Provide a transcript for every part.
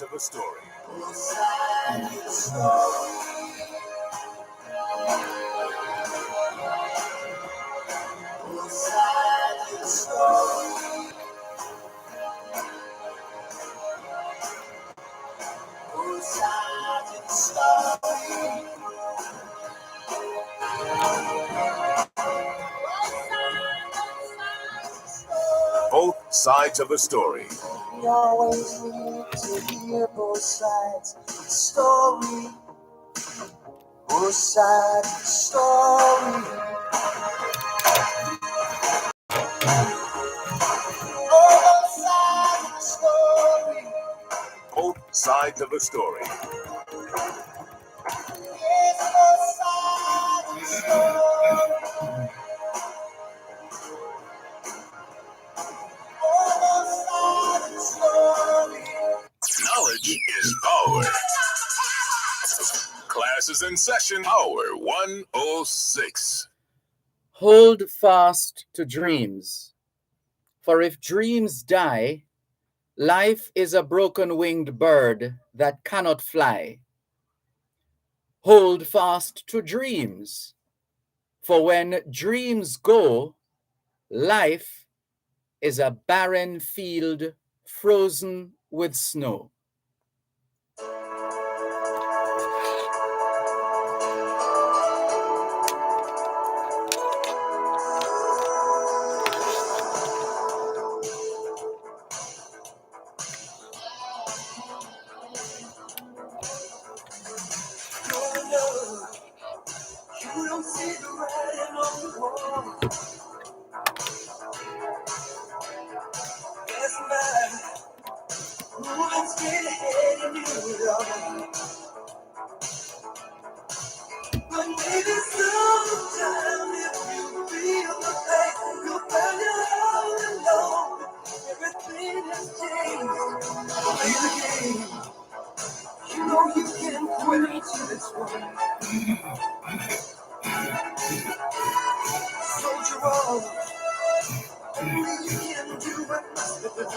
of the story. Both sides of the story. Both sides of the story. Both sides of the story. Both sides of the story. We always need to hear both sides of the story. Both sides of the story. Both sides of the story. Both sides of the story. Yes, both sides of the story. Both sides of the story. Knowledge is power. Class is in session. Hour 106. Hold fast to dreams, for if dreams die, life is a broken-winged bird that cannot fly. Hold fast to dreams, for when dreams go, life is a barren field frozen with snow. You don't see the writing on the wall. That's mine. Moving straight ahead and you love. But maybe sometime if you feel the pain, you'll find you're all alone. Everything has changed. Play the game. You know you can quit to this one. Soldier on. Only you can do what must be done.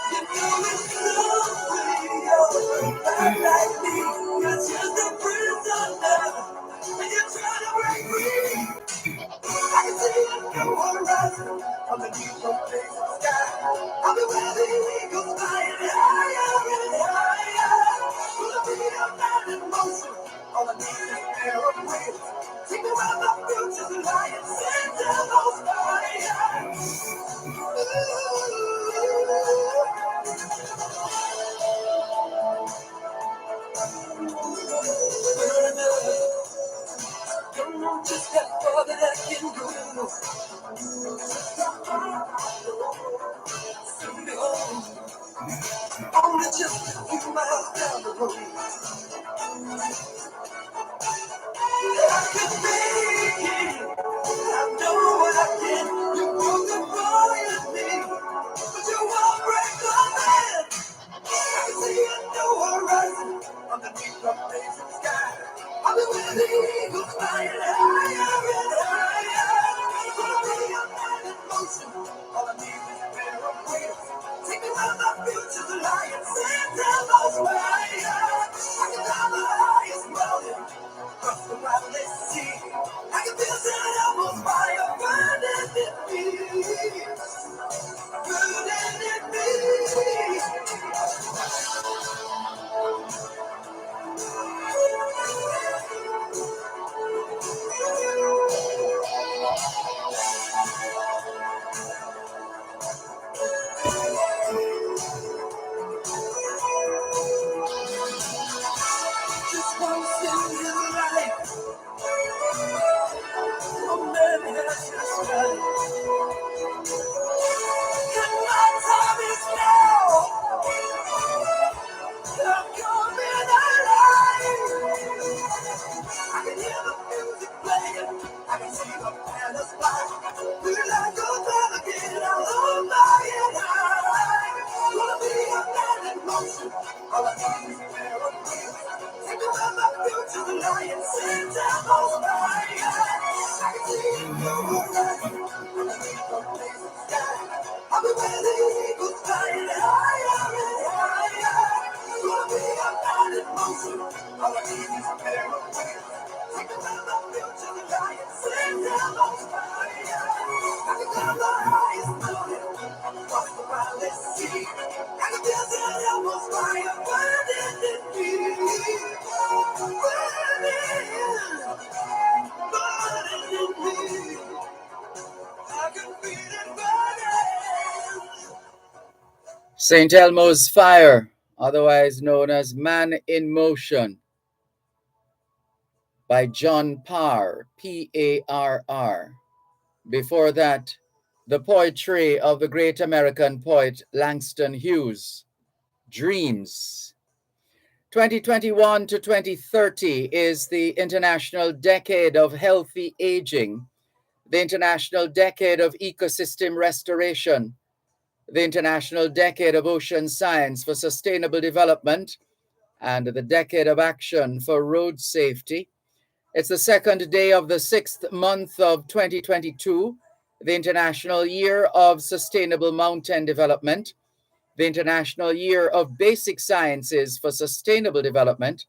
You know it's lonely, you're not like me. You're just a prisoner, and you're trying to break free. I can see the new horizon underneath the blazing sky. I'll be where the eagles flying higher and higher. Gonna be a man in motion. All I need is a pair of wings. Take me where my future's lying. Send them those fire. Don't know just how far that I can go. Only just a few miles down the road. I can make it. I know I can. You broke the ball in me, but you won't break the man. I can see a new horizon underneath the blazing sky. I'll be with the eagles flying higher and higher. Gonna be a man in motion. All I need is a pair of wings. Take me where my future's lying. Send them those fire. I can climb the highest mountain. Across the wildest sea. I can feel that I will fire burning in me. Burning in me. Just one step in life. Yes, there was fire burning in me. Burning in me. I can feel it burning. St. Elmo's Fire, otherwise known as Man in Motion, by John Parr, P-A-R-R. Before that, the poetry of the great American poet Langston Hughes, Dreams. 2021 to 2030 is the International Decade of Healthy Aging, the International Decade of Ecosystem Restoration, the International Decade of Ocean Science for Sustainable Development, and the Decade of Action for Road Safety. It's the second day of the 6th month of 2022, the International Year of Sustainable Mountain Development, the International Year of Basic Sciences for Sustainable Development,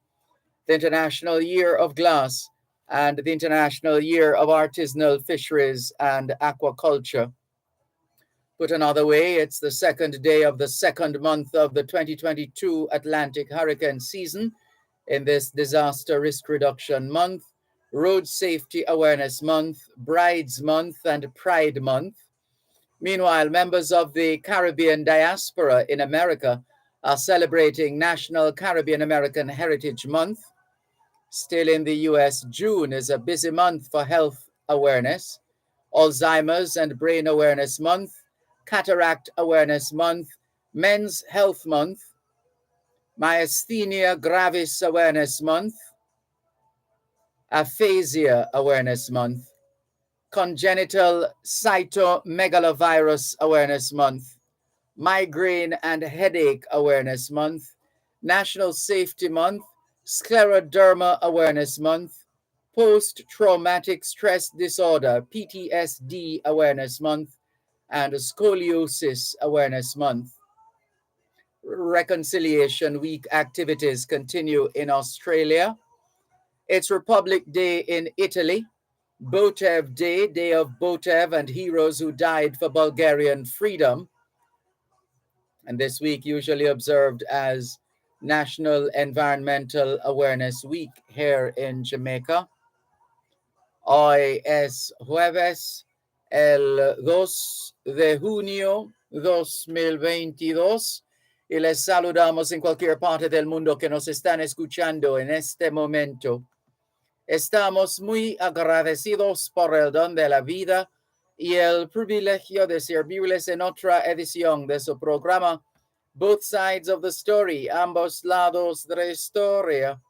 the International Year of Glass, and the International Year of Artisanal Fisheries and Aquaculture. Put another way, it's the second day of the second month of the 2022 Atlantic hurricane season in this Disaster Risk Reduction Month, Road Safety Awareness Month, Brides Month, and Pride Month. Meanwhile, members of the Caribbean diaspora in America are celebrating National Caribbean American Heritage Month. Still in the US, June is a busy month for health awareness. Alzheimer's and Brain Awareness Month, Cataract Awareness Month, Men's Health Month, Myasthenia Gravis Awareness Month, Aphasia Awareness Month, Congenital Cytomegalovirus Awareness Month, Migraine and Headache Awareness Month, National Safety Month, Scleroderma Awareness Month, Post-Traumatic Stress Disorder, PTSD Awareness Month, and Scoliosis Awareness Month. Reconciliation Week activities continue in Australia. It's Republic Day in Italy, Botev Day, Day of Botev and heroes who died for Bulgarian freedom. And this week usually observed as National Environmental Awareness Week here in Jamaica. Hoy es jueves, el 2 de junio 2022, y les saludamos en cualquier parte del mundo que nos están escuchando en este momento. Estamos muy agradecidos por el don de la vida y el privilegio de servirles en otra edición de su programa Both Sides of the Story, ambos lados de la historia.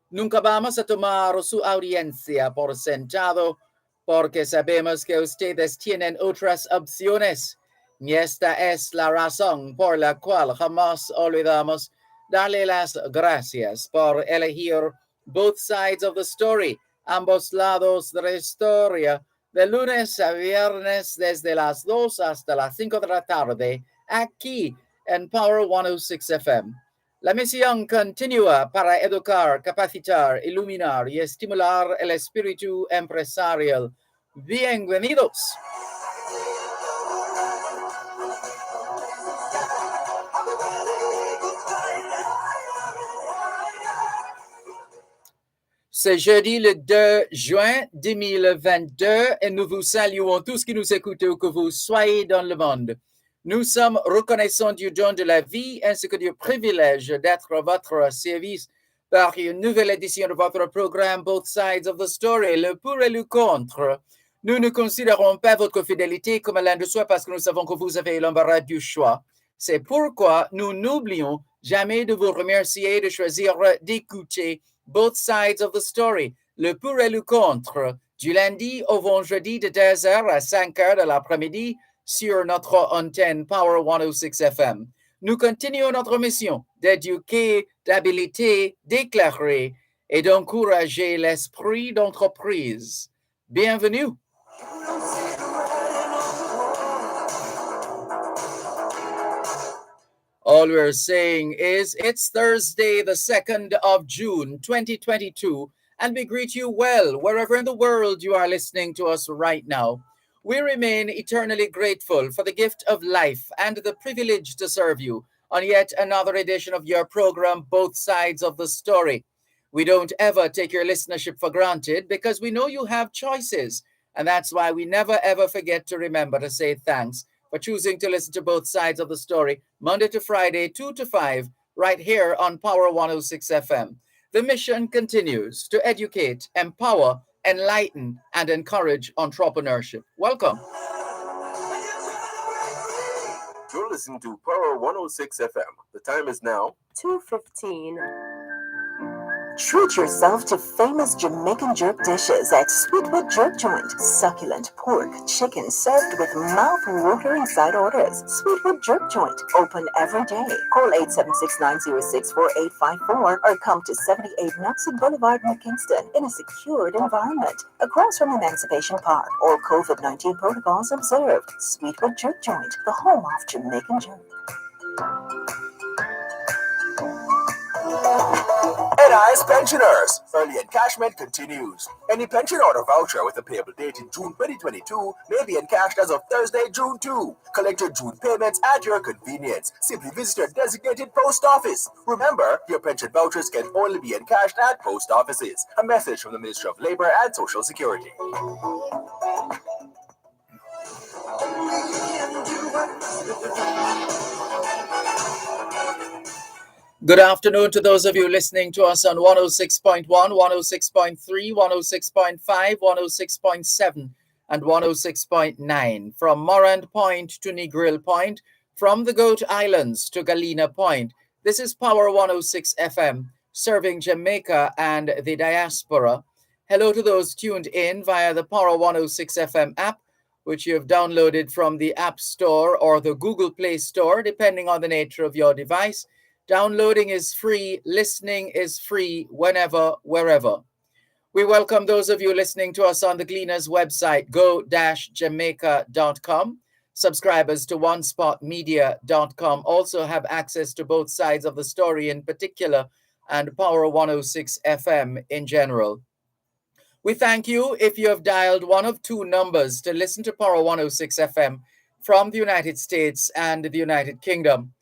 Nunca vamos a tomar su audiencia por sentado porque sabemos que ustedes tienen otras opciones. Y esta es la razón por la cual jamás olvidamos darle las gracias por elegir Both Sides of the Story, ambos lados de la historia, de lunes a viernes desde las 2 hasta las 5 de la tarde, aquí en Power 106 FM. La misión continúa para educar, capacitar, iluminar y estimular el espíritu empresarial. Bienvenidos. C'est jeudi le 2 juin 2022 et nous vous saluons tous qui nous écoutez où que vous soyez dans le monde. Nous sommes reconnaissants du don de la vie ainsi que du privilège d'être à votre service par une nouvelle édition de votre programme Both Sides of the Story, le pour et le contre. Nous ne considérons pas votre fidélité comme l'un de soi parce que nous savons que vous avez l'embarras du choix. C'est pourquoi nous n'oublions jamais de vous remercier de choisir d'écouter Both Sides of the Story, le pour et le contre, du lundi au vendredi de 2h à 5h de l'après-midi sur notre antenne Power 106 FM. Nous continuons notre mission d'éduquer, d'habiliter, d'éclairer et d'encourager l'esprit d'entreprise. Bienvenue. All we're saying is it's Thursday, the 2nd of June, 2022, and we greet you well wherever in the world you are listening to us right now. We remain eternally grateful for the gift of life and the privilege to serve you on yet another edition of your program, Both Sides of the Story. We don't ever take your listenership for granted because we know you have choices. And that's why we never ever forget to remember to say thanks for choosing to listen to Both Sides of the Story, Monday to Friday, 2 to 5, right here on Power 106 FM. The mission continues to educate, empower, enlighten, and encourage entrepreneurship. Welcome. You're listening to Power 106 FM. The time is now 2:15. Treat yourself to famous Jamaican jerk dishes at Sweetwood Jerk Joint. Succulent pork, chicken served with mouth-watering side orders. Sweetwood Jerk Joint, open every day. Call 876-906-4854 or come to 78 Knoxon Boulevard in Kingston in a secured environment. Across from Emancipation Park, all COVID-19 protocols observed. Sweetwood Jerk Joint, the home of Jamaican jerk. NIS pensioners. Early encashment continues. Any pension order voucher with a payable date in June 2022 may be encashed as of Thursday, June 2. Collect your June payments at your convenience. Simply visit your designated post office. Remember, your pension vouchers can only be encashed at post offices. A message from the Ministry of Labor and Social Security. Good afternoon to those of you listening to us on 106.1, 106.3, 106.5, 106.7, and 106.9. From Morant Point to Negril Point, from the Goat Islands to Galena Point. This is Power 106 FM, serving Jamaica and the diaspora. Hello to those tuned in via the Power 106 FM app, which you have downloaded from the App Store or the Google Play Store, depending on the nature of your device. Downloading is free, listening is free, whenever, wherever. We welcome those of you listening to us on the Gleaners website, go-jamaica.com. Subscribers to onespotmedia.com also have access to both sides of the story in particular and Power 106 FM in general. We thank you if you have dialed one of two numbers to listen to Power 106 FM from the United States and the United Kingdom.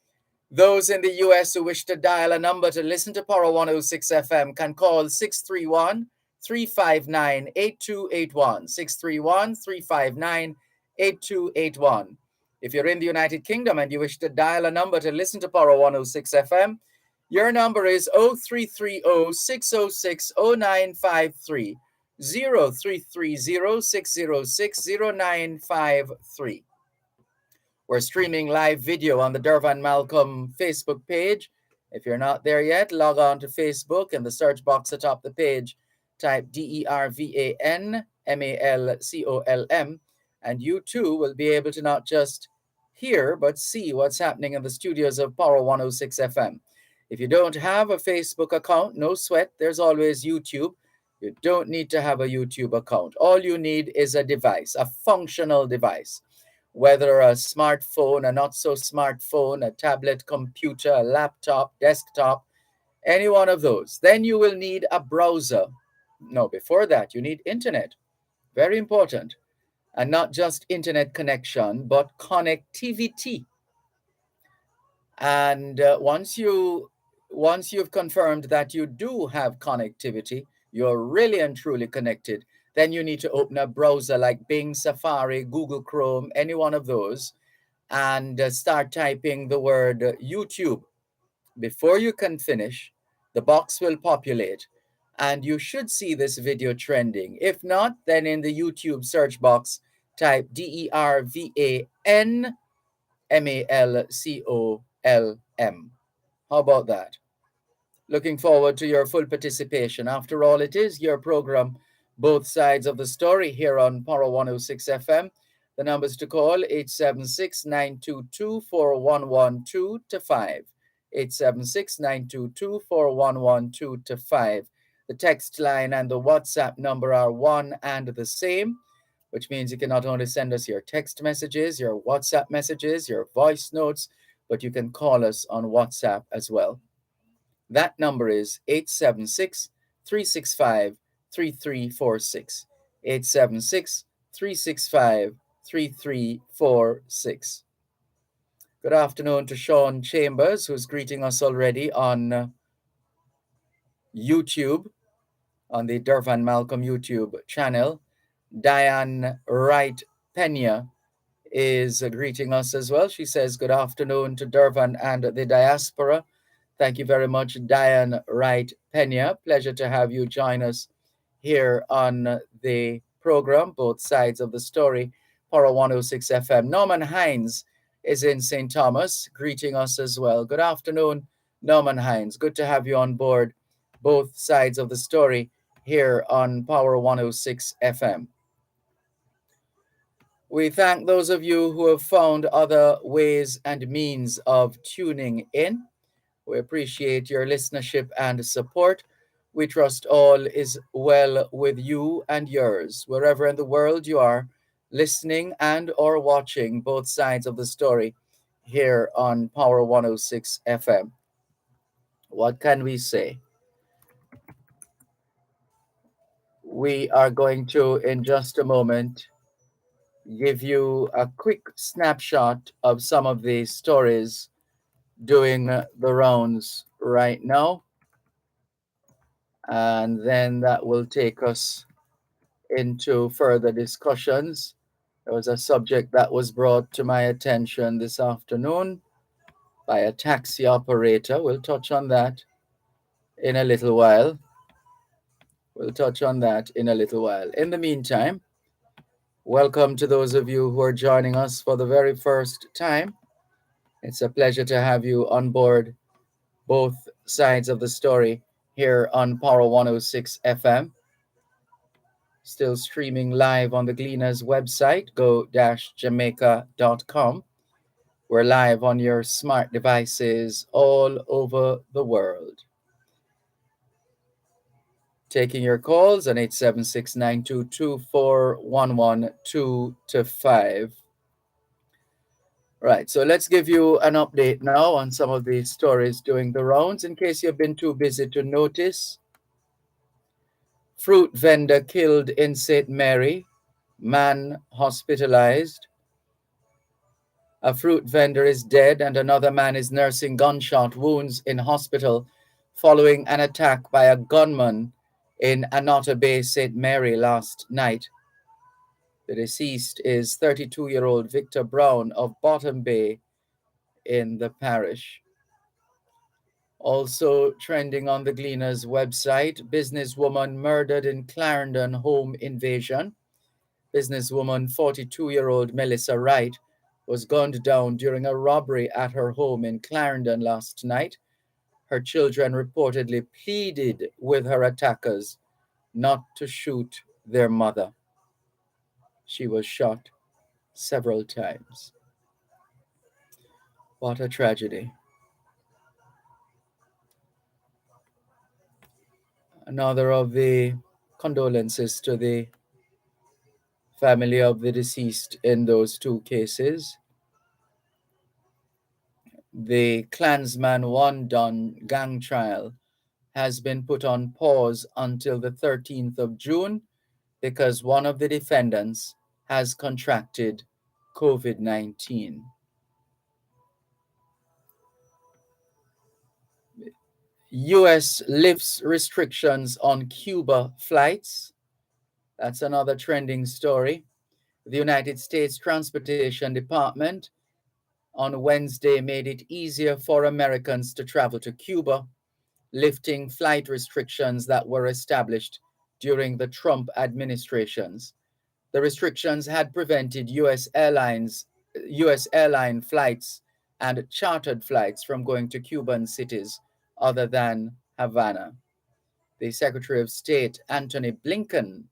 Those in the U.S. who wish to dial a number to listen to Power 106 FM can call 631-359-8281, 631-359-8281. If you're in the United Kingdom and you wish to dial a number to listen to Power 106 FM, your number is 0330-606-0953, 0330-606-0953. We're streaming live video on the Dervan Malcolm Facebook page. If you're not there yet, log on to Facebook. In the search box atop the page, type DERVAN MALCOLM, and you too will be able to not just hear, but see what's happening in the studios of Power 106 FM. If you don't have a Facebook account, no sweat, there's always YouTube. You don't need to have a YouTube account. All you need is a device, a functional device. Whether a smartphone, a not so smartphone, a tablet, computer, a laptop, desktop, any one of those. Then you will need a browser. No, before that, you need internet. Very important. And not just internet connection, but connectivity. And once you've confirmed that you do have connectivity, you're really and truly connected, then you need to open a browser like Bing, Safari, Google Chrome, any one of those, and start typing the word YouTube. Before you can finish, the box will populate, and you should see this video trending. If not, then in the YouTube search box, type DERVAN MALCOLM. How about that? Looking forward to your full participation. After all, it is your program, Both Sides of the Story, here on Power 106 FM. The numbers to call, 876-922-4112-5. 876-922-4112-5. The text line and the WhatsApp number are one and the same, which means you can not only send us your text messages, your WhatsApp messages, your voice notes, but you can call us on WhatsApp as well. That number is 876-365-3346. 876-365-3346. Good afternoon to Sean Chambers, who's greeting us already on YouTube, on the Dervan Malcolm YouTube channel. Diane Wright Pena is greeting us as well. She says, good afternoon to Dervan and the diaspora. Thank you very much, Diane Wright Pena. Pleasure to have you join us here on the program, both sides of the story, Power 106 FM. Norman Hines is in St. Thomas, greeting us as well. Good afternoon, Norman Hines. Good to have you on board, both sides of the story here on Power 106 FM. We thank those of you who have found other ways and means of tuning in. We appreciate your listenership and support. We trust all is well with you and yours, wherever in the world you are, listening and or watching both sides of the story here on Power 106 FM. What can we say? We are going to, in just a moment, give you a quick snapshot of some of the stories doing the rounds right now. And then that will take us into further discussions. There was a subject that was brought to my attention this afternoon by a taxi operator. We'll touch on that in a little while. In the meantime, welcome to those of you who are joining us for the very first time. It's a pleasure to have you on board both sides of the story here on Power 106 FM. Still streaming live on the Gleaners website, go-jamaica.com. We're live on your smart devices all over the world. Taking your calls on 876-922-4112-5. Right, so let's give you an update now on some of the stories doing the rounds in case you've been too busy to notice. Fruit vendor killed in St. Mary, man hospitalized. A fruit vendor is dead and another man is nursing gunshot wounds in hospital following an attack by a gunman in Anota Bay, St. Mary last night. The deceased is 32-year-old Victor Brown of Bottom Bay in the parish. Also trending on the Gleaners website, businesswoman murdered in Clarendon home invasion. Businesswoman 42-year-old Melissa Wright was gunned down during a robbery at her home in Clarendon last night. Her children reportedly pleaded with her attackers not to shoot their mother. She was shot several times. What a tragedy. Another of the condolences to the family of the deceased in those two cases. The Klansman One Don gang trial has been put on pause until the 13th of June because one of the defendants has contracted COVID-19. U.S. lifts restrictions on Cuba flights. That's another trending story. The United States Transportation Department on Wednesday made it easier for Americans to travel to Cuba, lifting flight restrictions that were established during the Trump administrations. The restrictions had prevented U.S. airline flights and chartered flights from going to Cuban cities other than Havana. The Secretary of State, Antony Blinken,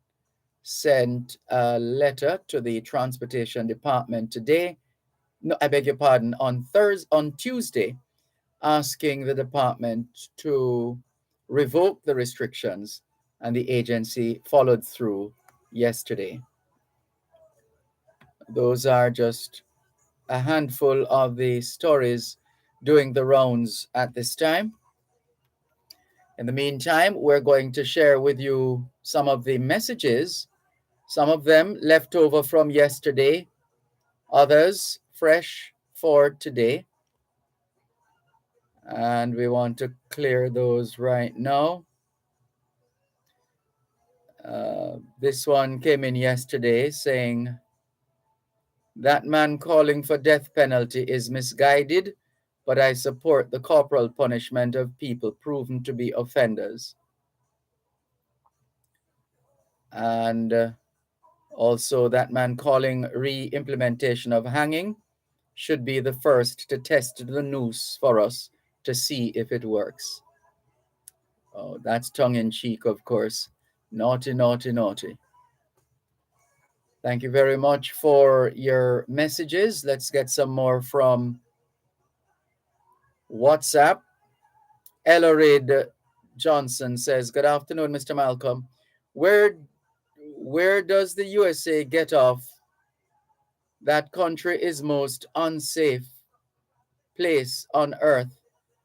sent a letter to the Transportation Department today, on Tuesday, asking the department to revoke the restrictions, and the agency followed through yesterday. Those are just a handful of the stories doing the rounds at this time. In the meantime, we're going to share with you some of the messages, some of them left over from yesterday, others fresh for today. And we want to clear those right now. This one came in yesterday saying, that man calling for death penalty is misguided, but I support the corporal punishment of people proven to be offenders. And also, that man calling re-implementation of hanging should be the first to test the noose for us to see if it works. Oh, that's tongue-in-cheek, of course. Naughty, naughty, naughty. Thank you very much for your messages. Let's get some more from WhatsApp. Ellerid Johnson says, good afternoon, Mr. Malcolm. Where does the USA get off that country is most unsafe place on earth?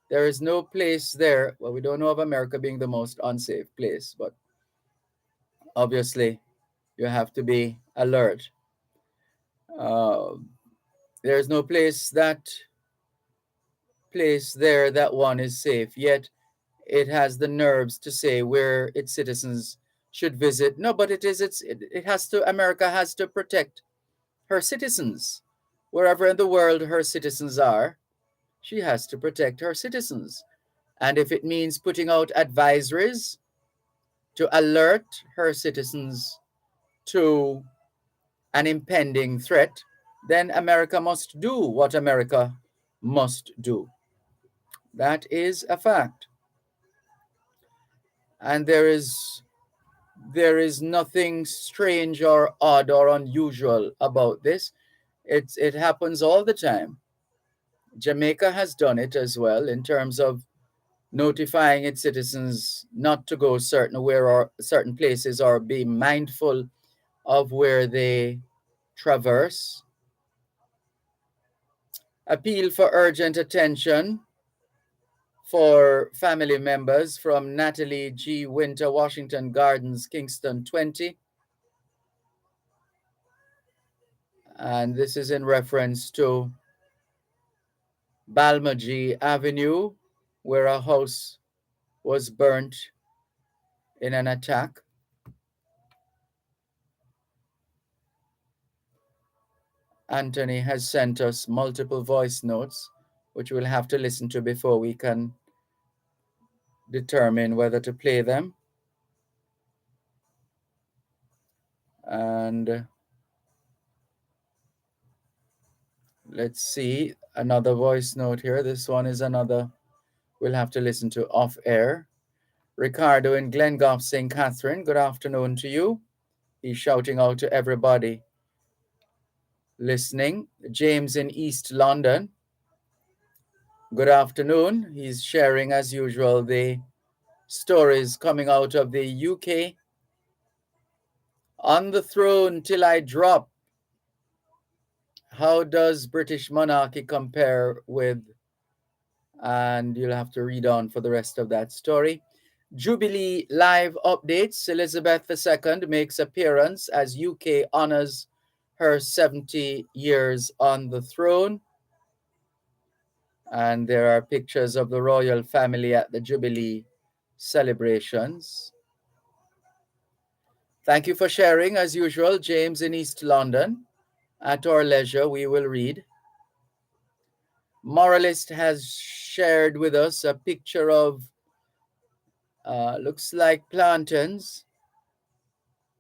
There is no place there. Well, we don't know of America being the most unsafe place, but obviously you have to be alert. There's no place there that one is safe, yet it has the nerves to say where its citizens should visit. No, but America has to protect her citizens. Wherever in the world her citizens are, she has to protect her citizens. And if it means putting out advisories to alert her citizens to an impending threat, then America must do what America must do. That is a fact. And there is nothing strange or odd or unusual about this. It happens all the time. Jamaica has done it as well in terms of notifying its citizens not to go certain places or be mindful of where they traverse. Appeal for urgent attention for family members from Natalie G. Winter, Washington Gardens, Kingston 20. And this is in reference to Balmaji Avenue, where a house was burnt in an attack. Anthony has sent us multiple voice notes, which we'll have to listen to before we can determine whether to play them. And let's see, another voice note here. This one is another we'll have to listen to off air. Ricardo in Glengoff, St. Catherine, good afternoon to you. He's shouting out to everybody listening. James in East London, good afternoon. He's sharing, as usual, the stories coming out of the UK. On the throne till I drop. How does British monarchy compare with, and you'll have to read on for the rest of that story. Jubilee live updates. Elizabeth II makes appearance as UK honors her 70 years on the throne. And there are pictures of the royal family at the Jubilee celebrations. Thank you for sharing, as usual, James in East London. At our leisure, we will read. Moralist has shared with us a picture of, looks like plantains.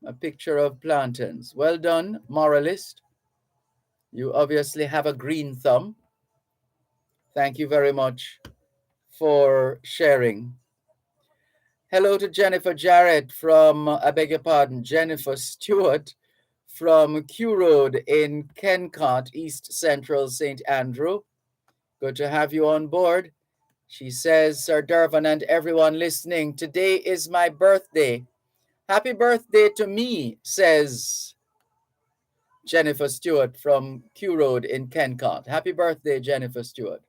A picture of plantains. Well done, Moralist. You obviously have a green thumb. Thank you very much for sharing. Hello to Jennifer Jarrett from, I beg your pardon, Jennifer Stewart from Q Road in Kencott, East Central St. Andrew. Good to have you on board. She says, Sir Dervan and everyone listening, today is my birthday. Happy birthday to me, says Jennifer Stewart from Q Road in Kencott. Happy birthday, Jennifer Stewart.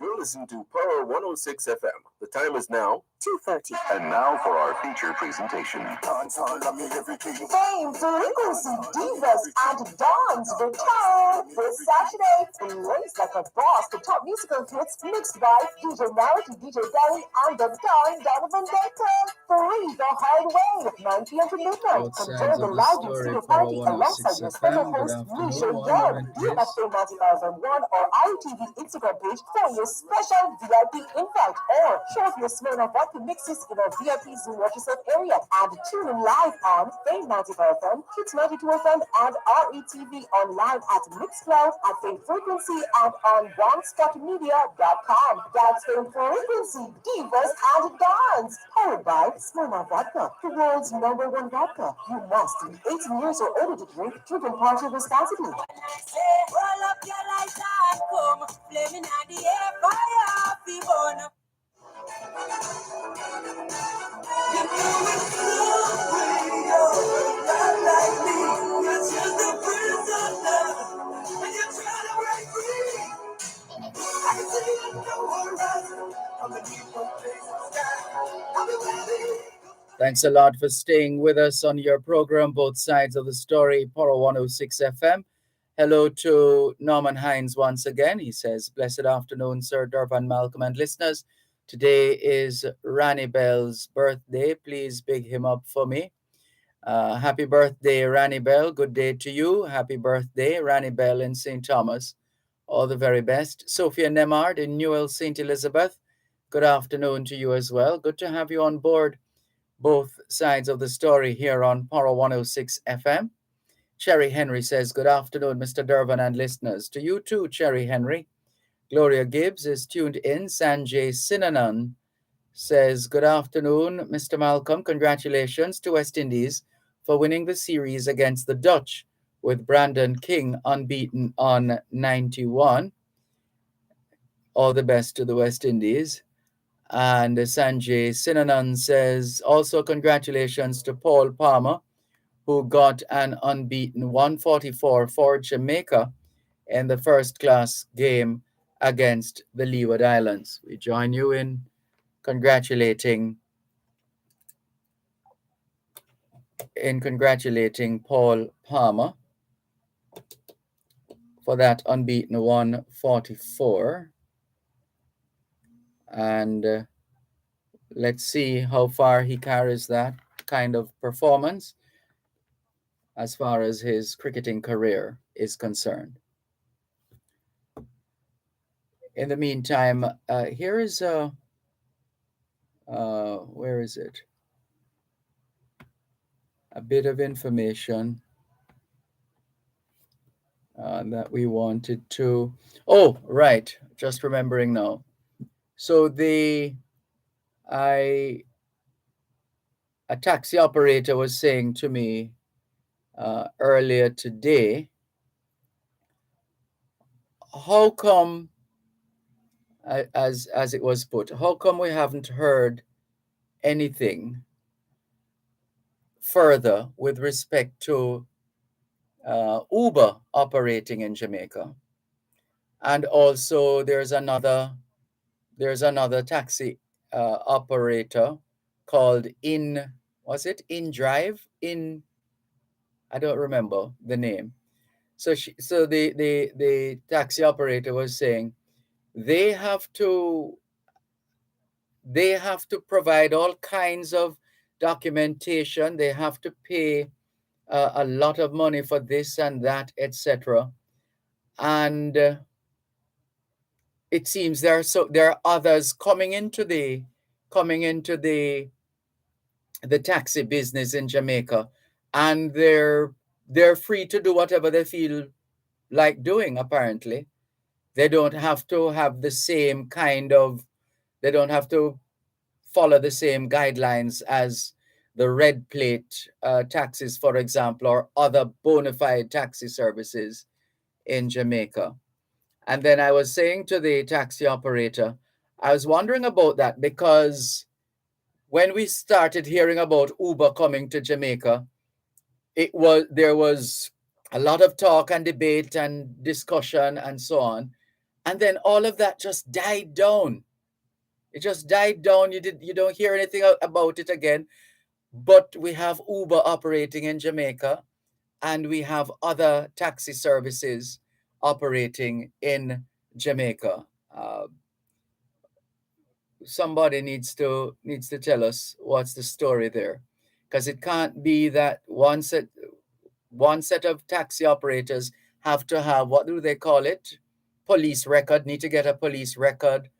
You're listening to to Power 106 FM. The time is now 2:30. And now for our feature presentation. Fame, frequency, divas, and dons return this Saturday. Race like a boss, the top musical hits mixed by DJ Narity, DJ Gary, and the Don Donovan Baker. Free the hard way, 9 p.m. to midnight. Both Enjoy sides the of the lively story, studio Power party 106 alongside your special FM. Good host, afternoon, Misha one Yard. moment, View at please. Fame 9001 or IUTV Instagram page for your special VIP invite, or show up your Smirnoff vodka mixes in our VIP Zoom Watch Yourself area, and tune in live on Fame 95 FM, Hits 92 FM, and RETV online at Mixcloud, at Fame Frequency, and on OneSpotMedia.com. That's Fame Frequency, Divas and Dance, powered by Smirnoff Vodka, the world's #1 vodka. You must be 18 years or older to drink. Drink and partner responsibly. Roll up your lights and come, flaming at the air, fire, be burn. You know it's love, radio, not like me. You're just a prince of love, and you're trying to break free. I can see it on the horizon. I'm a deeper place in the sky. I'll be ready. Thanks a lot for staying with us on your program, Both Sides of the Story, Power 106 FM. Hello to Norman Hines once again. He says, blessed afternoon, Sir Dervan, Malcolm, and listeners. Today is Ranny Bell's birthday. Please big him up for me. Happy birthday, Ranny Bell. Good day to you. Happy birthday, Ranny Bell in St. Thomas. All the very best. Sophia Nemard in Newell, St. Elizabeth. Good afternoon to you as well. Good to have you on board Both Sides of the Story here on Power 106 FM. Cherry Henry says, good afternoon, Mr. Dervan and listeners. To you too, Cherry Henry. Gloria Gibbs is tuned in. Sanjay Sinanan says, good afternoon, Mr. Malcolm. Congratulations to West Indies for winning the series against the Dutch, with Brandon King unbeaten on 91. All the best to the West Indies. And Sanjay Sinanan says, also congratulations to Paul Palmer, who got an unbeaten 144 for Jamaica in the first-class game against the Leeward Islands. We join you in congratulating Paul Palmer for that unbeaten 144. And let's see how far he carries that kind of performance as far as his cricketing career is concerned. In the meantime, here is where is it? A bit of information that we wanted to. Oh, right. Just remembering now. So a taxi operator was saying to me earlier today, how come, as it was put, how come we haven't heard anything further with respect to Uber operating in Jamaica? And also there's another taxi operator called InDrive? I don't remember the name. So the taxi operator was saying they have to provide all kinds of documentation. They have to pay a lot of money for this and that, etc. And it seems there are others coming into the taxi business in Jamaica, and they're free to do whatever they feel like doing. Apparently, they don't have to have the same kind of, they don't have to follow the same guidelines as the red plate taxis, for example, or other bona fide taxi services in Jamaica. And then I was saying to the taxi operator, I was wondering about that, because when we started hearing about Uber coming to Jamaica, there was a lot of talk and debate and discussion and so on. And then all of that just died down. It just died down. You don't hear anything about it again. But we have Uber operating in Jamaica, and we have other taxi services operating in Jamaica. Somebody needs to tell us what's the story there, because it can't be that one set of taxi operators have to have, what do they call it, police record, need to get a police record,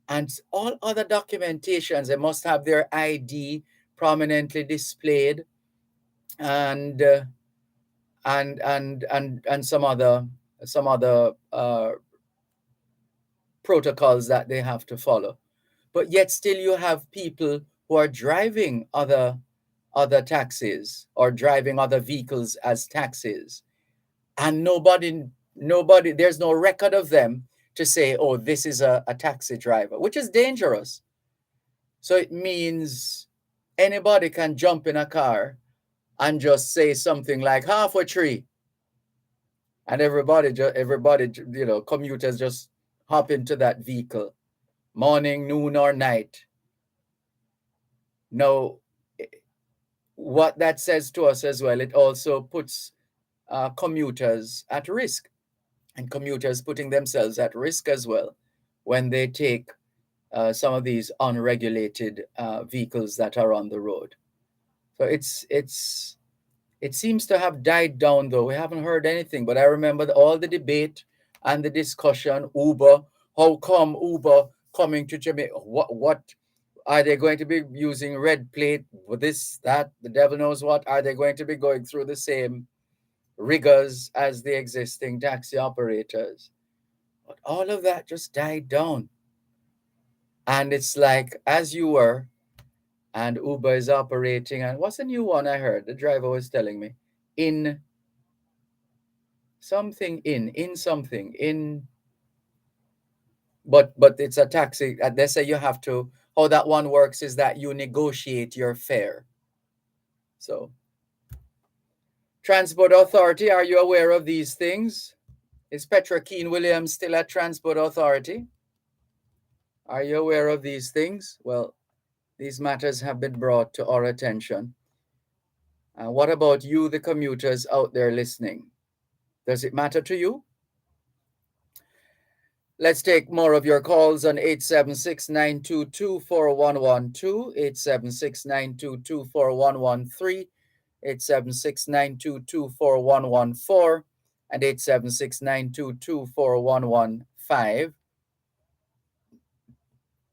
and all other documentations. They must have their ID prominently displayed, and some other protocols that they have to follow. But yet still you have people who are driving other taxis or driving other vehicles as taxis, and nobody, there's no record of them to say, oh, this is a taxi driver, which is dangerous. So it means anybody can jump in a car and just say something like half a tree, and everybody, commuters just hop into that vehicle, morning, noon, or night. Now, what that says to us as well, it also puts commuters at risk, and commuters putting themselves at risk as well when they take some of these unregulated vehicles that are on the road. So it seems to have died down, though. We haven't heard anything, but I remember all the debate and the discussion. Uber, how come Uber coming to Jamaica? What are they going to be using red plate? This, that, the devil knows what. Are they going to be going through the same rigors as the existing taxi operators? But all of that just died down. And it's like, as you were, and Uber is operating. And what's the new one I heard? The driver was telling me. In something, but it's a taxi. They say you have to, how that one works is that you negotiate your fare. So, Transport Authority, are you aware of these things? Is Petra Keane Williams still at Transport Authority? Are you aware of these things? Well, these matters have been brought to our attention. What about you, the commuters out there listening? Does it matter to you? Let's take more of your calls on 876-922-4112, 876-922-4113, 876-922-4114, and 876-922-4115.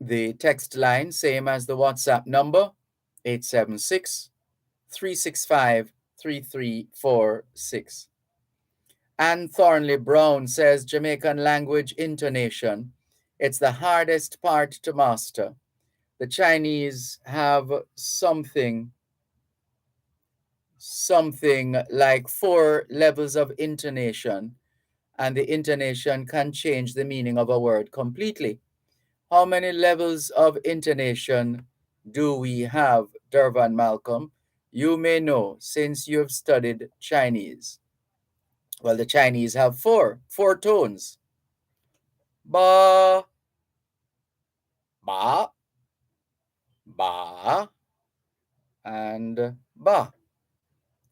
The text line, same as the WhatsApp number, 876-365-3346. Anne Thornley Brown says Jamaican language intonation, it's the hardest part to master. The Chinese have something like 4 levels of intonation, and the intonation can change the meaning of a word completely. How many levels of intonation do we have, Dervan Malcolm? You may know since you've studied Chinese. Well, the Chinese have four tones. Ba, ba, ba, and ba.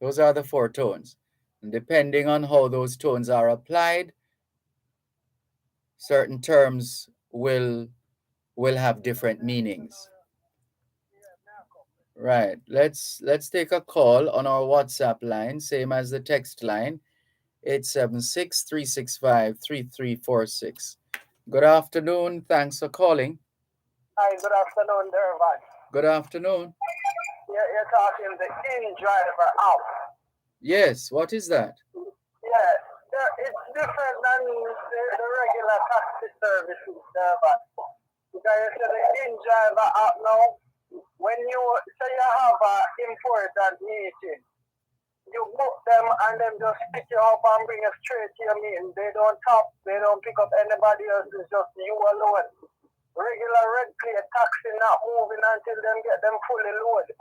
Those are the 4 tones. And depending on how those tones are applied, certain terms will have different meanings. Right. Let's take a call on our WhatsApp line, same as the text line, 876-365-3346. Good afternoon. Thanks for calling. Hi, good afternoon, Dervan. Good afternoon. You're talking the in-driver out. Yes, what is that? Yeah, it's different than the regular taxi services, Dervan. Because you say the in-driver out now, when you say you have an important meeting, you book them and then just pick you up and bring you straight to your meeting. They don't talk, they don't pick up anybody else, it's just you alone. Regular red plate taxi not moving until them get them fully loaded.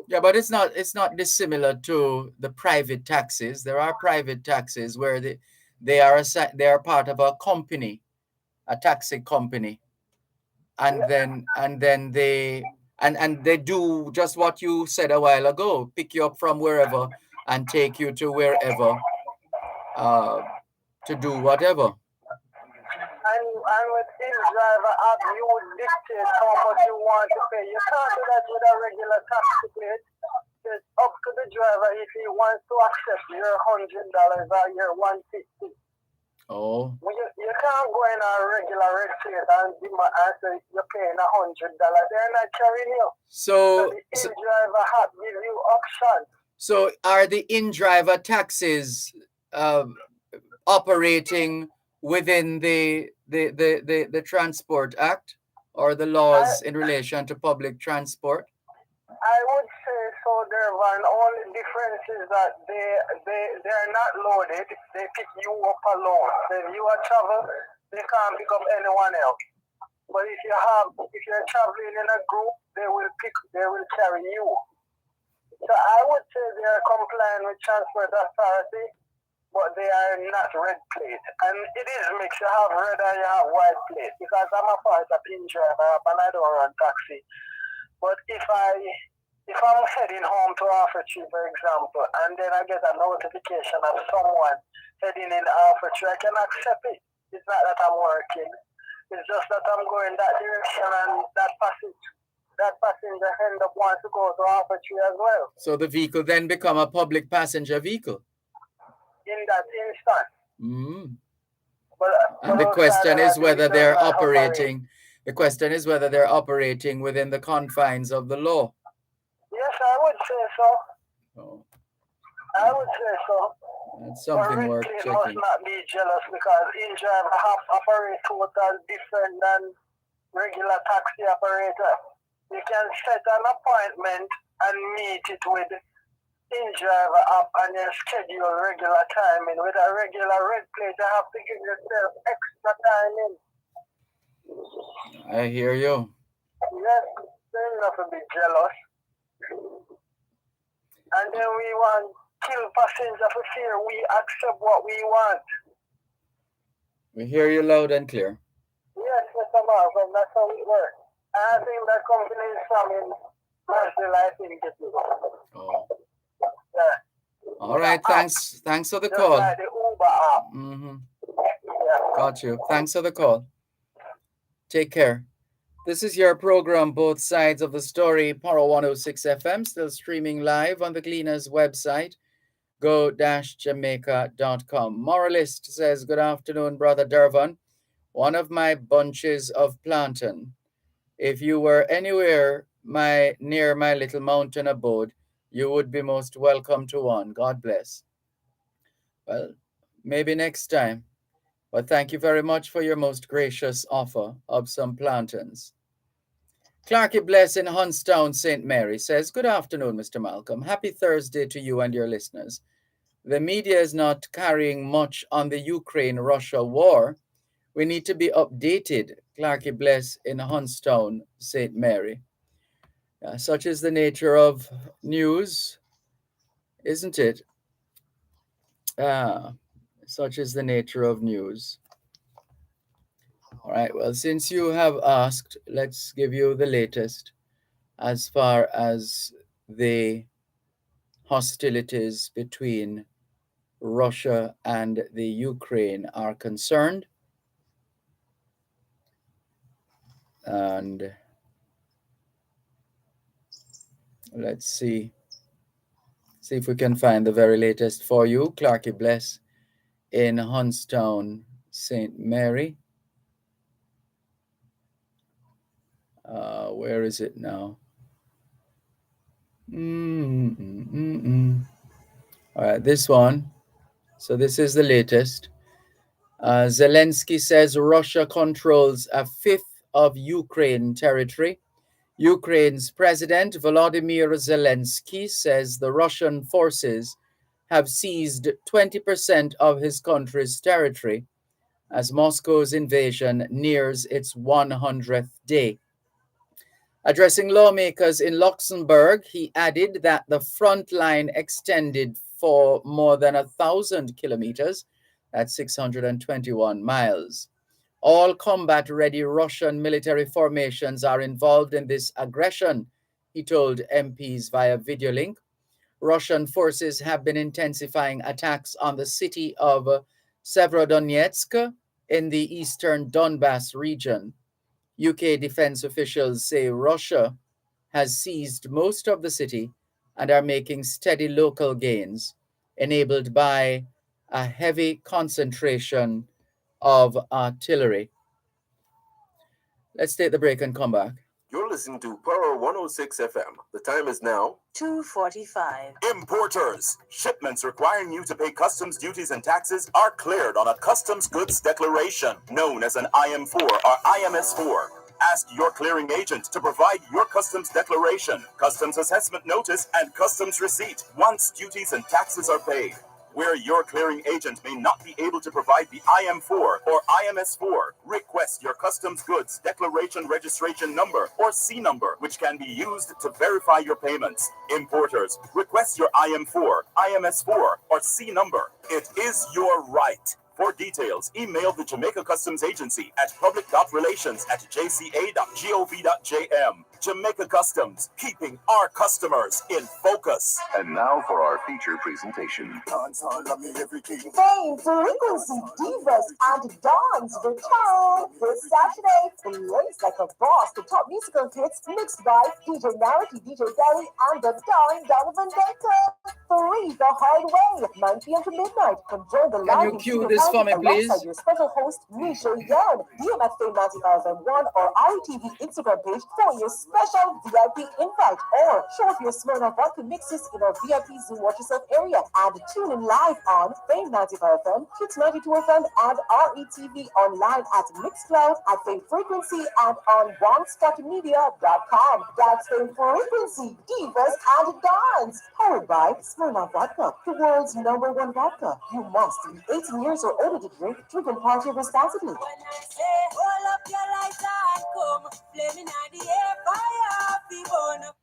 Yeah, but it's not dissimilar to the private taxis. There are private taxis where they are part of a company, a taxi company, and then they do just what you said a while ago, pick you up from wherever and take you to wherever to do whatever. And with in-driver app, you would dictate how much you want to pay. You can't do that with a regular taxi plate. It's up to the driver if he wants to accept your $100 or your $150. Oh. You can't go in a regular red plate and say you're paying $100. They're not carrying you. So the in-driver app gives you options. So are the in-driver taxis operating within the Transport Act or the laws in relation to public transport? I would say so, Dervan. Only difference is that they're not loaded. They pick you up alone. So if you are travel, they can't pick up anyone else. But if you're traveling in a group, they will carry you. So I would say they are complying with Transport Authority, but they are not red plate. And it is mixed. You have red and you have white plate, because I'm a part of in-driver and I don't run taxi. But if I'm heading home to Offertree, for example, and then I get a notification of someone heading in Offertree, I can accept it. It's not that I'm working. It's just that I'm going that direction, and that passenger end up wanting to go to Offertree as well. So the vehicle then become a public passenger vehicle? In that instant. Mm. But and the question is whether they're operating. The question is whether they're operating within the confines of the law. Yes, I would say so. Oh. I would say so. That's something worth checking. Must not be jealous, because in-driver operate totally different than regular taxi operator. You can set an appointment and meet it with in-driver app and then schedule regular timing. With a regular red plate, you have to give yourself extra timing. I hear you. Yes, there's nothing to be jealous. And then we want kill passenger for fear. We accept what we want. We hear you loud and clear. Yes, Mr. Malcolm, that's how it works. I think that company is from in Nashville, I think it is. Oh. Yeah. All right, thanks for the call. Like the Uber app. Mm-hmm. Yeah. Got you. Thanks for the call. Take care. This is your program, Both Sides of the Story, Power 106 FM, still streaming live on the Gleaners website, go-jamaica.com. Moralist says, good afternoon, Brother Dervan. One of my bunches of plantain. If you were anywhere near my little mountain abode, you would be most welcome to one. God bless. Well, maybe next time. But thank you very much for your most gracious offer of some plantains. Clarky Bless in Hunstown, St. Mary says, good afternoon, Mr. Malcolm. Happy Thursday to you and your listeners. The media is not carrying much on the Ukraine-Russia war. We need to be updated. Clarky Bless in Hunstown, St. Mary. Such is the nature of news, isn't it? Such is the nature of news. All right, well, since you have asked, let's give you the latest as far as the hostilities between Russia and the Ukraine are concerned. And let's see if we can find the very latest for you. Clarky Bless in Hunstown, St. Mary. Where is it now? All right, this one. So this is the latest. Zelensky says Russia controls a fifth of Ukraine territory. Ukraine's President Volodymyr Zelensky says the Russian forces have seized 20% of his country's territory as Moscow's invasion nears its 100th day. Addressing lawmakers in Luxembourg, he added that the front line extended for more than 1,000 kilometers, that's 621 miles. All combat-ready Russian military formations are involved in this aggression, he told MPs via video link. Russian forces have been intensifying attacks on the city of Severodonetsk in the eastern Donbas region. UK defense officials say Russia has seized most of the city and are making steady local gains, enabled by a heavy concentration of artillery. Let's take the break and come back. You're listening to Power 106 FM. The time is now 2:45. Importers. Shipments requiring you to pay customs duties and taxes are cleared on a customs goods declaration, known as an IM4 or IMS4. Ask your clearing agent to provide your customs declaration, customs assessment notice, and customs receipt once duties and taxes are paid. Where your clearing agent may not be able to provide the IM4 or IMS4, request your customs goods declaration registration number or C number, which can be used to verify your payments. Importers, request your IM4, IMS4, or C number. It is your right. For details, email the Jamaica Customs Agency at public.relations@jca.gov.jm. Jamaica Customs, keeping our customers in focus. And now for our feature presentation. Fame, frequency, divas, and dons return this Saturday. Blaze like a boss, the top musical hits mixed by DJ Narity, DJ Belly, and the Don Donovan Baker. Free the hard way, 9 p.m. to midnight. Come join the Can live you cue this for me, please? alongside your special host, Misha Yan. DM at Fame 9001 or ITV Instagram page for your special VIP invite. Or show up your Smirnoff vodka mixes in our VIP Zoom Watch Yourself area. And tune in live on Fame 95 FM, Kids 92 FM, and RETV online at Mixcloud, at Fame Frequency, and on OneSpotMedia.com. That's Fame Frequency, Divas and Dance. Powered by Smirnoff Vodka, the world's #1 vodka. You must be 18 years or older to drink. Drink and party responsibly. When I say, hold up your lights and come, flaming at the air, fire, be born up.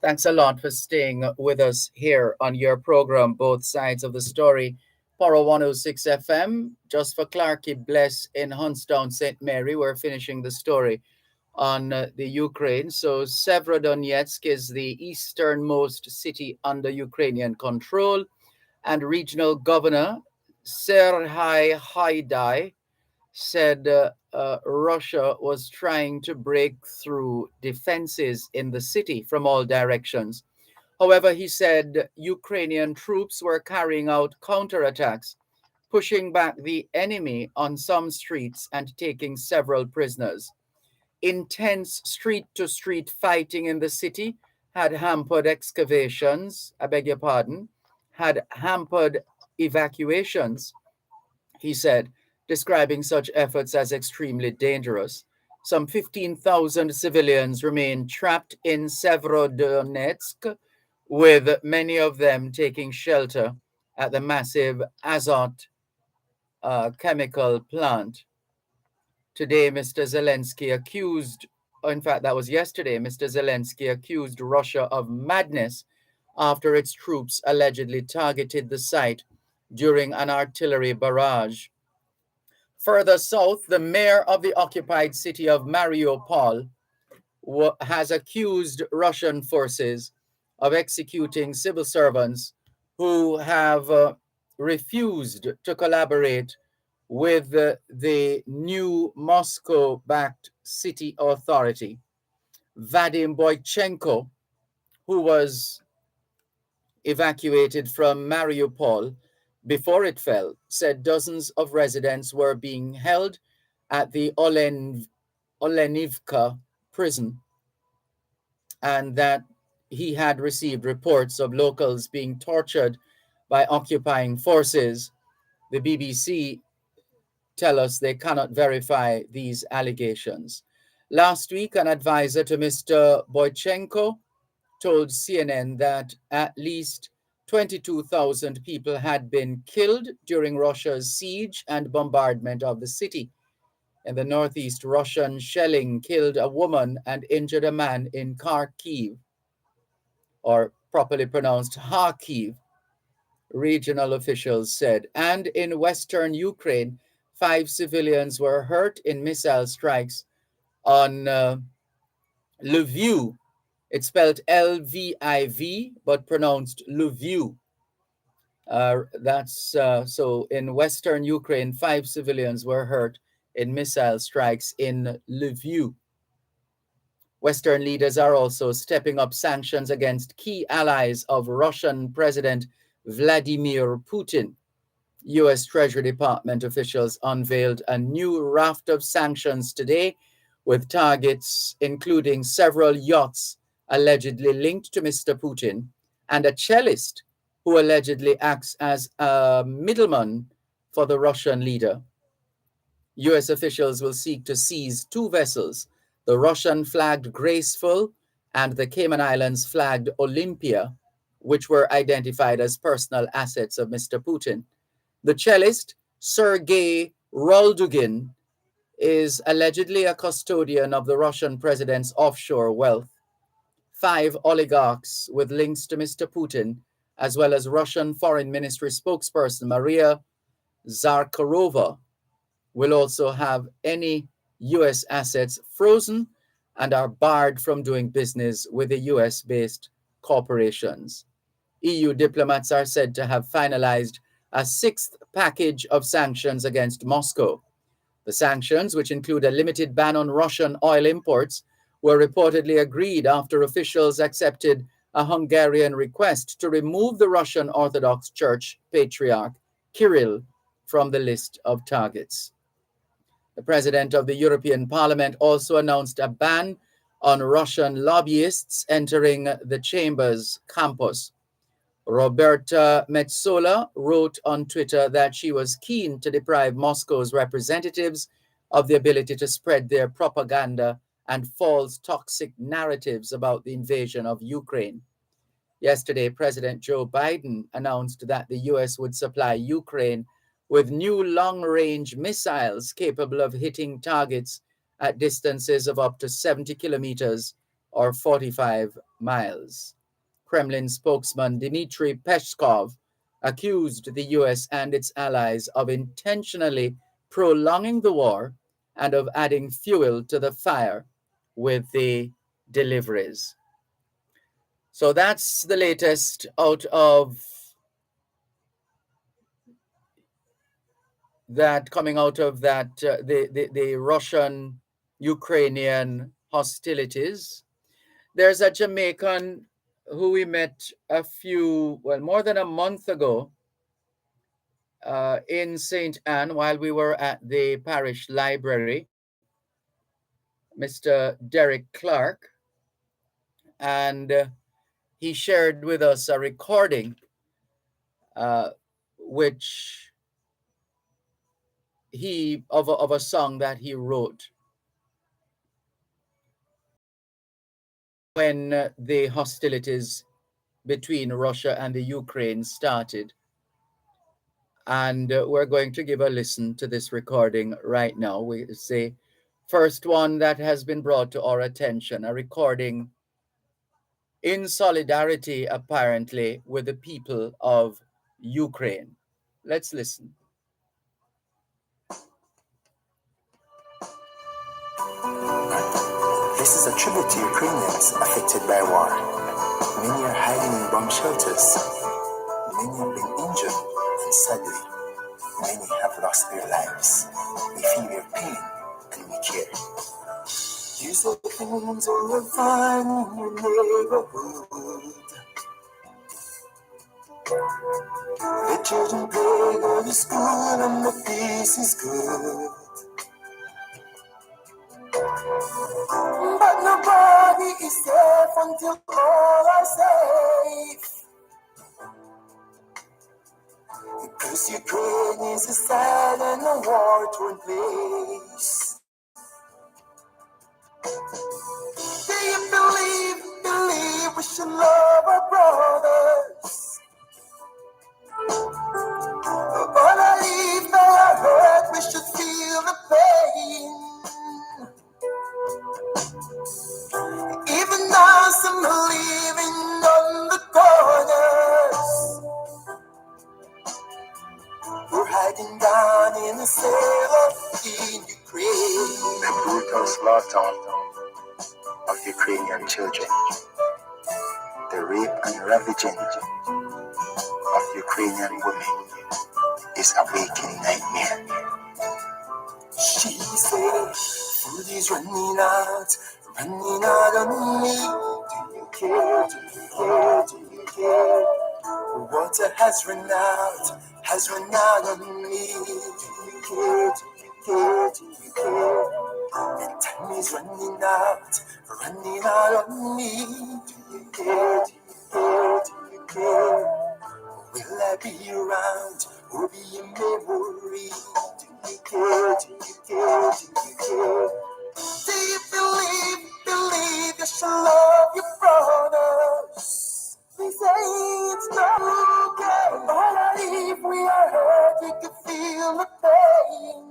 Thanks a lot for staying with us here on your program, Both Sides of the Story. Power 106 FM, just for Clarky Bless in Huntsdown, St. Mary. We're finishing the story on the Ukraine. So Severodonetsk is the easternmost city under Ukrainian control, and regional governor Serhiy Haidai said Russia was trying to break through defenses in the city from all directions. However, he said Ukrainian troops were carrying out counterattacks, pushing back the enemy on some streets and taking several prisoners. Intense street-to-street fighting in the city had hampered excavations, had hampered evacuations, he said, describing such efforts as extremely dangerous. Some 15,000 civilians remain trapped in Severodonetsk, with many of them taking shelter at the massive Azot chemical plant. Today, Mr. Zelensky accused, in fact, that was yesterday, Mr. Zelensky accused Russia of madness after its troops allegedly targeted the site during an artillery barrage. Further south, the mayor of the occupied city of Mariupol has accused Russian forces of executing civil servants who have refused to collaborate with the new Moscow-backed city authority. Vadim Boychenko, who was evacuated from Mariupol before it fell, said dozens of residents were being held at the Olenivka prison, and that he had received reports of locals being tortured by occupying forces. The BBC tell us they cannot verify these allegations. Last week, an advisor to Mr. Boychenko told CNN that at least 22,000 people had been killed during Russia's siege and bombardment of the city. In the northeast, Russian shelling killed a woman and injured a man in Kharkiv, or properly pronounced Kharkiv, regional officials said. And in western Ukraine, 5 civilians were hurt in missile strikes on Lviv. It's spelled Lviv, but pronounced Lviv. So in western Ukraine, 5 civilians were hurt in missile strikes in Lviv. Western leaders are also stepping up sanctions against key allies of Russian President Vladimir Putin. U.S. Treasury Department officials unveiled a new raft of sanctions today, with targets including several yachts allegedly linked to Mr. Putin and a cellist who allegedly acts as a middleman for the Russian leader. U.S. officials will seek to seize 2 vessels, the Russian-flagged Graceful and the Cayman Islands-flagged Olympia, which were identified as personal assets of Mr. Putin. The cellist, Sergei Roldugin, is allegedly a custodian of the Russian president's offshore wealth. 5 oligarchs with links to Mr. Putin, as well as Russian Foreign Ministry spokesperson Maria Zakharova, will also have any U.S. assets frozen and are barred from doing business with the U.S.-based corporations. EU diplomats are said to have finalized a 6th package of sanctions against Moscow. The sanctions, which include a limited ban on Russian oil imports, were reportedly agreed after officials accepted a Hungarian request to remove the Russian Orthodox Church Patriarch Kirill from the list of targets. The president of the European Parliament also announced a ban on Russian lobbyists entering the chamber's campus. Roberta Metsola wrote on Twitter that she was keen to deprive Moscow's representatives of the ability to spread their propaganda and false toxic narratives about the invasion of Ukraine. Yesterday, President Joe Biden announced that the U.S. would supply Ukraine with new long-range missiles capable of hitting targets at distances of up to 70 kilometers or 45 miles. Kremlin spokesman Dmitry Peskov accused the U.S. and its allies of intentionally prolonging the war and of adding fuel to the fire with the deliveries. So that's the latest out of that, coming out of that, the Russian-Ukrainian hostilities. There's a Jamaican who we met more than a month ago in St. Anne while we were at the parish library, Mr. Derek Clark, and he shared with us a recording which of a song that he wrote when the hostilities between Russia and the Ukraine started. And we're going to give a listen to this recording right now. It's the first one that has been brought to our attention, a recording in solidarity, apparently, with the people of Ukraine. Let's listen. This is a tribute to Ukrainians affected by war. Many are hiding in bomb shelters. Many have been injured, and sadly, many have lost their lives. We feel their pain, and we care. You say things are fine in your neighborhood. The children play, go to school, and the peace is good. But nobody is safe until all are safe. Because Ukraine is a sad and a war-torn place. Do you believe we should love our brothers? But I leave that I hurt, we should feel the pain. sailor in Ukraine. The brutal slaughter of Ukrainian children, the rape and ravaging of Ukrainian women is a waking nightmare. She said, food is running out on me. Do you care? Do you care? Do you care? Water has run out on me. Do you care? Do you care? Do you care? And time is running out on me. Do you care? Do you care? Do you care? Will I be around or be a memory? Do you care? Do you care? Do you care? Do you believe you should love your brothers? They say it's not okay, but if we are hurt, you can feel the pain.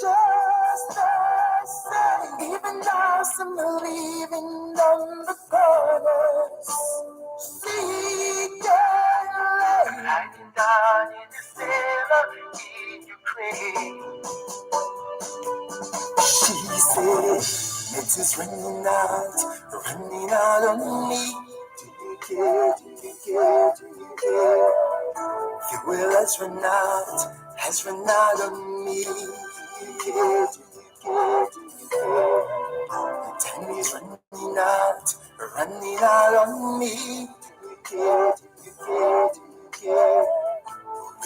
Just as say, even now, some are leaving on the corners. See, girl, hiding down in the cellar in Ukraine. She said, it is running out on me. Do you care? Do you care? Do you care? Fuel has run out on me. Do you care? Do you care? Do you care? The time is running out on me. Do you care? Do you care? Do you care?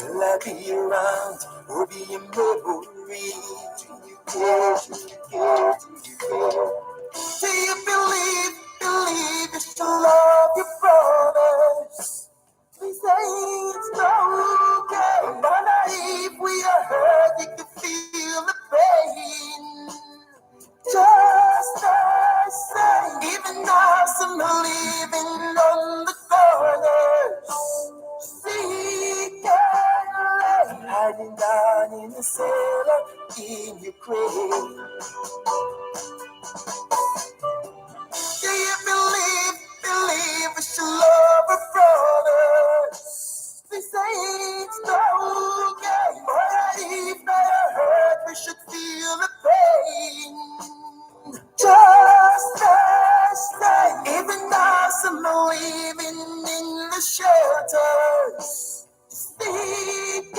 Will I be around or be a memory? Do you care? Do you care? Do you care? Do you believe you still love your brothers? We say it's not okay, but if we are hurt, you can feel the pain. Just as say, even now, some are living on the corners. See, girl, hiding down in the cellar in Ukraine. Do you believe we should love our brothers? They say it's not okay, but if they are hurt, we should feel the pain. Just as they, even now, some are living in the shelters. Speak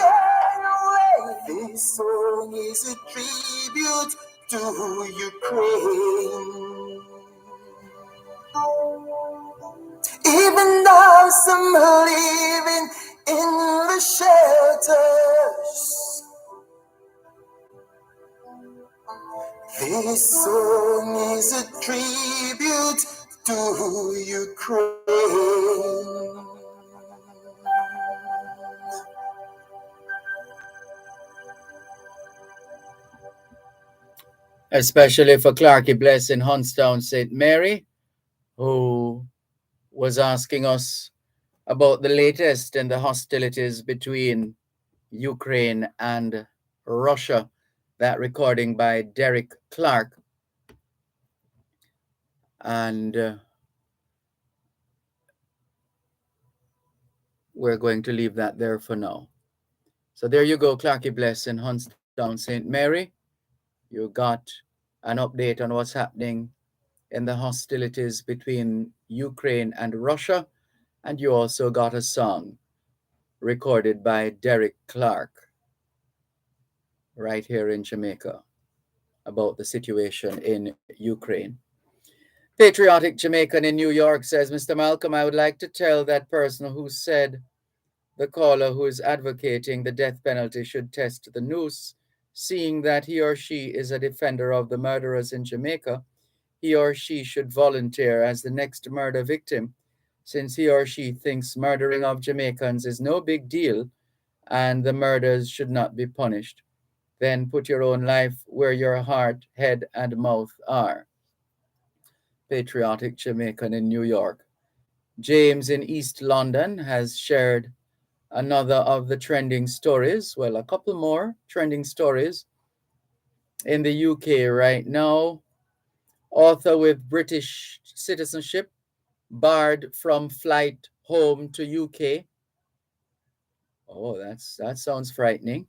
away. This song is a tribute to Ukraine. Even though some are living in the shelters, this song is a tribute to Ukraine. Especially for Clarky Bless in Hunstown, St. Mary, who was asking us about the latest in the hostilities between Ukraine and Russia. That recording by Derek Clark. And we're going to leave that there for now. So there you go, Clarky Bless in Hunstown, St. Mary. You got an update on what's happening in the hostilities between Ukraine and Russia. And you also got a song recorded by Derek Clark right here in Jamaica about the situation in Ukraine. Patriotic Jamaican in New York says, Mr. Malcolm, I would like to tell that person who said the caller who is advocating the death penalty should test the noose, seeing that he or she is a defender of the murderers in Jamaica, he or she should volunteer as the next murder victim, since he or she thinks murdering of Jamaicans is no big deal and the murders should not be punished. Then put your own life where your heart, head, and mouth are. Patriotic Jamaican in New York. James in East London has shared another of the trending stories, well, a couple more trending stories in the UK right now. Author with British citizenship barred from flight home to UK. Oh, that sounds frightening.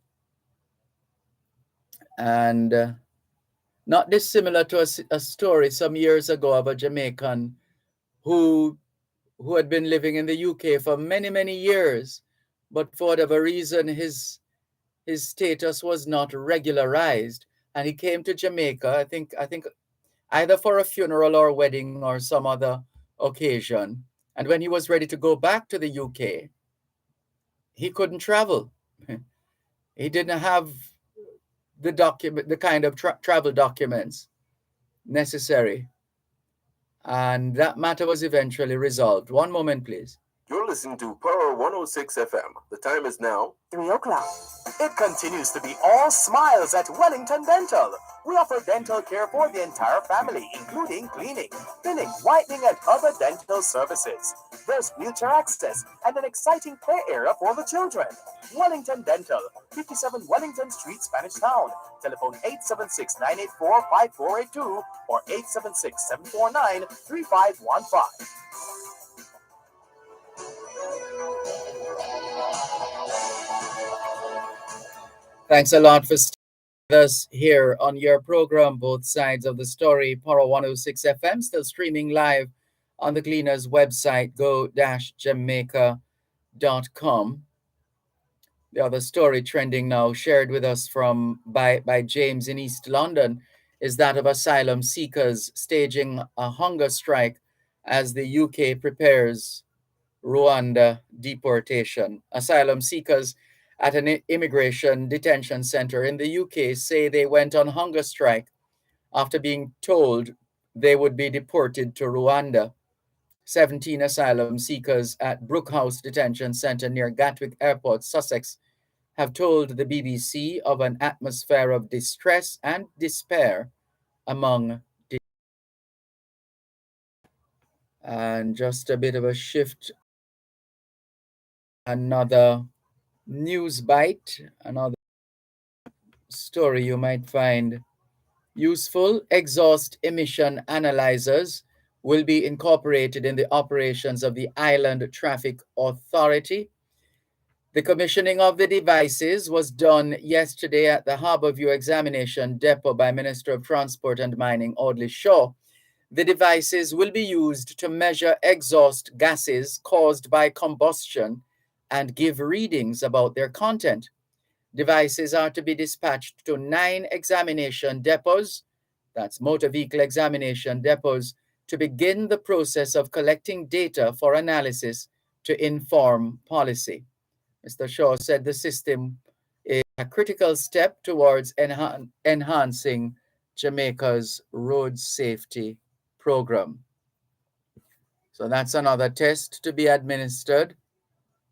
And not dissimilar to a story some years ago of a Jamaican who had been living in the UK for many, many years, but for whatever reason, his status was not regularized, and he came to Jamaica. I think either for a funeral or a wedding or some other occasion. And when he was ready to go back to the UK, he couldn't travel. He didn't have the kind of travel documents necessary, and that matter was eventually resolved. One moment, please. You're listening to Power 106 FM. The time is now 3 o'clock. It continues to be all smiles at Wellington Dental. We offer dental care for the entire family, including cleaning, filling, whitening, and other dental services. There's wheelchair access and an exciting play area for the children. Wellington Dental, 57 Wellington Street, Spanish Town. Telephone 876-984-5482 or 876-749-3515. Thanks a lot for staying with us here on your program, Both Sides of the Story, Power 106 FM, still streaming live on the Gleaner's website, go-jamaica.com. The other story trending now, shared with us by James in East London, is that of asylum seekers staging a hunger strike as the UK prepares Rwanda deportation. Asylum seekers at an immigration detention center in the UK say they went on hunger strike after being told they would be deported to Rwanda. 17 asylum seekers at Brookhouse Detention Center near Gatwick Airport, Sussex, have told the BBC of an atmosphere of distress and despair among the. And just a bit of a shift, another news bite, another story you might find useful. Exhaust emission analyzers will be incorporated in the operations of the Island Traffic Authority. The commissioning of the devices was done yesterday at the Harbourview Examination Depot by Minister of Transport and Mining Audley Shaw. The devices will be used to measure exhaust gases caused by combustion and give readings about their content. Devices are to be dispatched to 9 examination depots, that's motor vehicle examination depots, to begin the process of collecting data for analysis to inform policy. Mr. Shaw said the system is a critical step towards enhancing Jamaica's road safety program. So that's another test to be administered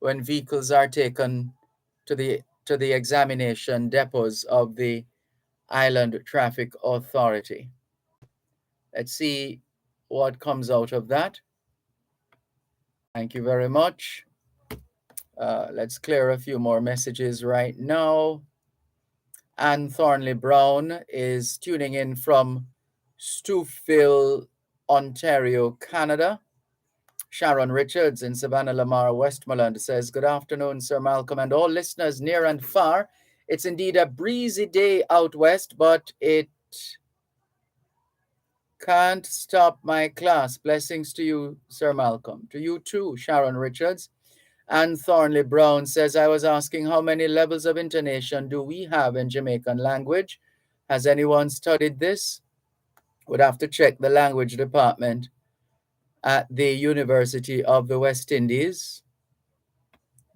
when vehicles are taken to the examination depots of the Island Traffic Authority. Let's see what comes out of that. Thank you very much. Let's clear a few more messages right now. Anne Thornley Brown is tuning in from Stouffville, Ontario, Canada. Sharon Richards in Savannah Lamar, Westmoreland says, good afternoon, Sir Malcolm, and all listeners near and far. It's indeed a breezy day out west, but it can't stop my class. Blessings to you, Sir Malcolm. To you too, Sharon Richards. Anne Thornley Brown says, I was asking how many levels of intonation do we have in Jamaican language? Has anyone studied this? Would have to check the language department at the University of the West Indies.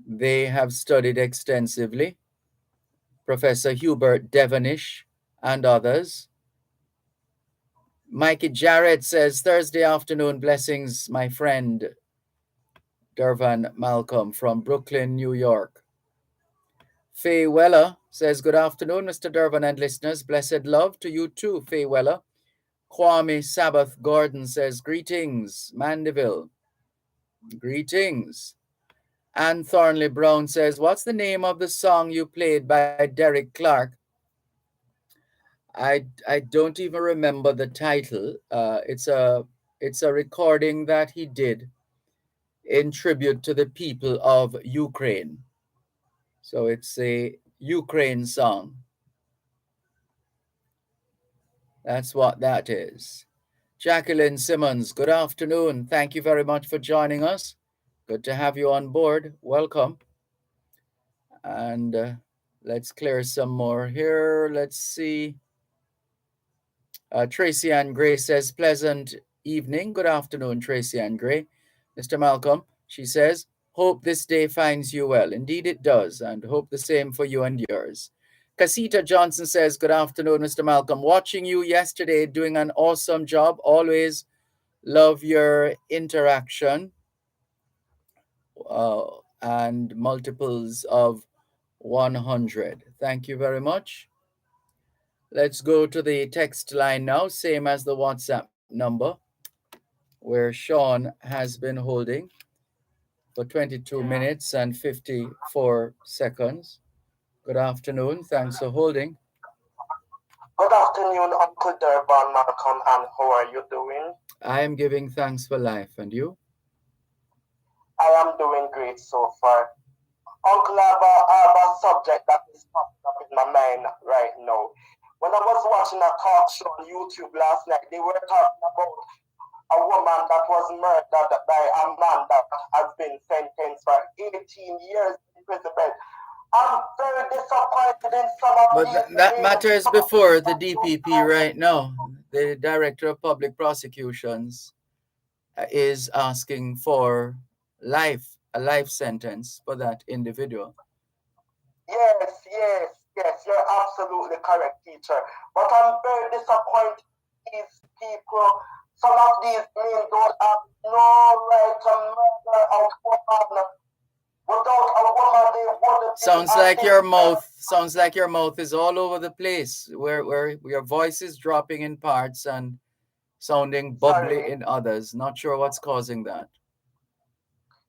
They have studied extensively. Professor Hubert Devonish and others. Mikey Jarrett says, Thursday afternoon blessings, my friend Dervan Malcolm from Brooklyn, New York. Faye Weller says, good afternoon, Mr. Dervan and listeners. Blessed love to you too, Faye Weller. Kwame Sabbath Gordon says, greetings, Mandeville. Greetings. Anne Thornley Brown says, what's the name of the song you played by Derek Clark? I don't even remember the title. It's a recording that he did in tribute to the people of Ukraine. So it's a Ukraine song. That's what that is. Jacqueline Simmons, good afternoon. Thank you very much for joining us. Good to have you on board. Welcome. And let's clear some more here. Let's see. Tracy Ann Gray says, pleasant evening. Good afternoon, Tracy Ann Gray. Mr. Malcolm, she says, hope this day finds you well. Indeed it does, and hope the same for you and yours. Casita Johnson says, good afternoon, Mr. Malcolm. Watching you yesterday, doing an awesome job. Always love your interaction uh, and multiples of 100. Thank you very much. Let's go to the text line now, same as the WhatsApp number, where Sean has been holding for 22 minutes and 54 seconds. Good afternoon. Thanks for holding. Good afternoon, Uncle Dervan, Malcolm, and how are you doing? I am giving thanks for life. And you? I am doing great so far. Uncle, I have a subject that is popping up in my mind right now. When I was watching a talk show on YouTube last night, they were talking about a woman that was murdered by a man that has been sentenced for 18 years in prison. I'm very disappointed in some of But these that men. matter is before the DPP right now. The Director of Public Prosecutions is asking for a life sentence for that individual. Yes, you're absolutely correct, teacher. But I'm very disappointed in these people. Some of these men don't have no right to murder a woman. Without a woman, they wouldn't be Sounds like your mouth is all over the place, where your voice is dropping in parts and sounding bubbly Sorry. in others. Not sure what's causing that.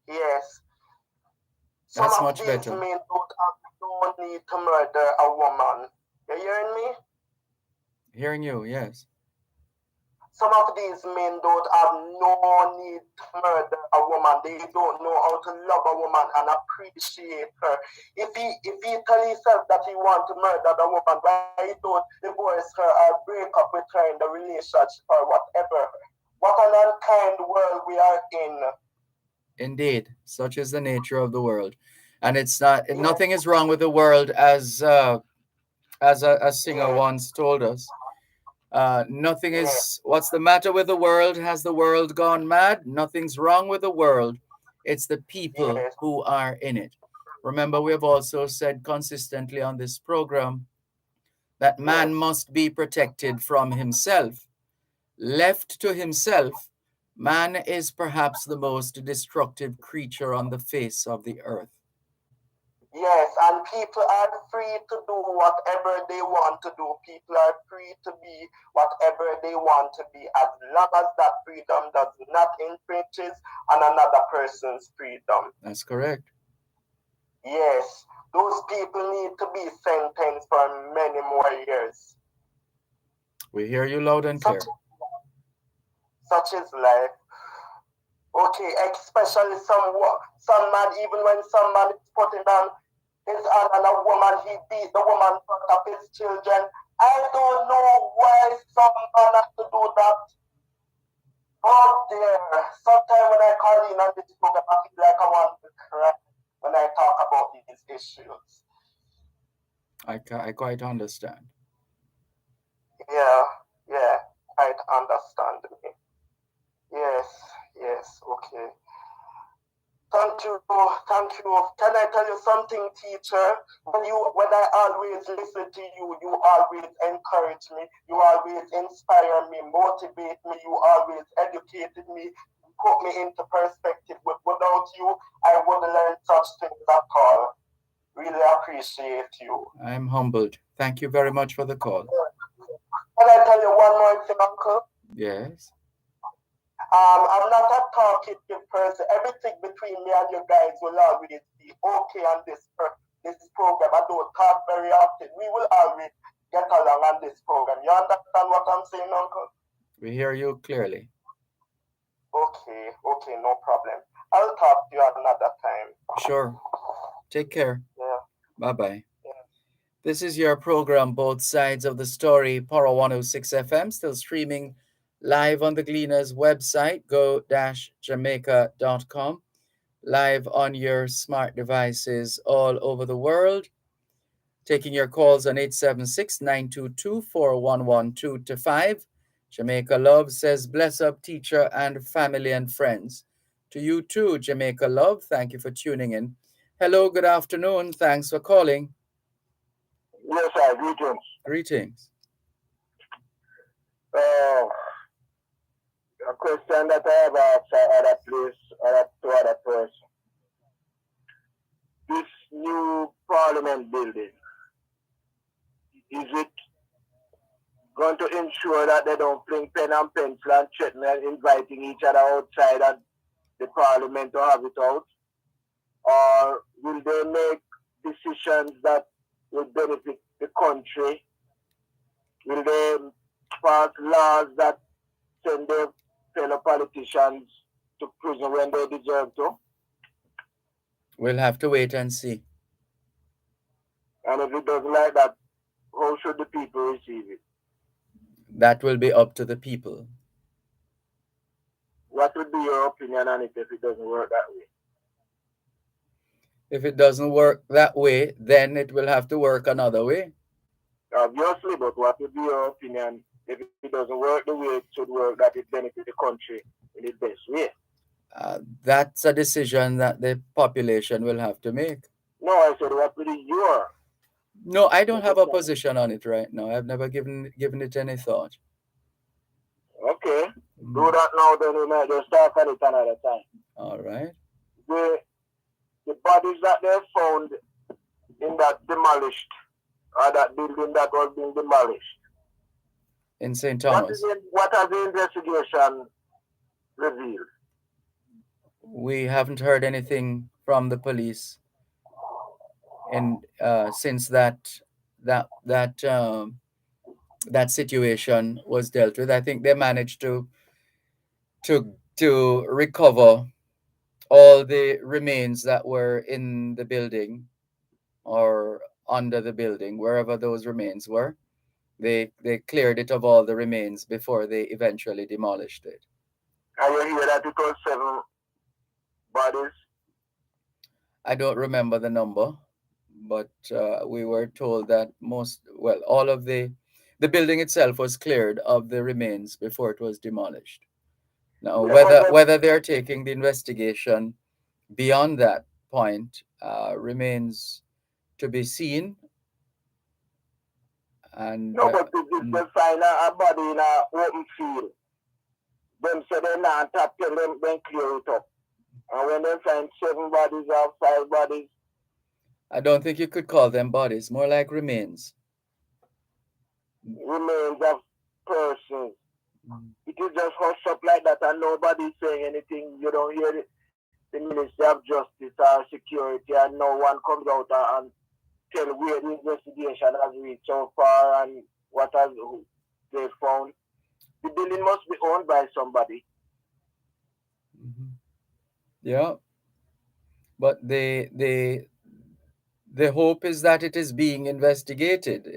Yes. Some That's of much these better. men don't need to murder a woman. You hearing me? Hearing you, yes. Some of these men don't have no need to murder a woman. They don't know how to love a woman and appreciate her. If he tell himself that he want to murder the woman, why he don't divorce her or break up with her in the relationship or whatever? What an unkind world we are in. Indeed, such is the nature of the world, and it's not. Nothing is wrong with the world, as a singer once told us. Nothing is. What's the matter with the world? Has the world gone mad? Nothing's wrong with the world. It's the people who are in it. Remember, we have also said consistently on this program that man must be protected from himself. Left to himself, man is perhaps the most destructive creature on the face of the earth. Yes, and people are free to do whatever they want to do. People are free to be whatever they want to be, as long as that freedom does not infringe on another person's freedom. That's correct. Yes, those people need to be sentenced for many more years. We hear you loud and clear. Such is life. Okay, especially some man, even when some man is putting down his hand on a woman, he beat the woman in front of his children. I don't know why some man has to do that. Oh dear. Sometimes when I call in on this program, I feel like I want to cry when I talk about these issues. I quite understand. Yeah, quite understand me. Yes, okay. Thank you. Can I tell you something, teacher? When I always listen to you, you always encourage me, you always inspire me, motivate me, you always educated me, put me into perspective. Without you, I wouldn't learn such things at all. Really appreciate you. I'm humbled. Thank you very much for the call. Can I tell you one more thing, Uncle? Yes. I'm not a talkative person. Everything between me and you guys will always be okay on this program. I don't talk very often. We will always get along on this program. You understand what I'm saying, Uncle? We hear you clearly. Okay, no problem. I'll talk to you another time. Sure. Take care. Yeah. Bye-bye. Yeah. This is your program, Both Sides of the Story, Power 106 FM, still streaming live on the Gleaners website, go-jamaica.com, live on your smart devices all over the world. Taking your calls on 876-922-4112 to 5. Jamaica Love says, bless up, teacher and family and friends. To you too, Jamaica Love. Thank you for tuning in. Hello, good afternoon. Thanks for calling. Yes, sir. Greetings. Greetings. Uh, a question that I have asked other place or to other person. This new parliament building, is it going to ensure that they don't bring pen and pencil and threaten and inviting each other outside of the parliament to have it out? Or will they make decisions that will benefit the country? Will they pass laws that send their fellow politicians to prison when they deserve to? We'll have to wait and see. And if it doesn't like that, how should the people receive it? That will be up to the people. What would be your opinion on it if it doesn't work that way? If it doesn't work that way, then it will have to work another way. Obviously, but what would be your opinion if it doesn't work the way it should work, that it benefits the country in the best way? That's a decision that the population will have to make. No, I said what would be your No, I don't have a opinion? position on it right now. I've never given it any thought. Okay, do that now, then we might just start at it another time. All right. The bodies that they found in that demolished, or that building that was being demolished, In St. what Thomas, has the investigation revealed? we haven't heard anything from the police in since that situation was dealt with. I think they managed to recover all the remains that were in the building or under the building, wherever those remains were. They cleared it of all the remains before they eventually demolished it. And you hear that it was 7 bodies? I don't remember the number, but we were told that all of the building itself was cleared of the remains before it was demolished. Now, Yeah, whether they're taking the investigation beyond that point remains to be seen. And no, but if they find a body in an open field, them say they're not tap till them clear it up. And when they find 7 bodies or 5 bodies, I don't think you could call them bodies, more like remains. remains of persons, it is just hush up like that and nobody's saying anything. You don't hear the Ministry of Justice or Security, and no one comes out and tell where the investigation has reached so far and what has they found. The building must be owned by somebody. Yeah, but the hope is that it is being investigated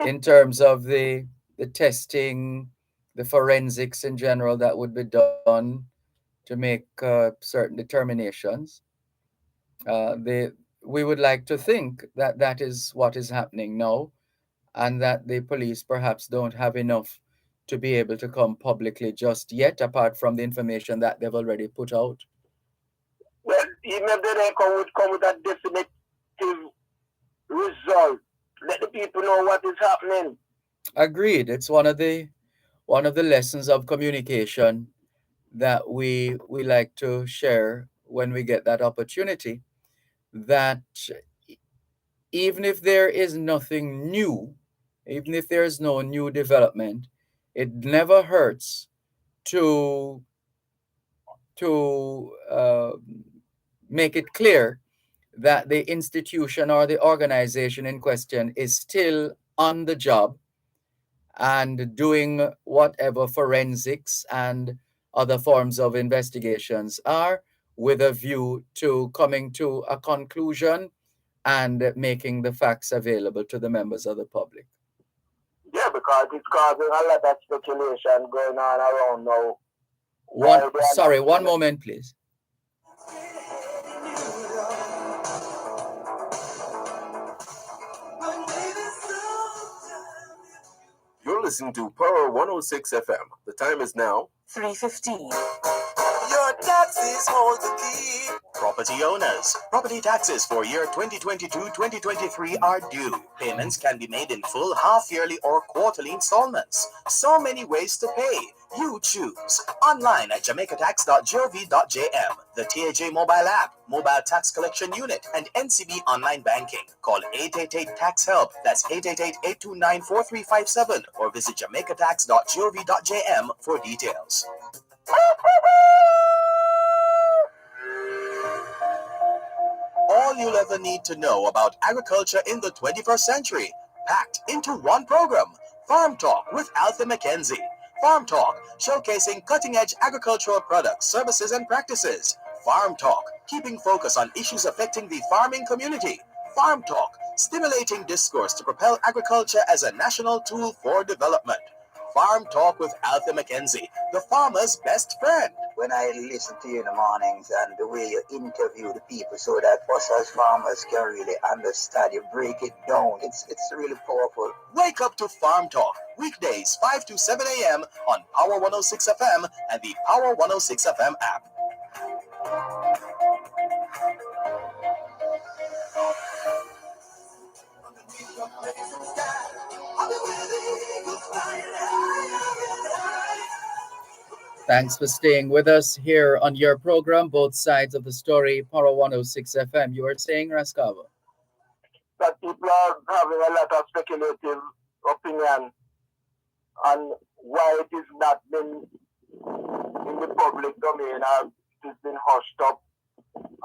in terms of the testing, the forensics in general that would be done to make certain determinations. We would like to think that that is what is happening now, and that the police perhaps don't have enough to be able to come publicly just yet, apart from the information that they've already put out. Well, even if they don't come with a definitive result, let the people know what is happening. Agreed. It's one of the lessons of communication that we like to share when we get that opportunity. That even if there is nothing new, even if there is no new development, it never hurts to to make it clear that the institution or the organization in question is still on the job and doing whatever forensics and other forms of investigations are, with a view to coming to a conclusion and making the facts available to the members of the public. Yeah, because it's causing a lot of speculation going on around now. One moment, please. You're listening to Power 106 FM. The time is now 3:15. Your taxes hold the key. Property owners, property taxes for year 2022-2023 are due. Payments can be made in full, half-yearly or quarterly installments. So many ways to pay. You choose. Online at jamaicatax.gov.jm, the TAJ mobile app, mobile tax collection unit, and NCB online banking. Call 888-TAX-HELP, that's 888-829-4357, or visit jamaicatax.gov.jm for details. All you'll ever need to know about agriculture in the 21st century, packed into one program. Farm Talk with Althea McKenzie. Farm Talk, showcasing cutting-edge agricultural products, services, and practices. Farm Talk, keeping focus on issues affecting the farming community. Farm Talk, stimulating discourse to propel agriculture as a national tool for development. Farm Talk with Althea McKenzie, the farmer's best friend. When I listen to you in the mornings and the way you interview the people so that us as farmers can really understand, you break it down. It's really powerful. Wake up to Farm Talk, weekdays 5 to 7 a.m. on Power 106 FM and the Power 106 FM app. Thanks for staying with us here on your program, Both Sides of the Story, Power 106 FM. You were saying, Raskava? That people are having a lot of speculative opinion on why it is not been in the public domain or it's been hushed up,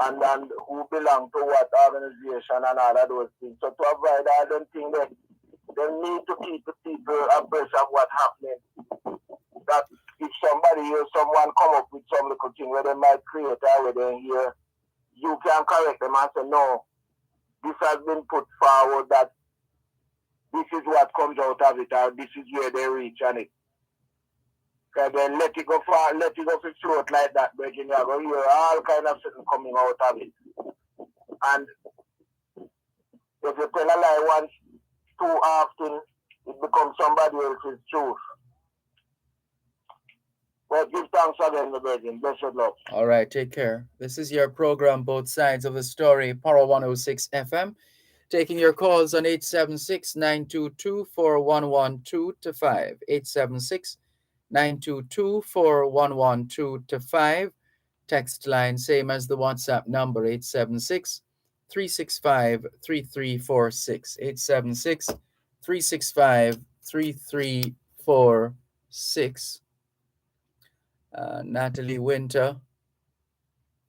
and who belong to what organization and all of those things. So to avoid, I don't think that they need to keep the people abreast of what's happening. That if somebody or someone come up with some little thing where they might create where they hear, you can correct them and say, no, this has been put forward, that this is what comes out of it, or this is where they reach on it. And then let it go far, let it go for float like that, but you are going to hear all kind of something coming out of it. And if you tell a lie once too often, it becomes somebody else's truth. But give thanks again, my brethren. Blessed love. All right, take care. This is your program, Both Sides of the Story, Power 106 FM. Taking your calls on 876-922-4112-5. 876-922-4112-5. Text line, same as the WhatsApp number, 876-365-3346. 876-365-3346. Natalie Winter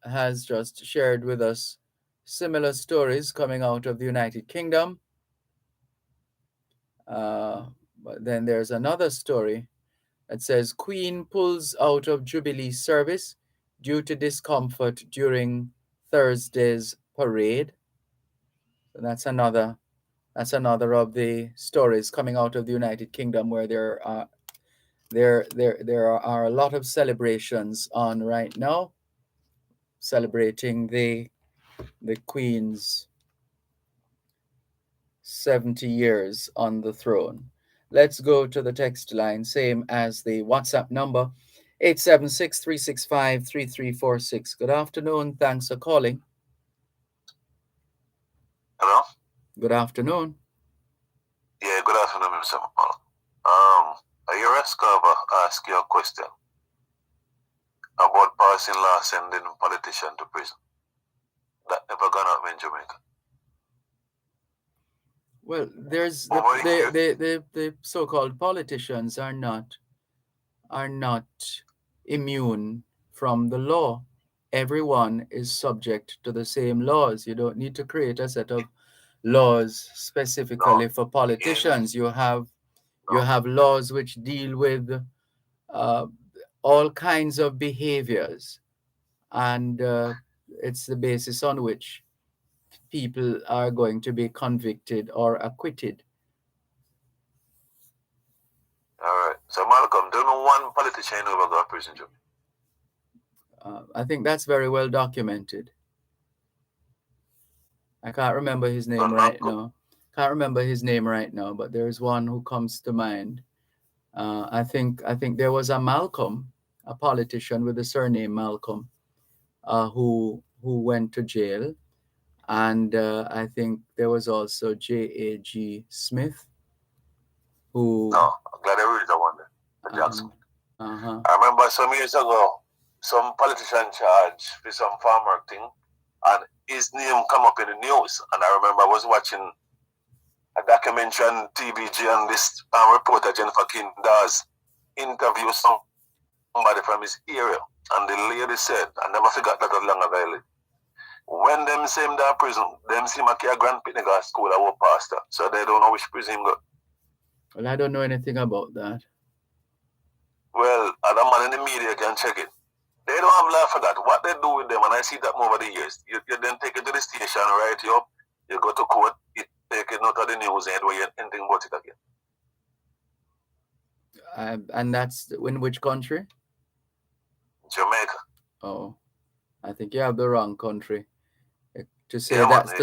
has just shared with us similar stories coming out of the United Kingdom. But then there's another story that says Queen pulls out of Jubilee service due to discomfort during Thursday's parade. So that's another of the stories coming out of the United Kingdom, where there are a lot of celebrations on right now, celebrating the Queen's 70 years on the throne. Let's go to the text line, same as the WhatsApp number, 876-365-3346. Good afternoon. Thanks for calling. Hello? Good afternoon. Yeah, good afternoon, Mr. Paul. Your Escava ask you a question about passing law sending politician to prison. That never gonna happen in Jamaica. Well, there's the so-called politicians are not immune from the law. Everyone is subject to the same laws. You don't need to create a set of laws specifically for politicians. You have laws which deal with all kinds of behaviors, and it's the basis on which people are going to be convicted or acquitted. All right. So Malcolm, do you know one politician who ever got prison job? I think that's very well documented. I can't remember his name right now. Can't remember his name right now, but there's one who comes to mind. I think there was a Malcolm, a politician with the surname Malcolm, who went to jail, and I think there was also J.A.G. Smith, who. No, I'm glad I read that one. The Jackson. I remember some years ago, some politician charged for some farmer thing, and his name come up in the news. And I remember I was watching a documentary on TVG, and this reporter Jennifer King does interview somebody from his area, and the lady said, I never forgot that long ago. When them see him in prison, them see him at Grand Pitney school or pastor, so they don't know which prison him go. Well, I don't know anything about that. Well, other man in the media can check it. They don't have life for that. What they do with them, and I see that over the years, you then take it to the station, write you up, you go to court, you take it out of the news, and you anything about it again. And that's in which country? Jamaica. Oh, I think you have the wrong country. To say that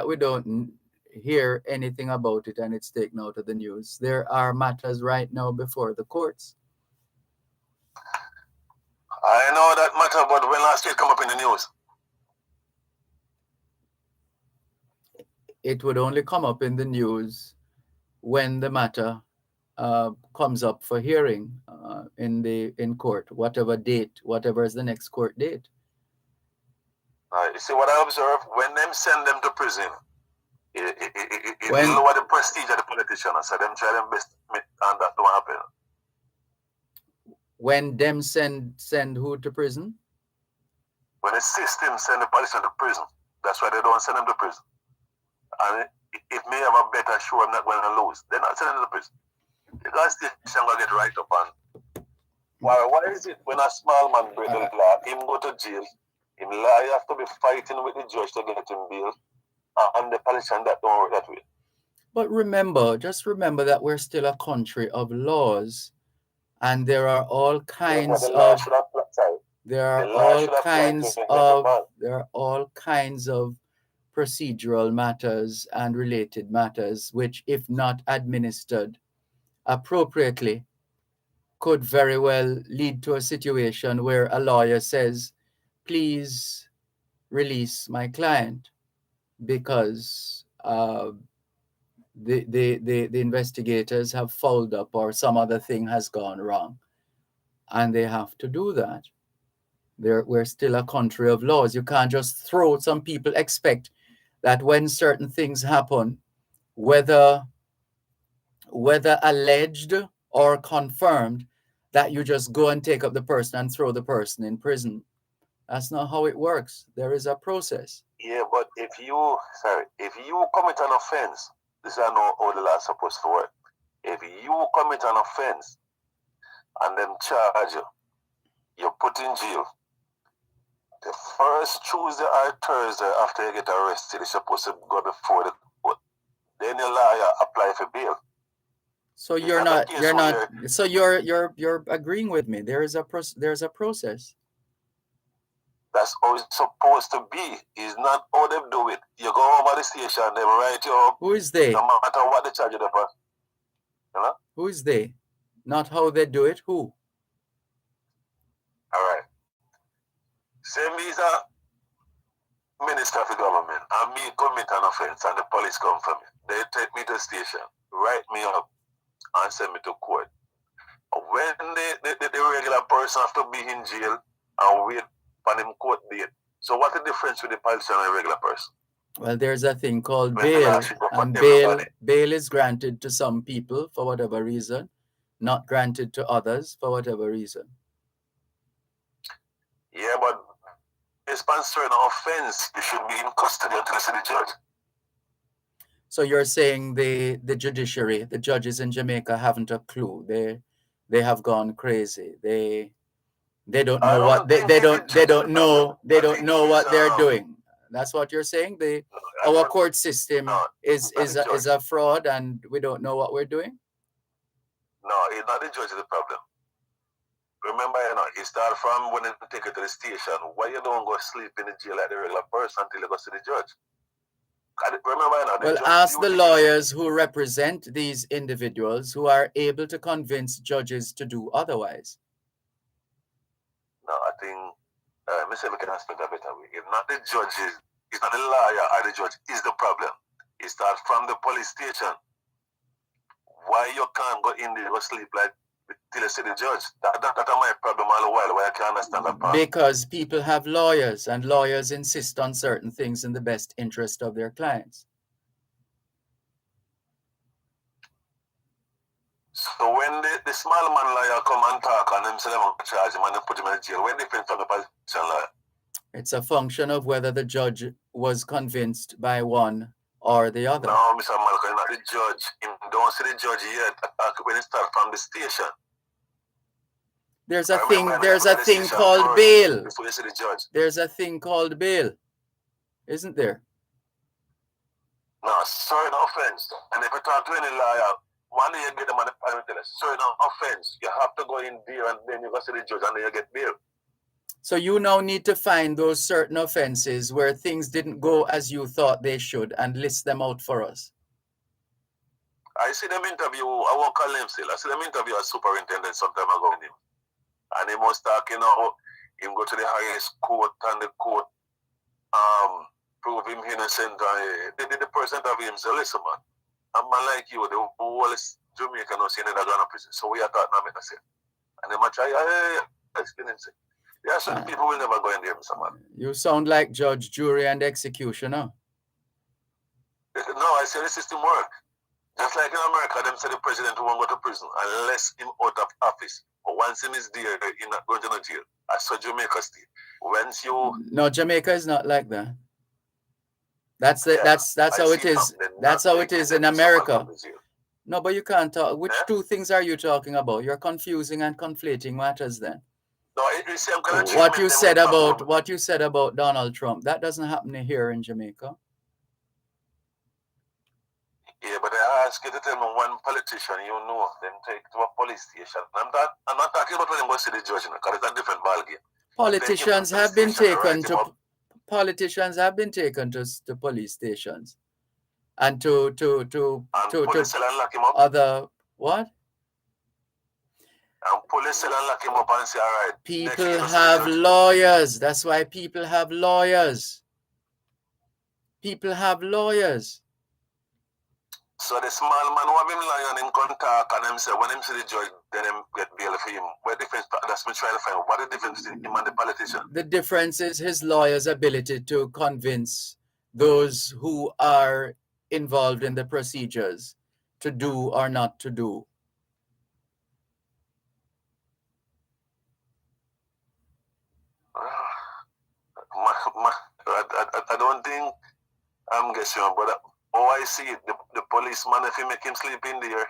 we don't hear anything about it and it's taken out of the news. There are matters right now before the courts. I know that matter, but when last it come up in the news? It would only come up in the news when the matter comes up for hearing in court, whatever is the next court date. You see what I observe? When them send them to prison, it lower the prestige of the politician. So them try their best and that don't happen. When them send who to prison? When the system send the politician to prison, that's why they don't send them to prison. And it may have a better show I'm not going to lose. They're not sending them to prison. Because the station going to get right up on. Why is it when a small man break the law, him go to jail, him lie have to be fighting with the judge to get him bail, and the politician that don't work that way? But just remember that we're still a country of laws, and there are all kinds of procedural matters and related matters which, if not administered appropriately, could very well lead to a situation where a lawyer says, please release my client because the investigators have fouled up or some other thing has gone wrong. And they have to do that. We're still a country of laws. You can't just throw. Some people expect that when certain things happen, whether alleged or confirmed, that you just go and take up the person and throw the person in prison. That's not how it works. There is a process. Yeah, but if you commit an offense, this is how the law is supposed to work. If you commit an offense and then charge you, you're put in jail. The first Tuesday or Thursday after you get arrested, you're supposed to go before the court. Then your lawyer apply for bail. So you're agreeing with me. There's a process. That's how it's supposed to be. It's not how they do it. You go home at the station, they write you up. Who is they? No matter what they charge you for. You know? Who is they? Not how they do it. Who? All right. Say me is a minister of the government, and me commit an offense, and the police come for me. They take me to the station, write me up, and send me to court. When the regular person have to be in jail and wait for them court date. So what's the difference with the politician and the regular person? Well, there's a thing called bail, and bail is granted to some people for whatever reason, not granted to others for whatever reason. Yeah, but it's sponsoring an offense. You should be in custody until you see the judge. So you're saying the judiciary, the judges in Jamaica haven't a clue. They have gone crazy. They don't know what they don't know what they're doing. That's what you're saying. Our court system is a fraud, and we don't know what we're doing. No, it's not the judge is the problem. Remember, it starts from when they take it to the station. Why you don't go sleep in the jail like the regular person until you go see the judge? Remember, well, ask the lawyers who represent these individuals who are able to convince judges to do otherwise. No, I think, Mr. We can aspect a better way. If not the judges, it's not the lawyer or the judge, is the problem. It starts from the police station. Why you can't go in there, go sleep like till you see the judge? That's my problem all the while. Why I can't understand that part. Because people have lawyers, and lawyers insist on certain things in the best interest of their clients. So when the small man lawyer come and talk and them say them charge him and they put him in jail, what different from the politician lawyer? It's a function of whether the judge was convinced by one or the other. No, Mr. Malcolm, not the judge. Don't see the judge yet when it starts from the station. There's a thing called bail. Before you see the judge. There's a thing called bail, isn't there? No, certain offense. And if you talk to any lawyer, one day you get them on the panel, certain offense, you have to go in there and then you go see the judge and then you get bail. So you now need to find those certain offenses where things didn't go as you thought they should and list them out for us. I see them interview, I won't call him still, I see them interview a superintendent some time ago with him. And he must talk, him go to the highest court and the court prove him innocent. The person of him say, listen man, a man like you, the whole Jamaica not seeing that going to prison. So we are talking now, I say. And they might try, explain him say. There are some people will never go in there, Mr. Man. You sound like judge, jury, and executioner. No, I say the system work. Just like in America, them say the president won't go to prison unless him out of office. But once him is there, he's not going to no jail. I saw Jamaica state. Once you... No, Jamaica is not like that. That's how it is. That's how it is in America. No, but you can't talk. Which two things are you talking about? You're confusing and conflating matters then. No, you see, what you said about Donald Trump, that doesn't happen here in Jamaica. Yeah, but I ask you to tell me one politician you know them take to a police station. I'm not talking about when they go see the judge, because it's a different ballgame. Politicians have been taken to police stations and to other what? And police and lock him up and say, all right. People have lawyers. That's why people have lawyers. People have lawyers. So the small man who have him lying in contact and him say, when him see the judge, then him get bail for him. What difference? That's me trying to find. What the difference is him and the politician? The difference is his lawyer's ability to convince those who are involved in the procedures to do or not to do. I don't think I'm guessing, but I see it. The policeman, if you make him sleep in there,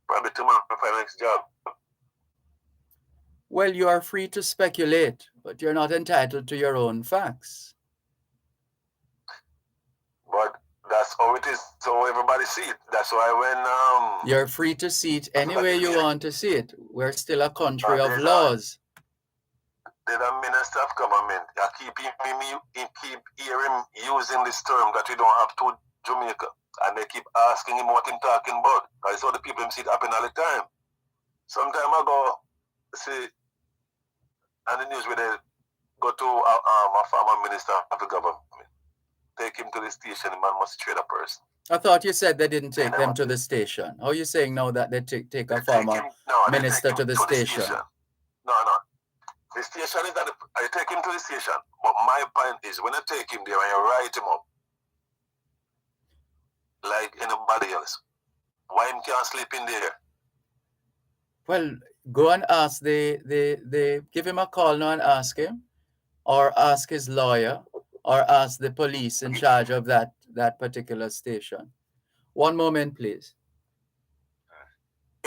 probably tomorrow if I next job. Well, you are free to speculate, but you're not entitled to your own facts. But that's how it is. So everybody see it. That's why when you're free to see it any way you want to see it. We're still a country of laws. The minister of government, I keep hearing using this term that we don't have to Jamaica, and they keep asking him what he's talking about. Because all the people him see it happen all the time. Some time ago, see, and the news where they go to a former minister of the government, take him to the station, the man must trade a person. I thought you said they didn't take them to the station. How are you saying now that they take a former minister to the station? No. The station is that I take him to the station, but my point is when I take him there and you write him up, like anybody else, why him can't sleep in there? Well, go and ask give him a call now and ask him, or ask his lawyer, or ask the police in charge of that particular station. One moment, please.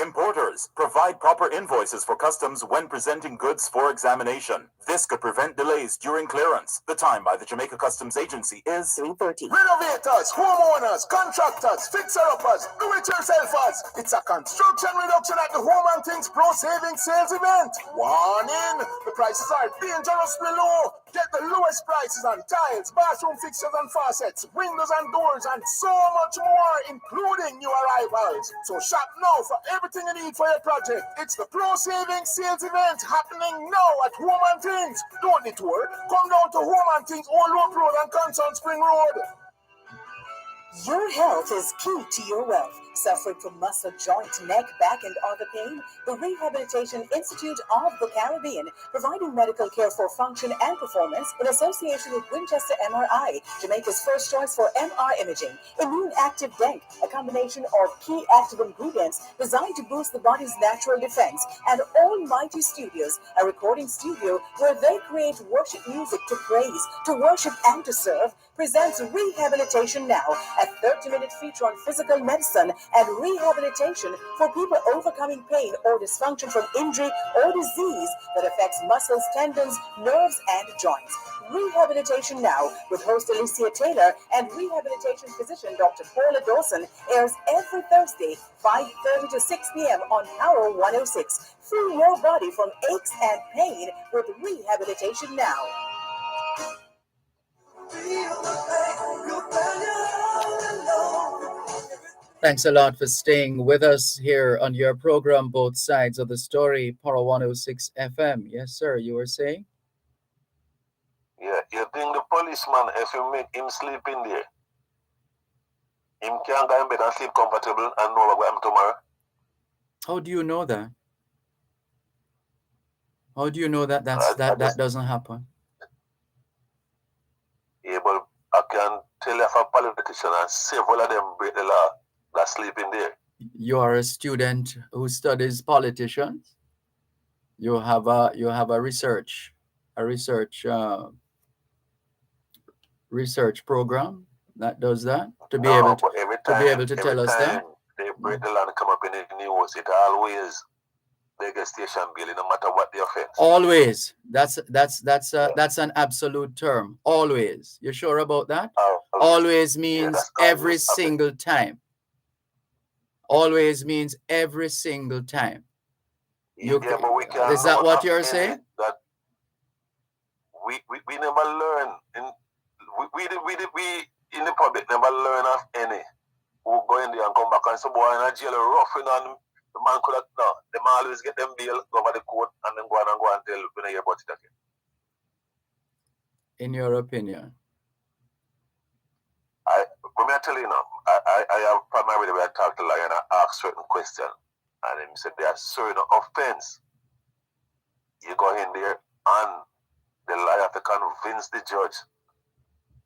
Importers, provide proper invoices for customs when presenting goods for examination. This could prevent delays during clearance. The time by the Jamaica Customs Agency is 3:30. Renovators, homeowners, contractors, fixer-uppers, do-it-yourselfers. It's a construction reduction at the Home and Things Pro Savings Sales event. Warning! The prices are dangerously low. Get the lowest prices on tiles, bathroom fixtures and faucets, windows and doors, and so much more, including new arrivals. So shop now for everything you need for your project. It's the Pro Savings Sales event happening now at Home and Things. Don't detour. Come down to Home and Things, Old Loop Road and Constant Spring Road. Your health is key to your wealth. Suffering from muscle, joint, neck, back, and other pain? The Rehabilitation Institute of the Caribbean, providing medical care for function and performance in association with Winchester MRI, Jamaica's first choice for MR imaging. Immune Active Denk, a combination of key active ingredients designed to boost the body's natural defense. And Almighty Studios, a recording studio where they create worship music to praise, to worship, and to serve, presents Rehabilitation Now, a 30-minute feature on physical medicine and rehabilitation for people overcoming pain or dysfunction from injury or disease that affects muscles, tendons, nerves, and joints. Rehabilitation Now with host Alicia Taylor and rehabilitation physician Dr. Paula Dawson airs every Thursday, 5:30 to 6 p.m. on Power 106. Free your body from aches and pain with Rehabilitation Now. Thanks a lot for staying with us here on your program, Both Sides of the Story, Power 106 FM. Yes, sir, you were saying? Yeah, you think the policeman, if you make him sleep in there, him can't go in bed and sleep comfortable and know what I'm tomorrow? How do you know that? How do you know that that doesn't happen? Yeah, but I can tell you if a politician and several of them break the law that sleep in there. You are a student who studies politicians. You have a research program that does that to be able to tell us that. They break the law and come up in the news. It always they get station bill, no matter what the offense. Always. That's an absolute term. Always. You sure about that? Always means every single time. Always means every single time. But we can. Is that what you're saying? That we never learn we in the public never learn of any who go in there and come back and say, boy, in a jail roughing on the man could have no. Them always get them bail, go over the court, and then go and tell when they hear about it again. In your opinion? Let me tell you now, I have primarily where I talk to lawyer and I ask certain questions, and him said there are certain offense. You go in there and the lawyer have to convince the judge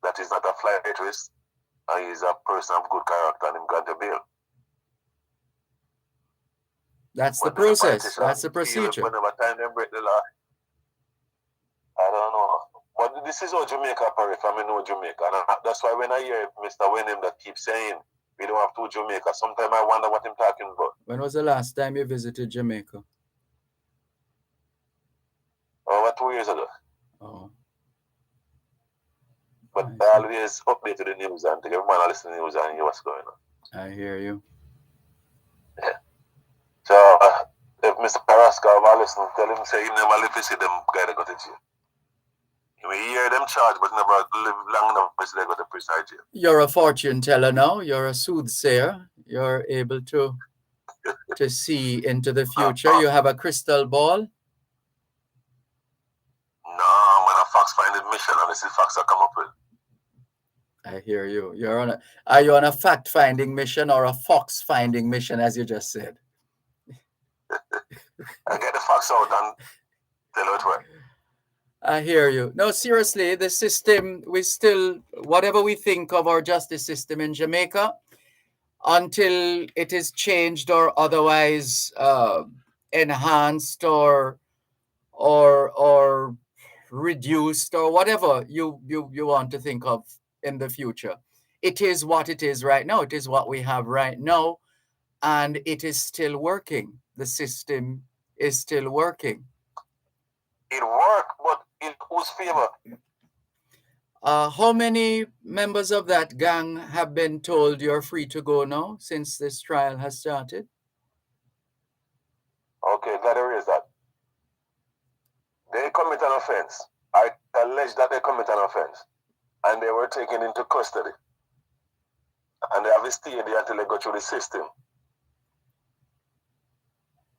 that he's not a flight risk and he's a person of good character and him going to bail. That's the process. That's the procedure. Whenever time they break the law, I don't know. But this is how Jamaica operate. I mean, no Jamaica. And that's why when I hear Mr. Wenham that keeps saying we don't have two Jamaica, sometimes I wonder what he's talking about. When was the last time you visited Jamaica? Over 2 years ago. Oh. But I always update to the news and take everyone listen to the news and hear what's going on. I hear you. Yeah. So if Mr. Carrasco ever listen, tell him say he never live to see them guy that got to jail. We hear them charge, but never live long enough to see they go to prison or jail. You're a fortune teller now. You're a soothsayer. You're able to see into the future. You have a crystal ball. No, I'm on a fox finding mission, and this is facts I come up with. I hear you. Are you on a fact finding mission or a fox finding mission, as you just said? I get the facts out and tell you it works. I hear you. No, seriously, the system, whatever we think of our justice system in Jamaica, until it is changed or otherwise enhanced or reduced or whatever you want to think of in the future. It is what it is right now. It is what we have right now. and it is still working. The system is still working. It worked, but in whose favor? How many members of that gang have been told you're free to go now since this trial has started? Okay, gotta erase that. They commit an offense. I allege that they commit an offense. And they were taken into custody. And they have to stay there until they go through the system.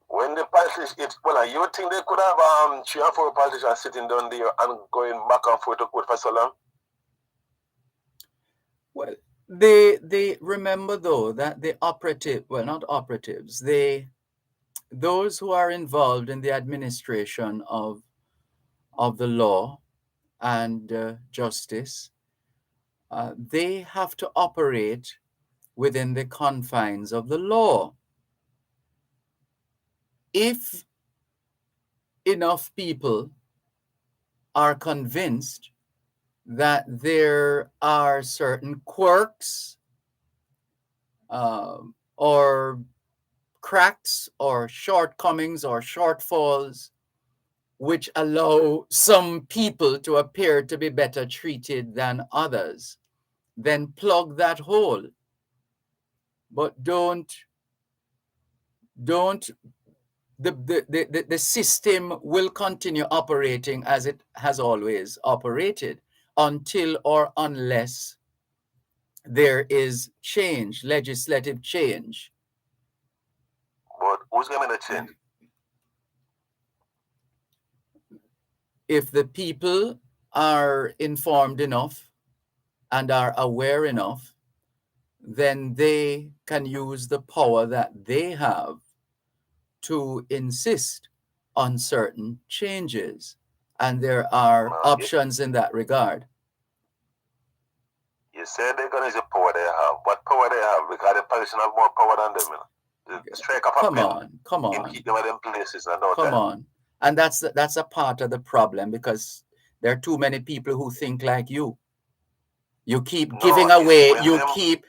When the politicians, you think they could have 3 or 4 politicians sitting down there and going back and forth to court for so long? Well, they remember though that the not operatives, those who are involved in the administration of the law and justice, they have to operate within the confines of the law. If enough people are convinced that there are certain quirks or cracks or shortcomings or shortfalls which allow some people to appear to be better treated than others, then plug that hole. But don't the system will continue operating as it has always operated until or unless there is change, legislative change. But who's going to change? If the people are informed enough and are aware enough, then they can use the power that they have to insist on certain changes. And there are options in that regard. You said they're going to use the power they have. What power they have? Because the politicians have more power than them. Strike up a pen. Come on. Keep them at them places and all Come that. on. And that's a part of the problem, because there are too many people who think like you. You keep giving away, you keep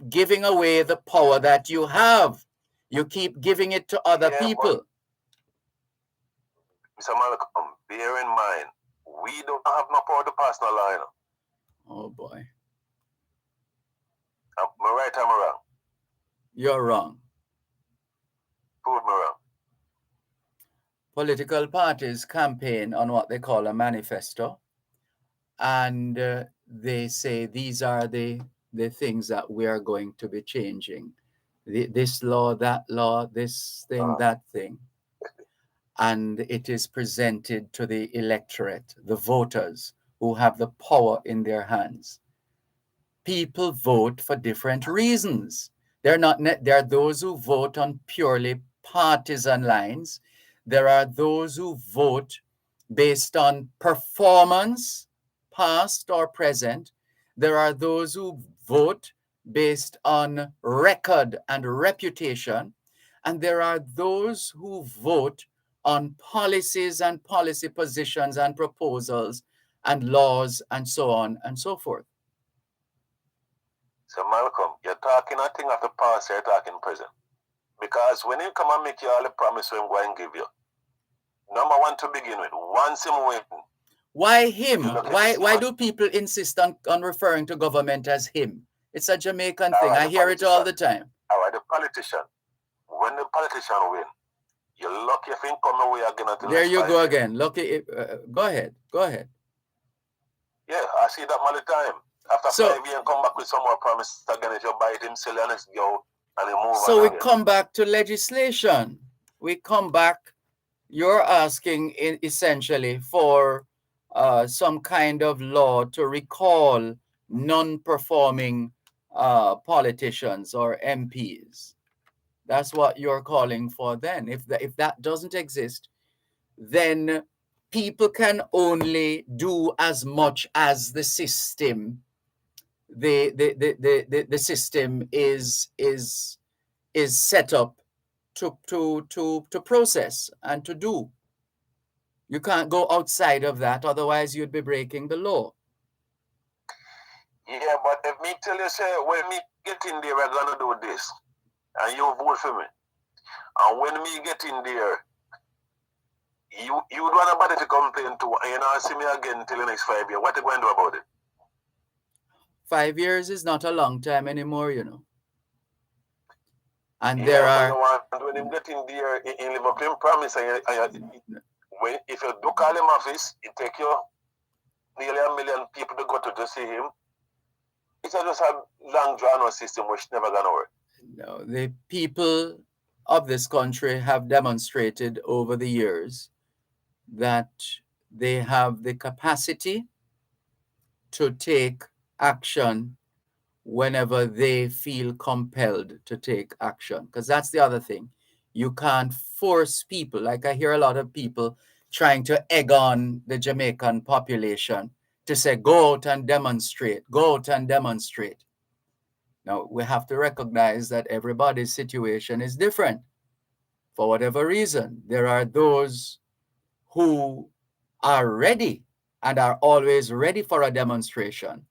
giving away the power that you have. You keep giving it to other people. Mr. Malcolm, bear in mind, we don't have no power to pass no law. Oh boy. Am I right or am I wrong? You're wrong. Prove me wrong. Political parties campaign on what they call a manifesto, and they say these are the things that we are going to be changing. This law, that law, this thing, that thing. And it is presented to the electorate, the voters, who have the power in their hands. People vote for different reasons. There are those who vote on purely partisan lines. There are those who vote based on performance, past or present. There are those who vote based on record and reputation. And there are those who vote on policies and policy positions and proposals and laws and so on and so forth. So Malcolm, you're talking a thing of the past, you're talking present. Because when you come and make you all the promise I'm going to give you, number one to begin with, once him win. Why him? Why do people insist on referring to government as him? It's a Jamaican thing. I hear it all the time. All right, the politician. When the politician win, you're lucky if he come away again until there you go again. Lucky. Go ahead. Yeah, I see that all the time. After 5 years, come back with some more promises again. If you buy it, him sell it, and go and he move. So we come back to legislation. We come back. You're asking essentially for some kind of law to recall non-performing politicians or MPs. That's what you're calling for then. If that doesn't exist, then people can only do as much as the system the system is set up to process and to do. You can't go outside of that, otherwise you'd be breaking the law. Yeah, but if me tell you, say, when me get in there, we're gonna do this. and you vote for me. And when me get in there, you would want nobody to complain to, and you know, see me again till the next 5 years. What are you going to do about it? 5 years is not a long time anymore, you know. And yeah, there are... You want, when him get in there, in live up in promise, and when, if you do call him office, it take you nearly 1 million people to go to see him. It's just a long drawn-out system which never going to work. No, the people of this country have demonstrated over the years that they have the capacity to take action whenever they feel compelled to take action. Because that's the other thing. You can't force people. Like I hear a lot of people trying to egg on the Jamaican population to say, go out and demonstrate, go out and demonstrate. Now, we have to recognize that everybody's situation is different. For whatever reason, there are those who are ready and are always ready for a demonstration.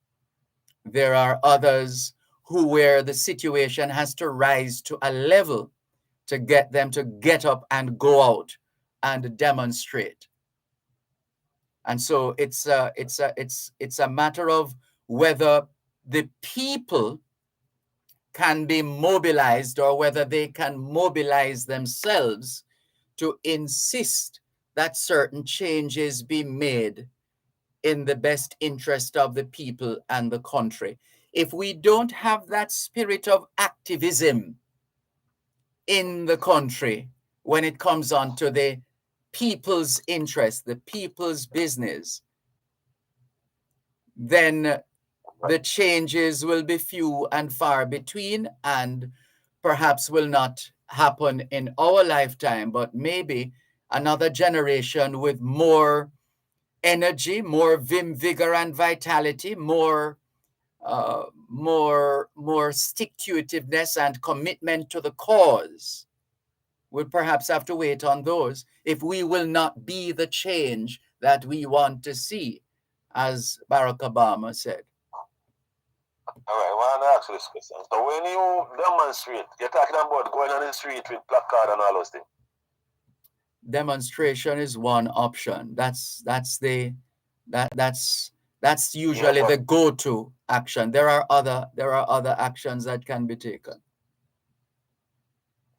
There are others who, where the situation has to rise to a level to get them to get up and go out and demonstrate. And so it's a matter of whether the people can be mobilized or whether they can mobilize themselves to insist that certain changes be made in the best interest of the people and the country. If we don't have that spirit of activism in the country when it comes on to the people's interest, the people's business, then the changes will be few and far between and perhaps will not happen in our lifetime, but maybe another generation with more energy, more vim, vigor, and vitality, more stick-to-itiveness and commitment to the cause. We'll perhaps have to wait on those if we will not be the change that we want to see, as Barack Obama said. All right, I want to ask you this question. So when you demonstrate, you're talking about going on the street with placard and all those things. Demonstration is one option. That's usually the go-to action. There are other actions that can be taken.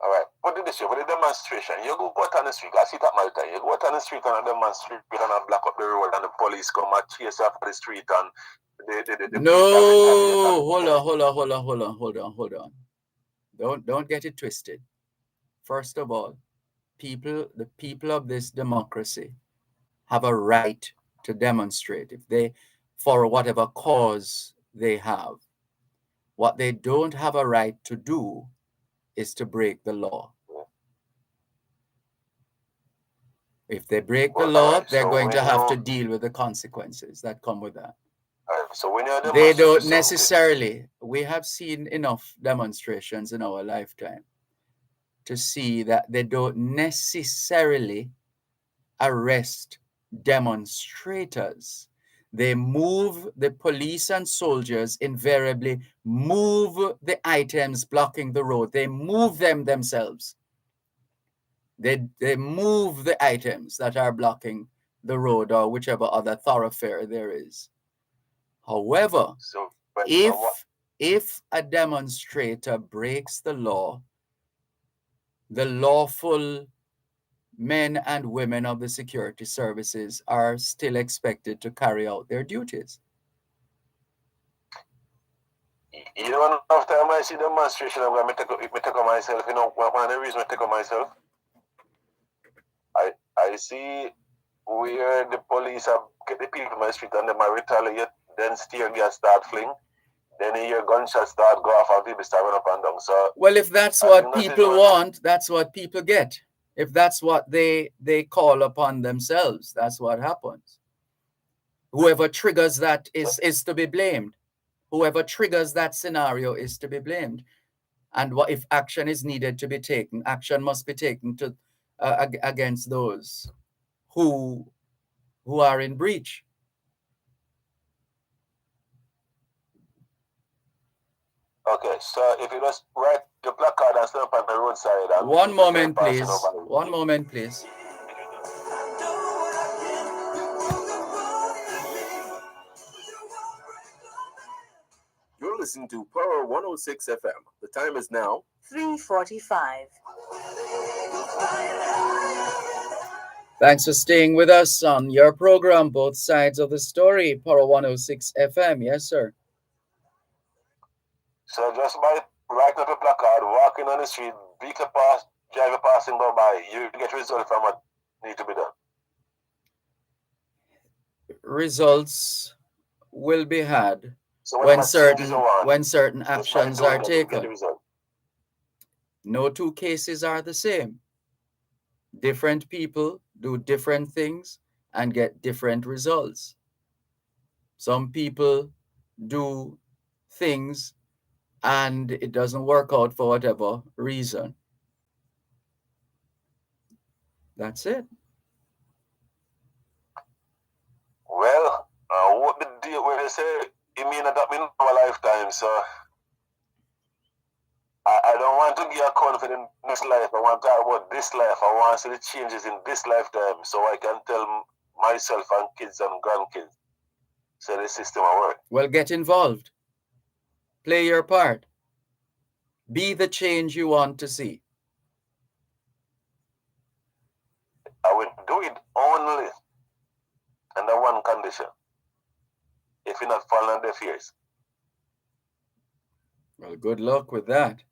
All right, put it this way: with the demonstration, you go out on the street. I see that my time. You go out on the street and demonstrate and block up the road, and the police come and chase you off the street and no, hold on. Don't get it twisted. First of all, the people of this democracy have a right to demonstrate if they, for whatever cause they have. What they don't have a right to do is to break the law. If they break the law, they're going to have to deal with the consequences that come with that. So when you're they don't necessarily, we have seen enough demonstrations in our lifetime to see that they don't necessarily arrest demonstrators. They move, the police and soldiers invariably move the items blocking the road. They move them themselves. They move the items that are blocking the road or whichever other thoroughfare there is. However, if a demonstrator breaks the law, the lawful men and women of the security services are still expected to carry out their duties. You know, after I see demonstration, I'm going to take on myself. You know, one of the reasons I take on myself, I see where the police have get the people in my street and them are retaliate, then tear gas start fling, then you hear gunshots start go off and people start running up and down. So, well, if that's what people want, that's what people get. If that's what they call upon themselves, that's what happens. Whoever triggers that is to be blamed. Whoever triggers that scenario is to be blamed. And what if action is needed to be taken? Action must be taken to against those who are in breach. Okay, so if you just write your placard and stand up on the roadside. And One moment, please. One moment, please. You're listening to Power 106 FM. The time is now 3:45. Thanks for staying with us on your program, Both Sides of the Story, Power 106 FM. Yes, sir. So just by writing up a placard, walking on the street, vehicle pass, driver passing by, you get results from what need to be done. Results will be had when certain actions are taken. No two cases are the same. Different people do different things and get different results. Some people do things and it doesn't work out for whatever reason. That's it. Well, what the deal where they say it may not happen in our lifetime, so I don't want to give a confidence in this life. I want to talk about this life. I want to see the changes in this lifetime so I can tell myself and kids and grandkids so the system will work. Well, get involved. Play your part. Be the change you want to see. I will do it only under one condition. If you're not falling on deaf ears. Well, good luck with that.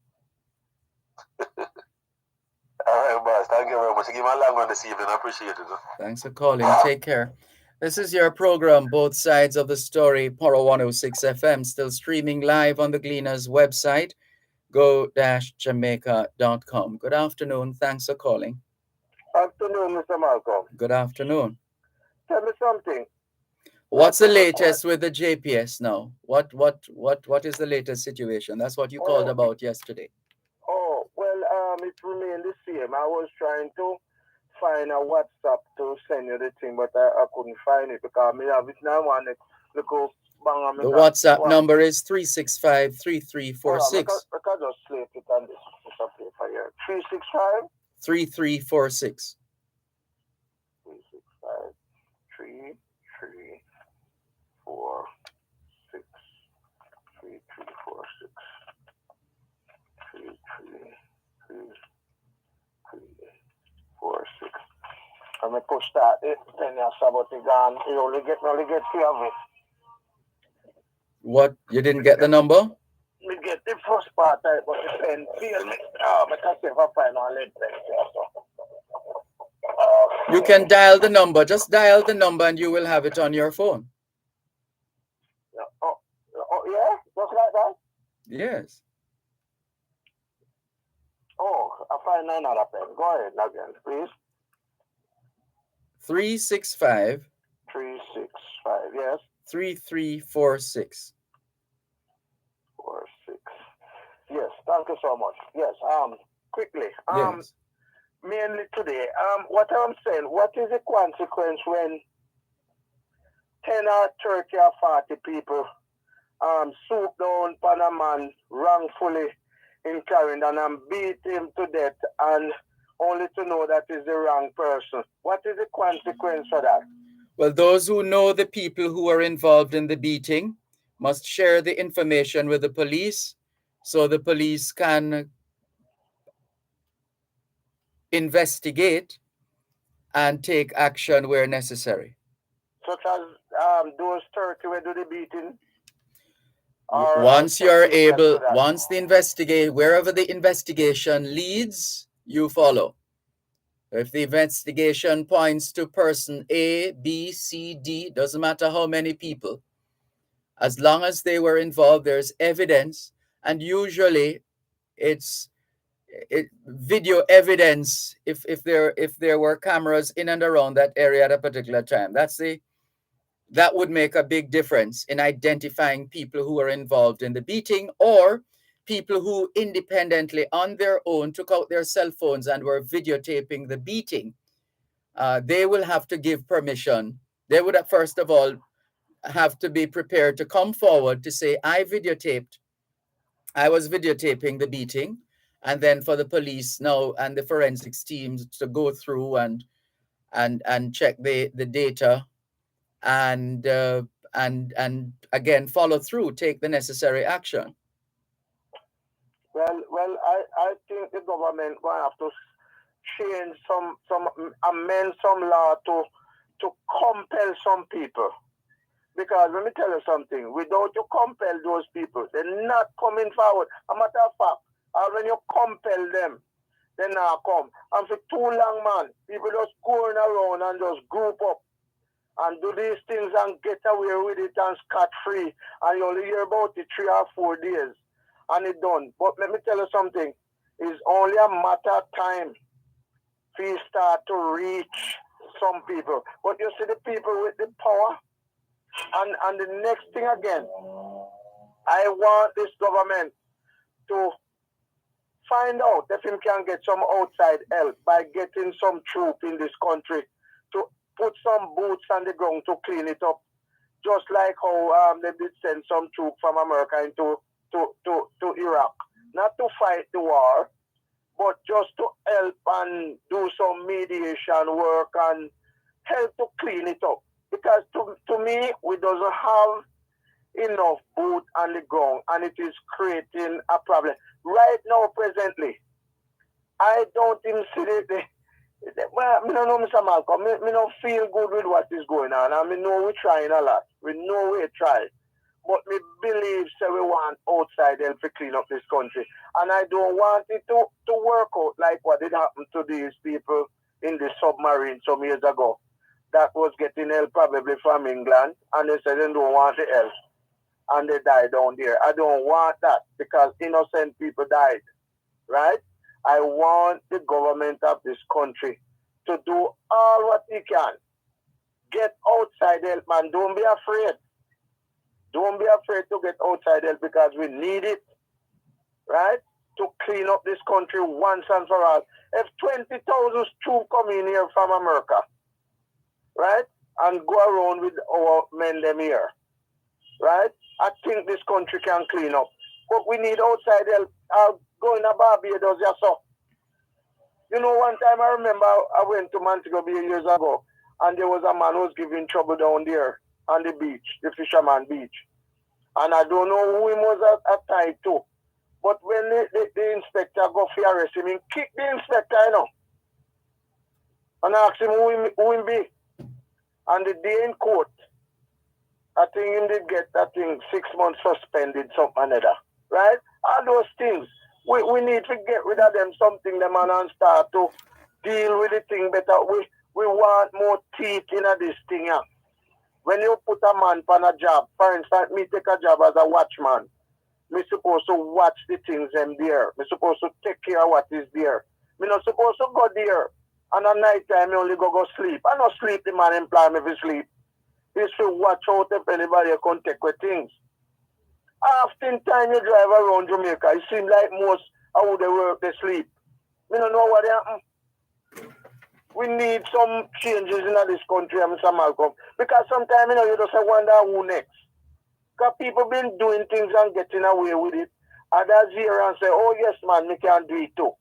All right, boss. Thank you very much. Give me a long one this evening. I appreciate it. Thanks for calling. Take care. This is your program, Both Sides of the Story, Power 106 FM, still streaming live on the Gleaners website, go-jamaica.com. Good afternoon. Thanks for calling. Afternoon, Mr. Malcolm. Good afternoon. Tell me something. What's the latest with the JPS now? What is the latest situation? That's what you called about yesterday. Oh, well, it remained the same. I was trying to find a WhatsApp to send you the thing, but I couldn't find it because I have it now. The WhatsApp number is 365-3346. I can just slip it on this piece of paper here. 365? 3346. 365 3346 3346 3346. I'm going to push that. Then you about it gone. You only get 3 of it. What? You didn't get the number? We get the first part, but the pen failed me. I can see if I find one later. You can dial the number. Just dial the number and you will have it on your phone. Oh, yeah? Just like that? Yes. Oh, I find another pen. Go ahead again, please. 365. 365, yes. 3346. 46. Yes, thank you so much. Yes, quickly. Yes. Mainly today, what I'm saying, what is the consequence when 10 or 30 or 40 people swoop down upon a man wrongfully in Clarendon and beat him to death and only to know that is the wrong person? What is the consequence for that? Well, those who know the people who are involved in the beating must share the information with the police so the police can investigate and take action where necessary. Such as those 30 who do the beating? Once you're able, once the investigate, wherever the investigation leads, you follow. If the investigation points to person A, B, C, D, doesn't matter how many people, as long as they were involved, there's evidence, and usually it's video evidence if there were cameras in and around that area at a particular time. That would make a big difference in identifying people who are involved in the beating or people who independently on their own took out their cell phones and were videotaping the beating. They will have to give permission. They would have, first of all, have to be prepared to come forward to say, I was videotaping the beating. and then for the police now and the forensics teams to go through and check the data and again follow through, take the necessary action. Well, I think the government will have to change amend some law to compel some people. Because let me tell you something, without you compel those people, they're not coming forward. A matter of fact, when you compel them, they not come. And for too long, man, people just going around and just group up and do these things and get away with it and scot-free. And you only hear about it 3 or 4 days and it done. But let me tell you something, it's only a matter of time we start to reach some people. But you see the people with the power, and the next thing again, I want this government to find out if he can get some outside help by getting some troop in this country to put some boots on the ground to clean it up. Just like how they did send some troops from America into to Iraq. Not to fight the war, but just to help and do some mediation work and help to clean it up. Because to me, we doesn't have enough boot on the ground and it is creating a problem. Right now, presently, I don't even see well, I don't know, Mr. Malcolm, I don't feel good with what is going on. And I know we're trying a lot. We know we're trying. But we believe we want outside help to clean up this country. And I don't want it to work out like what did happen to these people in the submarine some years ago that was getting help probably from England, and they said they don't want the help, and they died down there. I don't want that because innocent people died, right? I want the government of this country to do all what they can. Get outside help, man. Don't be afraid. Don't be afraid to get outside help because we need it, right? To clean up this country once and for all. If 20,000 troops come in here from America, right, and go around with our men them here, right, I think this country can clean up. But we need outside help. I'll go in a Barbados, yeah, so. You know, one time I remember I went to Montego Bay years ago, and there was a man who was giving trouble down there on the beach, the Fisherman Beach. And I don't know who he was tied to. But when the inspector go for arrest him, he kick the inspector, you know. And I asked him who he be. And the day in court, I think him did get that thing 6 months suspended, something another. Right? All those things. We need to get rid of them, something them and start to deal with the thing better. We want more teeth in this thing. Yeah. When you put a man on a job, for instance, me take a job as a watchman. Me supposed to watch the things them there. Me supposed to take care of what is there. Me not supposed to go there. And at night time, me only go sleep. I not sleep, the man employ me to sleep. He should watch out if anybody can take with things. Often time you drive around Jamaica, it seems like most how they work, they sleep. Me don't know what they happen. We need some changes in this country, Mr. Malcolm. Because sometimes, you just wonder who next. Because people been doing things and getting away with it. Others here and say, oh yes man, me can do it too.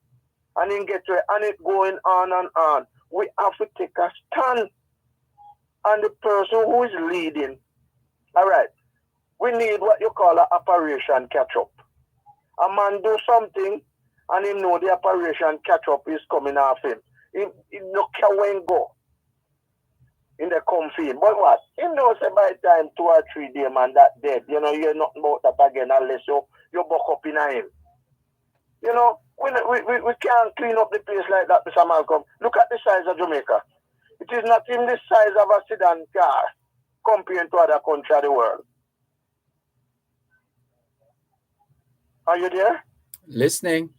And then get to it, and it going on and on. We have to take a stand. And the person who is leading, all right, we need what you call an operation catch-up. A man do something, and he know the operation catch-up is coming off him. He no care when go in the comfy. But what? He knows by the time 2 or 3 days, man, that dead. You know, you're not about that again unless you buck up in him. You know, we can't clean up the place like that, Mr. Malcolm. Look at the size of Jamaica. It is not even the size of a sedan car compared to other countries of the world. Are you there? Listening.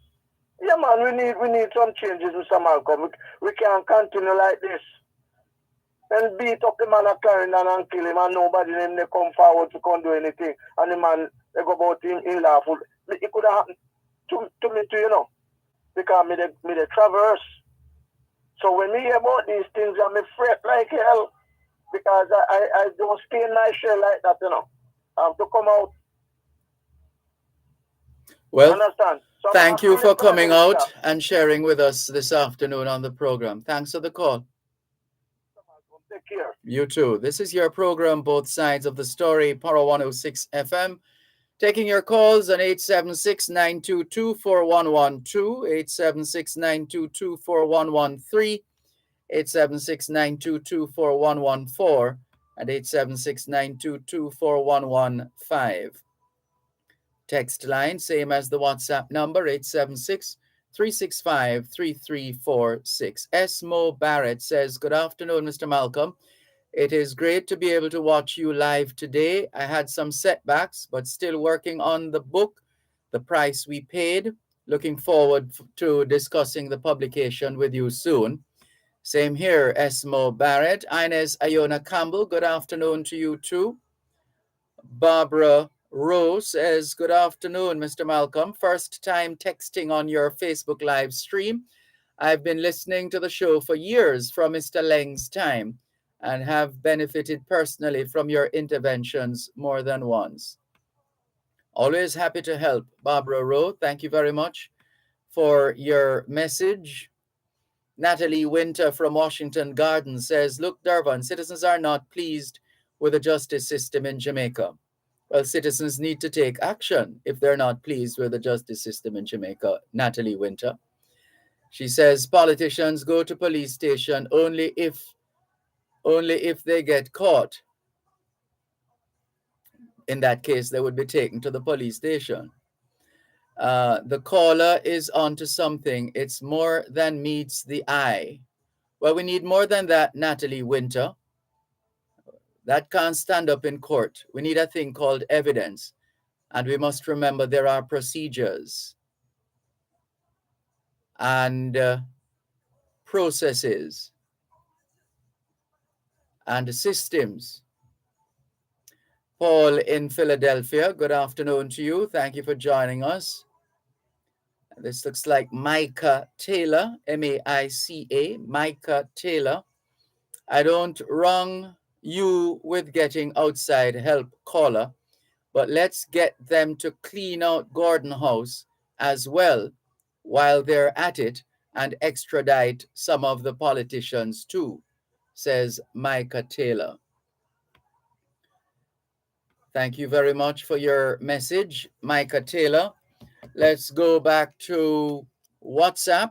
Yeah, man, we need some changes, Mr. Malcolm. We can't continue like this. And beat up the man at Clarendon and kill him, and nobody then they come forward to come do anything. And the man, they go about him in lawful. It could have happened to me too, you know. Because me the traverse. So when me hear about these things, I'm afraid like hell. Because I don't stay in my shell like that, you know. I have to come out. Well, understand? Thank you for coming out and sharing with us this afternoon on the program. Thanks for the call. Take care. You too. This is your program, Both Sides of the Story, Power 106 FM. Taking your calls on 876-922-4112, 876-922-4113, 876-922-4114, and 876-922-4115. Text line, same as the WhatsApp number, 876-365-3346. Esmo Barrett says, good afternoon, Mr. Malcolm. It is great to be able to watch you live today. I had some setbacks, but still working on the book, The Price We Paid. Looking forward to discussing the publication with you soon. Same here, Esmo Barrett. Ines Iona Campbell, good afternoon to you too. Barbara Rose says, good afternoon, Mr. Malcolm. First time texting on your Facebook live stream. I've been listening to the show for years from Mr. Leng's time and have benefited personally from your interventions more than once. Always happy to help, Barbara Rowe. Thank you very much for your message. Natalie Winter from Washington Garden says, look, Dervan, citizens are not pleased with the justice system in Jamaica. Well, citizens need to take action if they're not pleased with the justice system in Jamaica, Natalie Winter. She says politicians go to police station only if they get caught. In that case, they would be taken to the police station. The caller is onto something. It's more than meets the eye. Well, we need more than that, Natalie Winter. That can't stand up in court. We need a thing called evidence. And we must remember there are procedures and processes and systems. Paul in Philadelphia, good afternoon to you. Thank you for joining us. This looks like Micah Taylor, M-A-I-C-A, Micah Taylor. I don't wrong you with getting outside help, caller, but let's get them to clean out Gordon House as well while they're at it and extradite some of the politicians too, says Micah Taylor. Thank you very much for your message, Micah Taylor. Let's go back to WhatsApp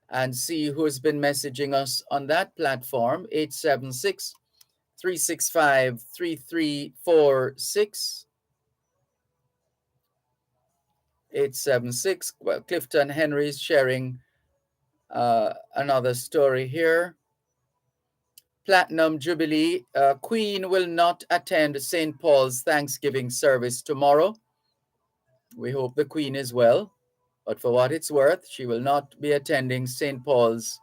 and see who's been messaging us on that platform, 876-365-3346. 876. Well, Clifton Henry is sharing another story here. Platinum Jubilee. Queen will not attend St. Paul's Thanksgiving service tomorrow. We hope the Queen is well, but for what it's worth, she will not be attending St. Paul's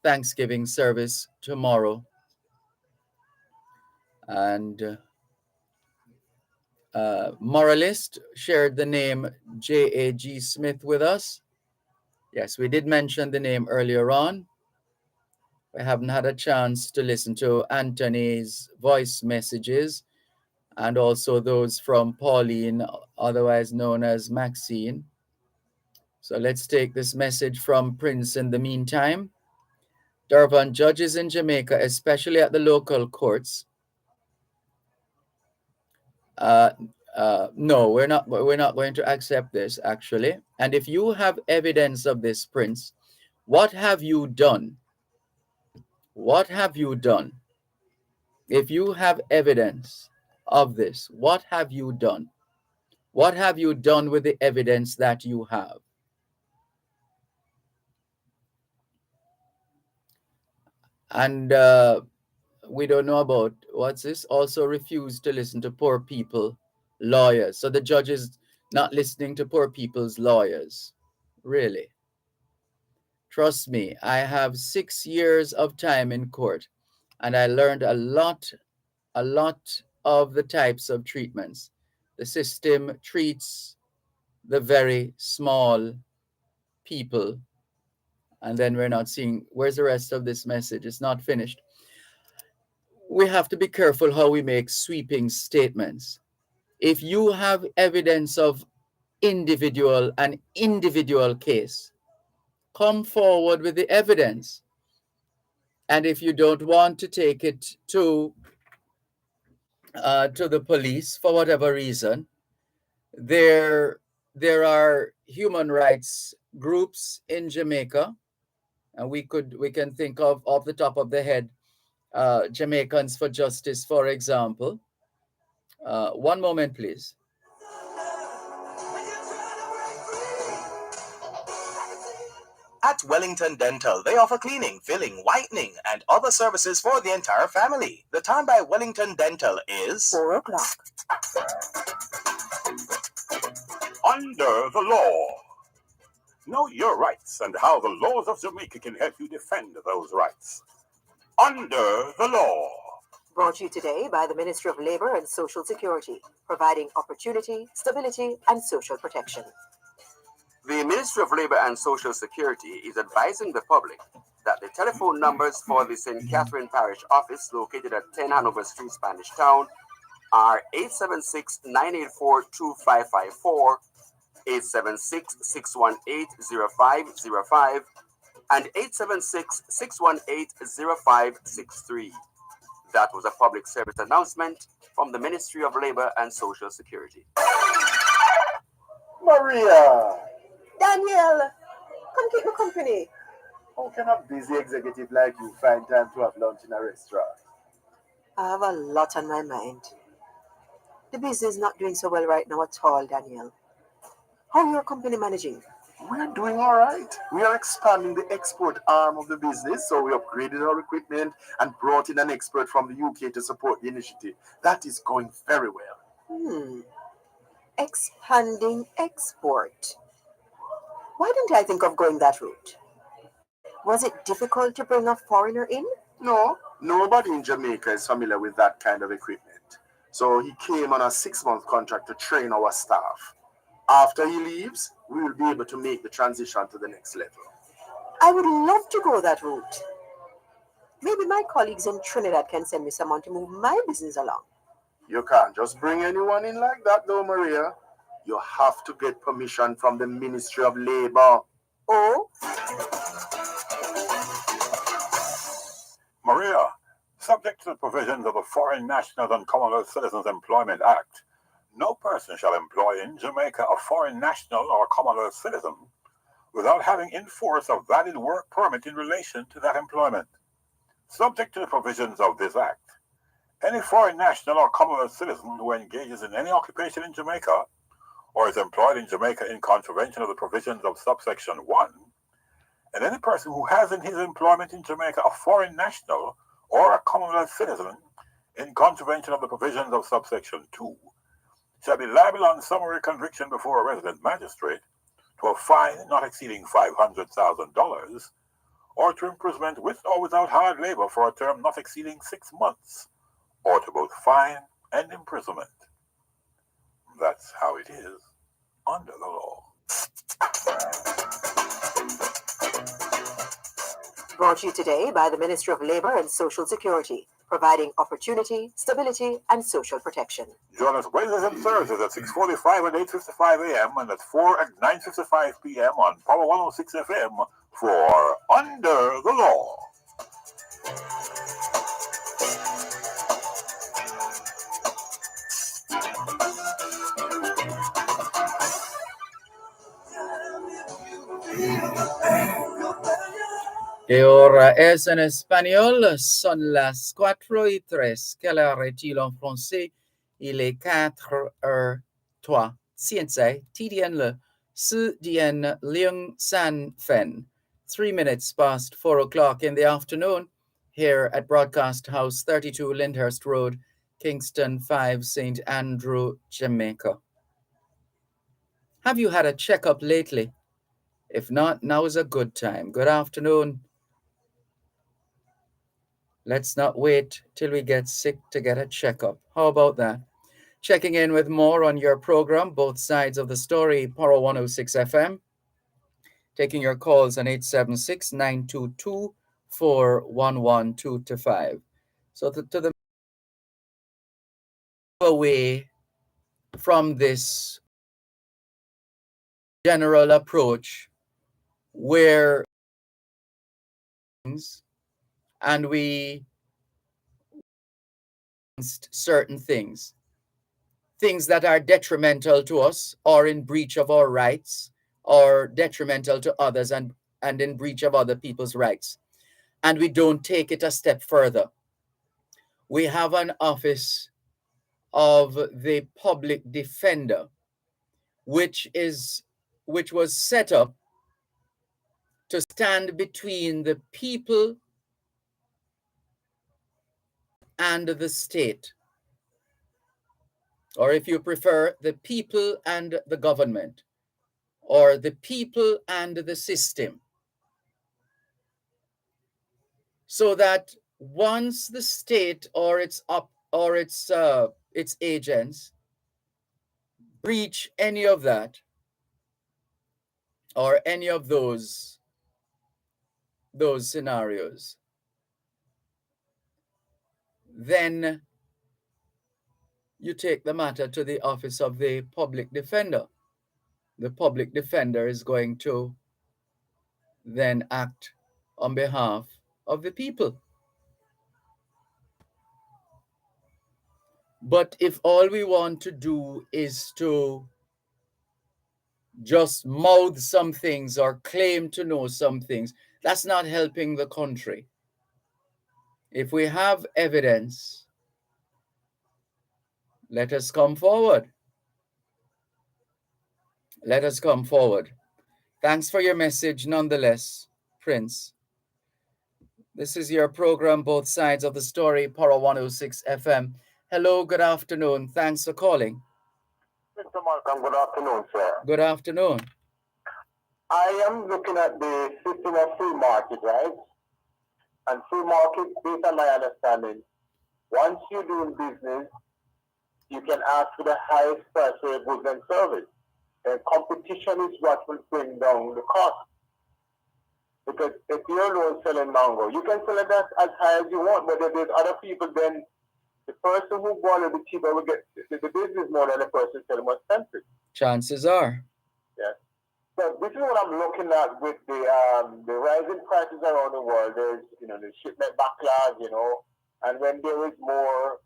Thanksgiving service tomorrow. And Moralist shared the name J.A.G. Smith with us. Yes, we did mention the name earlier on. We haven't had a chance to listen to Anthony's voice messages and also those from Pauline, otherwise known as Maxine. So let's take this message from Prince in the meantime. Dervan, judges in Jamaica, especially at the local courts. No, we're not going to accept this, actually. And if you have evidence of this, Prince, what have you done? What have you done? If you have evidence of this, what have you done? What have you done with the evidence that you have? And we don't know about, what's this? Also refused to listen to poor people, lawyers. So the judge is not listening to poor people's lawyers. Really? Trust me, I have 6 years of time in court, and I learned a lot of the types of treatments. The system treats the very small people, and then we're not seeing, where's the rest of this message? It's not finished. We have to be careful how we make sweeping statements. If you have evidence of individual case. Come forward with the evidence. And if you don't want to take it to the police for whatever reason, there are human rights groups in Jamaica, and we can think of off the top of the head, Jamaicans for Justice, for example. One moment, please. At Wellington Dental, they offer cleaning, filling, whitening, and other services for the entire family. The time by Wellington Dental is 4 o'clock. Under the law. Know your rights and how the laws of Jamaica can help you defend those rights. Under the law. Brought to you today by the Ministry of Labor and Social Security, providing opportunity, stability, and social protection. The Ministry of Labor and Social Security is advising the public that the telephone numbers for the St. Catherine Parish Office, located at 10 Hanover Street, Spanish Town, are 876-984-2554, 876-618-0505, and 876-618-0563. That was a public service announcement from the Ministry of Labor and Social Security. Maria! Daniel, come keep me company. How can a busy executive like you find time to have lunch in a restaurant? I have a lot on my mind. The business is not doing so well right now at all, Daniel. How are your company managing? We're doing all right. We are expanding the export arm of the business, so we upgraded our equipment and brought in an expert from the UK to support the initiative. That is going very well. Expanding export. Why didn't I think of going that route? Was it difficult to bring a foreigner in? No, nobody in Jamaica is familiar with that kind of equipment. So he came on a 6-month contract to train our staff. After he leaves, we will be able to make the transition to the next level. I would love to go that route. Maybe my colleagues in Trinidad can send me someone to move my business along. You can't just bring anyone in like that though, Maria. You have to get permission from the Ministry of Labor. Oh? Maria, subject to the provisions of the Foreign Nationals and Commonwealth Citizens Employment Act, no person shall employ in Jamaica a foreign national or Commonwealth citizen without having in force a valid work permit in relation to that employment. Subject to the provisions of this act, any foreign national or Commonwealth citizen who engages in any occupation in Jamaica or is employed in Jamaica in contravention of the provisions of subsection 1, and any person who has in his employment in Jamaica a foreign national or a Commonwealth citizen in contravention of the provisions of subsection 2 shall be liable on summary conviction before a resident magistrate to a fine not exceeding $500,000 or to imprisonment with or without hard labor for a term not exceeding 6 months, or to both fine and imprisonment. That's how it is under the law. Brought to you today by the Ministry of Labor and Social Security, providing opportunity, stability, and social protection. Join us Wednesdays and Thursdays at 6:45 and 8:55 a.m. and at 4 and 9:55 p.m. on Power 106 FM for Under the Law. Y ahora es en español, son las 4:03, quelle heure est-il en français? Il est 4:03. 现在地点了4点03分, 3 minutes past 4 o'clock in the afternoon, here at Broadcast House 32 Lyndhurst Road, Kingston 5, St. Andrew, Jamaica. Have you had a checkup lately? If not, now is a good time. Good afternoon. Let's not wait till we get sick to get a checkup. How about that? Checking in with more on your program, both sides of the story, Paro 106 FM. Taking your calls on 876-922-4112-5. So to the away from this general approach where and we certain things that are detrimental to us or in breach of our rights or detrimental to others and in breach of other people's rights. And we don't take it a step further. We have an office of the public defender, which was set up to stand between the people and the state, or if you prefer, the people and the government, or the people and the system, so that once the state or its agents breach any of that or any of those scenarios, then you take the matter to the office of the public defender. The public defender is going to then act on behalf of the people. But if all we want to do is to just mouth some things or claim to know some things, that's not helping the country. If we have evidence, let us come forward. Let us come forward. Thanks for your message nonetheless, Prince. This is your program, Both Sides of the Story, Power 106 FM. Hello, good afternoon. Thanks for calling. Mr. Malcolm, good afternoon, sir. Good afternoon. I am looking at the system of free market, right? And free market, based on my understanding, once you're doing business, you can ask for the highest price for your goods and service. And competition is what will bring down the cost. Because if you're alone selling mango, you can sell it as high as you want, but if there's other people, then the person who bought it cheaper will get the business more than the person selling more expensive. Chances are. Yes. So this is what I'm looking at with the rising prices around the world. There's the shipment backlog, and when there is more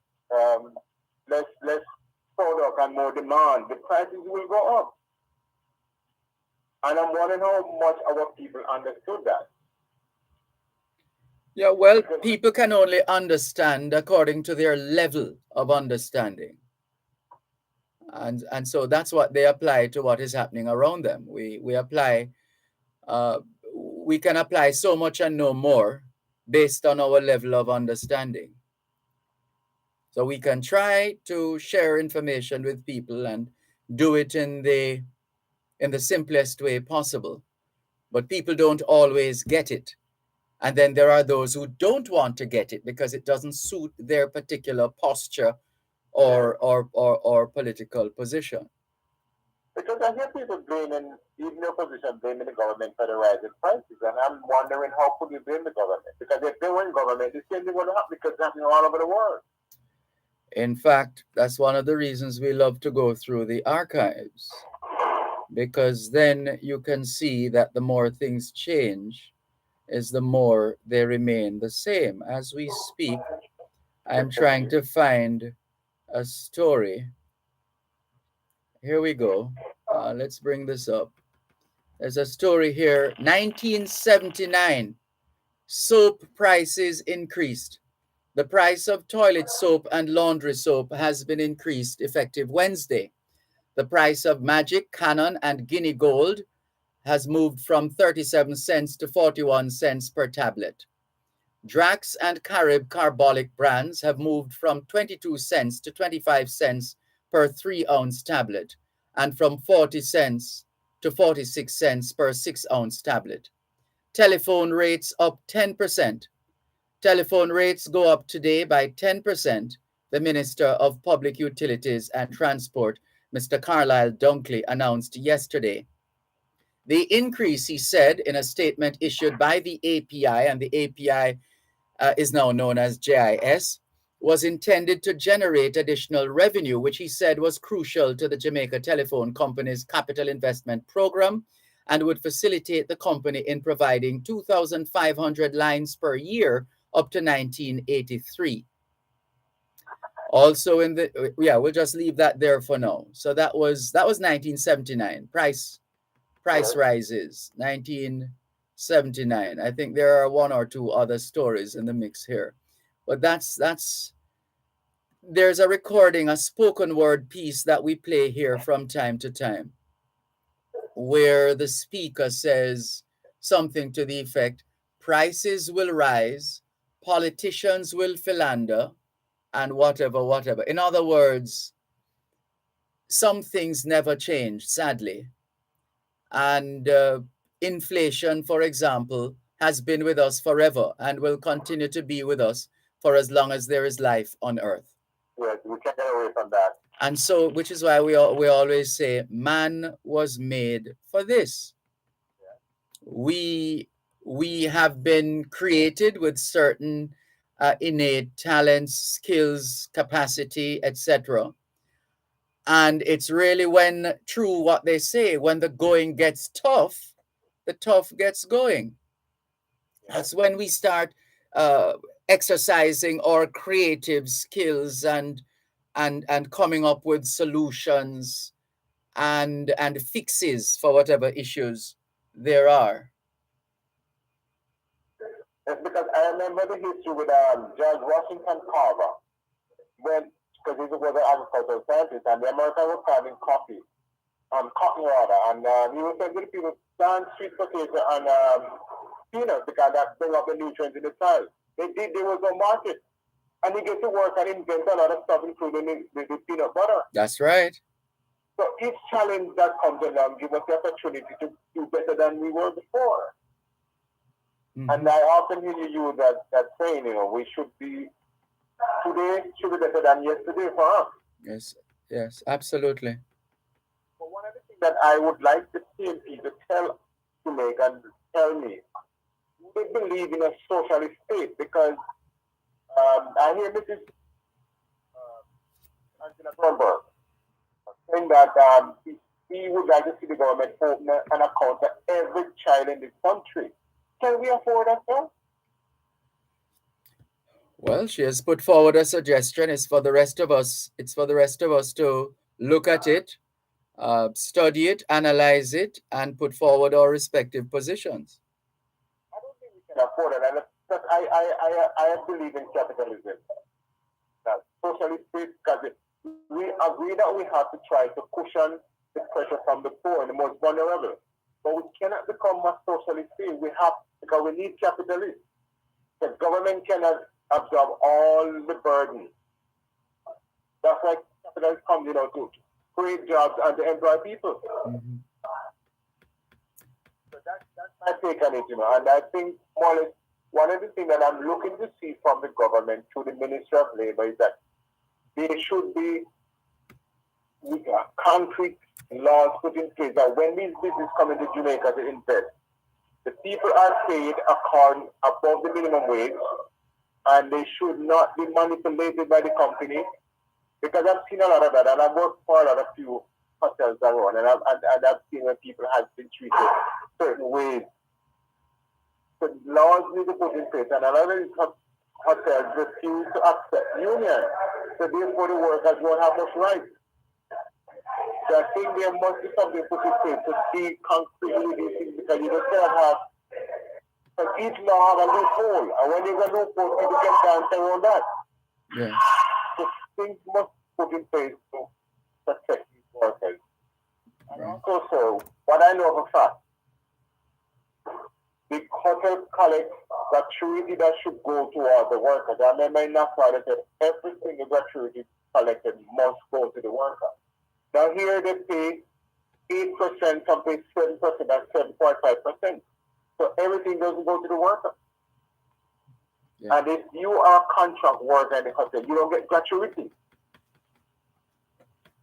less product and more demand, the prices will go up. And I'm wondering how much our people understood that. Yeah, well, people can only understand according to their level of understanding. And so that's what they apply to what is happening around them. We apply, we can apply so much and no more based on our level of understanding. So we can try to share information with people and do it in the simplest way possible. But people don't always get it. And then there are those who don't want to get it because it doesn't suit their particular posture or political position. Because I hear people blaming, even the opposition, blaming the government for the rising prices. And I'm wondering, how could you blame the government? Because if they were in government, the same thing would happen because it's happening all over the world. In fact, that's one of the reasons we love to go through the archives. Because then you can see that the more things change, is the more they remain the same. As we speak, I'm trying to find a story. Here we go. Let's bring this up. There's a story here. 1979, soap prices increased. The price of toilet soap and laundry soap has been increased effective Wednesday. The price of Magic, Canon, and Guinea Gold has moved from 37 cents to 41 cents per tablet. Drax and Carib Carbolic brands have moved from 22 cents to 25 cents per 3-ounce tablet and from 40 cents to 46 cents per 6-ounce tablet. Telephone rates up 10%. Telephone rates go up today by 10%, the Minister of Public Utilities and Transport, Mr. Carlisle Dunkley, announced yesterday. The increase, he said in a statement issued by the API, and the API is now known as JIS, was intended to generate additional revenue, which he said was crucial to the Jamaica Telephone Company's capital investment program and would facilitate the company in providing 2,500 lines per year up to 1983. Also we'll just leave that there for now. So that was 1979. Price rises, 1979. I think there are one or two other stories in the mix here. But there's a recording, a spoken word piece that we play here from time to time, where the speaker says something to the effect, prices will rise, politicians will philander, and whatever. In other words, some things never change, sadly. And inflation, for example, has been with us forever and will continue to be with us for as long as there is life on earth. Yes, we can't get away from that. And so, which is why we always say, man was made for this. We have been created with certain innate talents, skills, capacity, etc. And it's really when, true what they say, when the going gets tough, the tough gets going. That's when we start exercising our creative skills and coming up with solutions and fixes for whatever issues there are. It's because I remember the history with George Washington Carver, because he was an agricultural scientist, and the Americans were farming coffee, cotton water, and he was saying to the people, plant sweet potato and peanuts because that bring up the nutrients in the soil. There was no market. And he gets to work and invent a lot of stuff, including the peanut butter. That's right. So each challenge that comes along gives us the opportunity to do better than we were before. Mm-hmm. And I often hear you use that saying, we should be, today should be better than yesterday for us. Yes, absolutely. But one of the things that I would like the CNP to tell me, do they believe in a socialist state? Because I hear Mrs. Angela Thornburg saying that he would like to see the government open an account for every child in this country. Can we afford that now? Well, she has put forward a suggestion. It's for the rest of us to look at it, study it, analyze it, and put forward our respective positions. I don't think we can afford it. Because I believe in capitalism. That socialist state, because we agree that we have to try to cushion the pressure from the poor and the most vulnerable. But we cannot become a socialist state. Because we need capitalists. The government cannot absorb all the burden. That's why capitalists come, to create jobs and to employ people. Mm-hmm. So that's my take on it, and I think more or less one of the things that I'm looking to see from the government through the Ministry of Labor is that there should be concrete laws put in place that when these businesses come into Jamaica to invest, the people are paid above the minimum wage, and they should not be manipulated by the company. Because I've seen a lot of that, and I've worked for a few hotels around, and I've seen when people have been treated certain ways. So laws need to put in place, and a lot of these hotels refuse to accept unions. So therefore the workers won't have much rights. So I think there must be something put in place to be concrete with these things, because you just cannot have, because each law has a loophole, and when there's a loophole, people can dance around that. Yeah. So things must put in place to protect these workers. And also, so what I know of a fact, the hotel collects gratuity that should go towards the workers. I remember in Nassau they said every single gratuity collected must go to the worker. Now here they pay 8%, some pay 7%, that's 7.5%. So everything doesn't go to the worker. Yeah. And if you are a contract worker in the hotel, you don't get gratuity.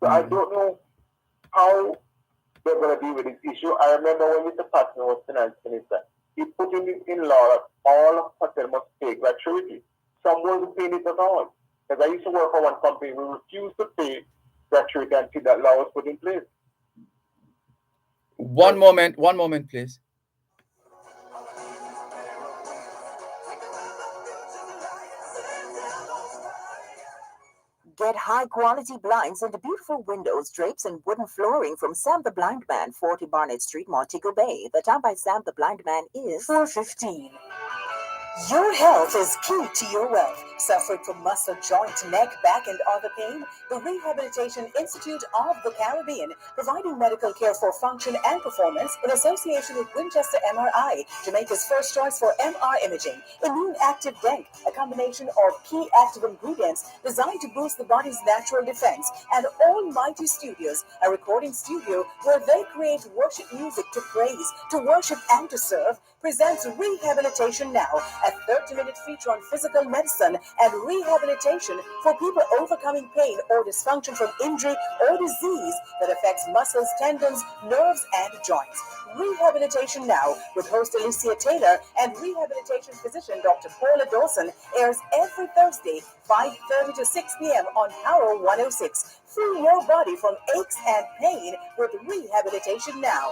So I don't know how they're going to deal with this issue. I remember when Mr. Patton was finance minister, he put in law that all hotels must pay gratuity. Some won't pay it at all. Because I used to work for one company, we refused to pay gratuity until that law was put in place. One moment, please. Get high-quality blinds and beautiful windows, drapes, and wooden flooring from Sam the Blind Man, 40 Barnett Street, Montego Bay. The time by Sam the Blind Man is 4:15. Your health is key to your wealth. Suffering from muscle, joint, neck, back, and other pain? The Rehabilitation Institute of the Caribbean, providing medical care for function and performance in association with Winchester MRI, Jamaica's first choice for MR imaging. Immune Active Denk, a combination of key active ingredients designed to boost the body's natural defense. And Almighty Studios, a recording studio where they create worship music to praise, to worship, and to serve, presents Rehabilitation Now, a 30-minute feature on physical medicine and rehabilitation for people overcoming pain or dysfunction from injury or disease that affects muscles, tendons, nerves, and joints. Rehabilitation Now, with host Alicia Taylor and rehabilitation physician Dr. Paula Dawson, airs every Thursday, 5:30 to 6 p.m. on Power 106. Free your body from aches and pain with Rehabilitation Now.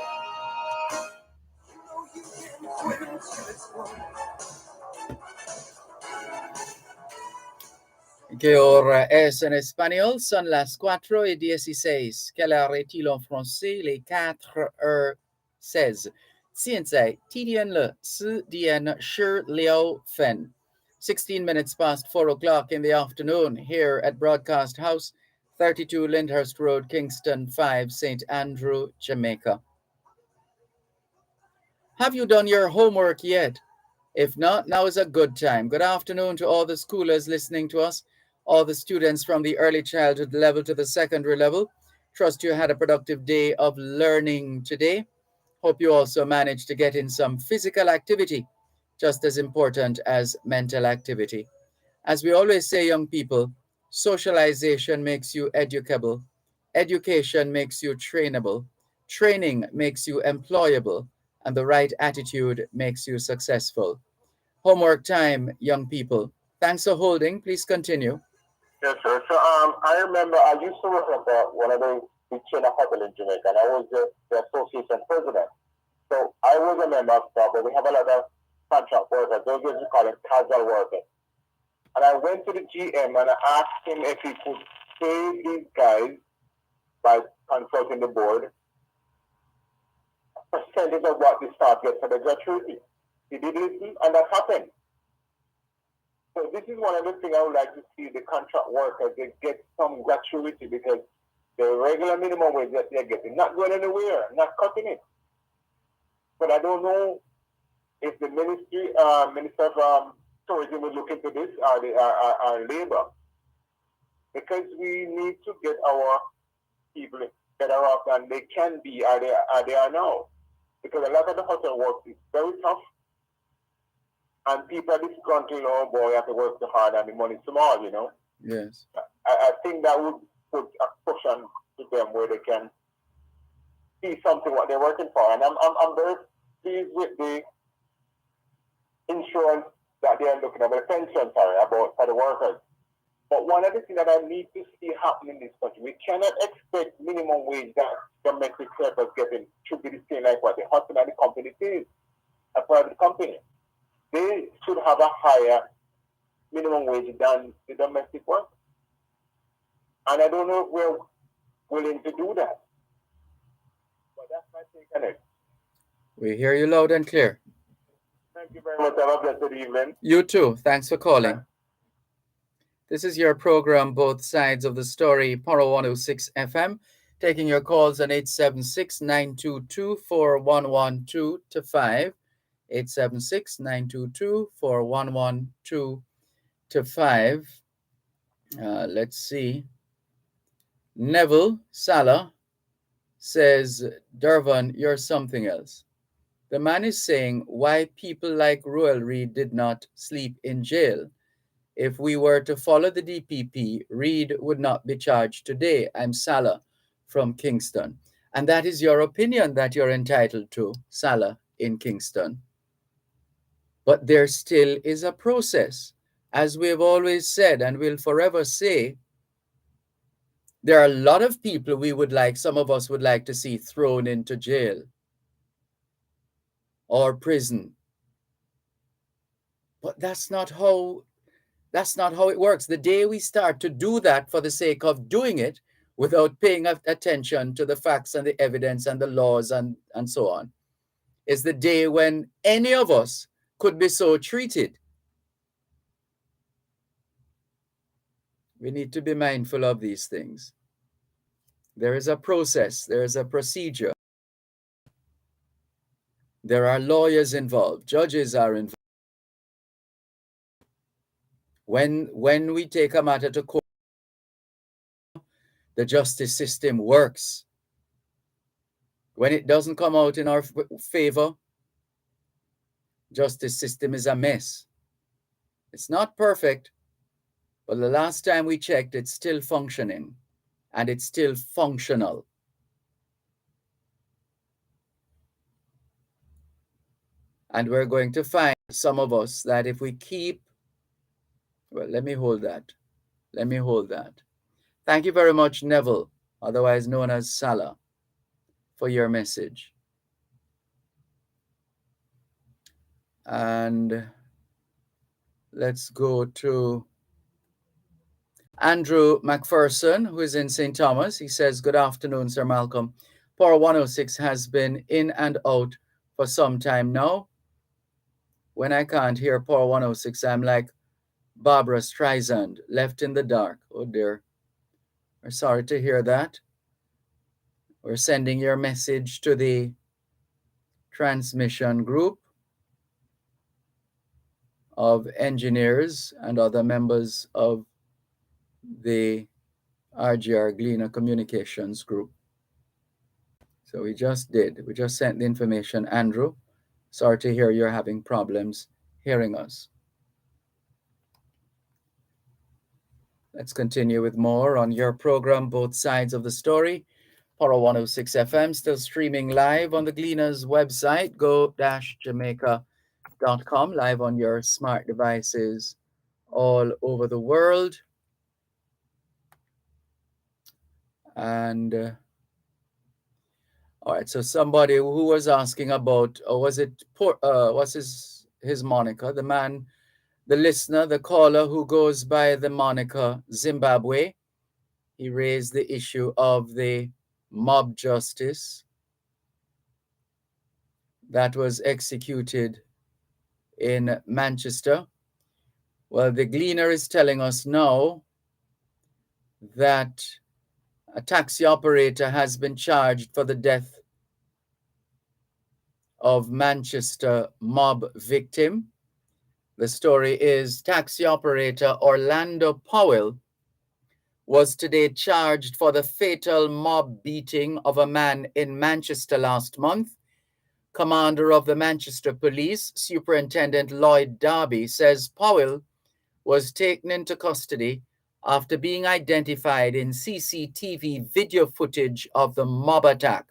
Que ahora es en español, son las 4:16. Quelle heure est-il en français? Les 4:16. 现在地点了4点16分. 16 minutes past 4 o'clock in the afternoon here at Broadcast House, 32 Lyndhurst Road, Kingston 5, St. Andrew, Jamaica. Have you done your homework yet? If not, now is a good time. Good afternoon to all the schoolers listening to us, all the students from the early childhood level to the secondary level. Trust you had a productive day of learning today. Hope you also managed to get in some physical activity, just as important as mental activity. As we always say, young people, socialization makes you educable. Education makes you trainable. Training makes you employable. And the right attitude makes you successful. Homework time, young people. Thanks for holding. Please continue. Yes, sir. So I remember I used to work at one of the big chain of hotel in Jamaica, and I was the association president. So I was a member of staff, but we have a lot of contract workers. Those we call them casual workers. And I went to the GM and I asked him if he could pay these guys by consulting the board percentage of what the staff gets for the gratuity. He did listen, and that happened. So this is one of the things I would like to see the contract workers, they get some gratuity because the regular minimum wage that they're getting, not going anywhere, not cutting it. But I don't know if the Minister of Tourism will look into this, or labor. Because we need to get our people better off than they can be, or they are now. Because a lot of the hotel work is very tough. And people are disgruntled, oh boy, I have to work too hard and the money's small, you know. Yes. I think that would put a cushion to them where they can see something what they're working for. And I'm very pleased with the insurance that they are looking at, the pension, about for the workers. But one of the things that I need to see happen in this country, we cannot expect minimum wage that domestic workers getting should be the same like what the hospital and the company pays, a private company. They should have a higher minimum wage than the domestic worker. And I don't know if we're willing to do that. But that's my take on it. We hear you loud and clear. Thank you very much. Have a blessed evening. You too. Thanks for calling. This is your program, Both Sides of the Story, Poro 106 FM, taking your calls on 876-922-4112 to 5. 876-922-4112 to 5. Let's see. Neville Salah says, Dervan, you're something else. The man is saying why people like Ruel Reid did not sleep in jail. If we were to follow the DPP, Reid would not be charged today. I'm Salah from Kingston. And that is your opinion that you're entitled to, Salah in Kingston. But there still is a process. As we have always said and will forever say, there are a lot of people some of us would like to see thrown into jail or prison. But that's not how it works. The day we start to do that for the sake of doing it without paying attention to the facts and the evidence and the laws and so on, is the day when any of us could be so treated. We need to be mindful of these things. There is a process, there is a procedure. There are lawyers involved, judges are involved. When we take a matter to court, the justice system works. When it doesn't come out in our favor, justice system is a mess. It's not perfect, but the last time we checked, it's still functioning and it's still functional. And we're going to find, some of us, that if we keep, well, let me hold that. Thank you very much, Neville, otherwise known as Salah, for your message. And let's go to Andrew McPherson, who is in St. Thomas. He says, good afternoon, Sir Malcolm. Power 106 has been in and out for some time now. When I can't hear Power 106, I'm like Barbara Streisand, left in the dark. Oh dear. We're sorry to hear that. We're sending your message to the transmission group of engineers and other members of the RGR Gleaner Communications group. So we just sent the information. Andrew, sorry to hear you're having problems hearing us. Let's continue with more on your program, Both Sides of the Story. Power 106 FM, still streaming live on the Gleaner's website, go-jamaica.com, live on your smart devices all over the world. And all right, so somebody who was asking about, what's his moniker? The man, the listener, the caller who goes by the moniker Zimbabwe. He raised the issue of the mob justice that was executed in Manchester. Well, the Gleaner is telling us now that a taxi operator has been charged for the death of Manchester mob victim. The story is taxi operator Orlando Powell was today charged for the fatal mob beating of a man in Manchester last month. Commander of the Manchester Police, Superintendent Lloyd Darby, says Powell was taken into custody after being identified in CCTV video footage of the mob attack.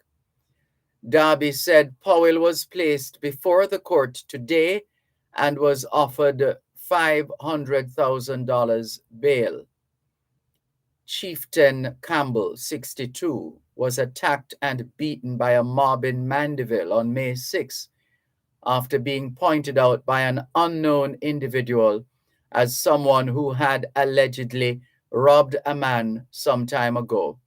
Darby said Powell was placed before the court today and was offered $500,000 bail. Chieftain Campbell, 62, was attacked and beaten by a mob in Mandeville on May 6 after being pointed out by an unknown individual as someone who had allegedly robbed a man some time ago.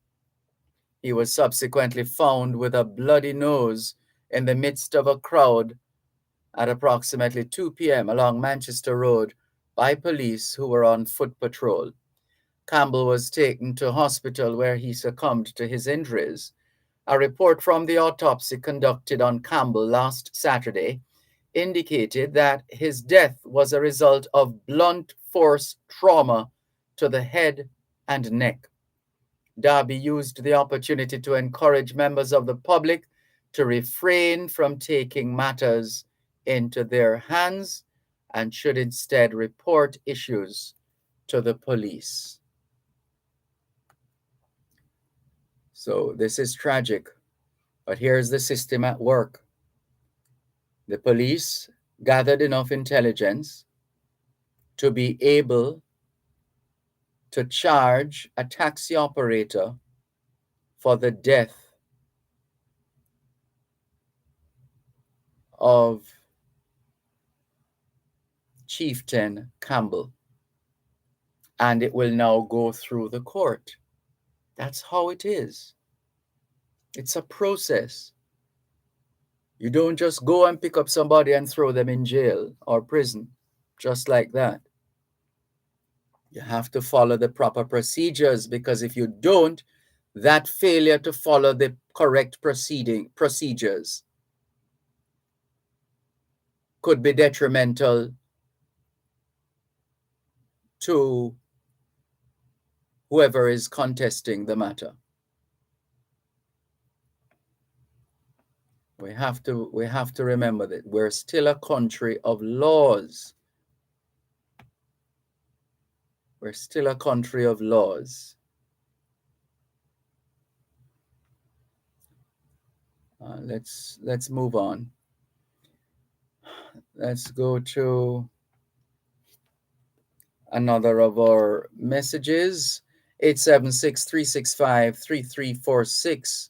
He was subsequently found with a bloody nose in the midst of a crowd at approximately 2 p.m. along Manchester Road by police who were on foot patrol. Campbell was taken to hospital where he succumbed to his injuries. A report from the autopsy conducted on Campbell last Saturday indicated that his death was a result of blunt force trauma to the head and neck. Darby used the opportunity to encourage members of the public to refrain from taking matters into their hands and should instead report issues to the police. So this is tragic, but here's the system at work. The police gathered enough intelligence to be able to charge a taxi operator for the death of Chieftain Campbell. And it will now go through the court. That's how it is. It's a process. You don't just go and pick up somebody and throw them in jail or prison, just like that. You have to follow the proper procedures, because if you don't, that failure to follow the correct procedures could be detrimental to whoever is contesting the matter. We have to remember that we're still a country of laws. We're still a country of laws. Let's move on. Let's go to another of our messages. 876-365-3346.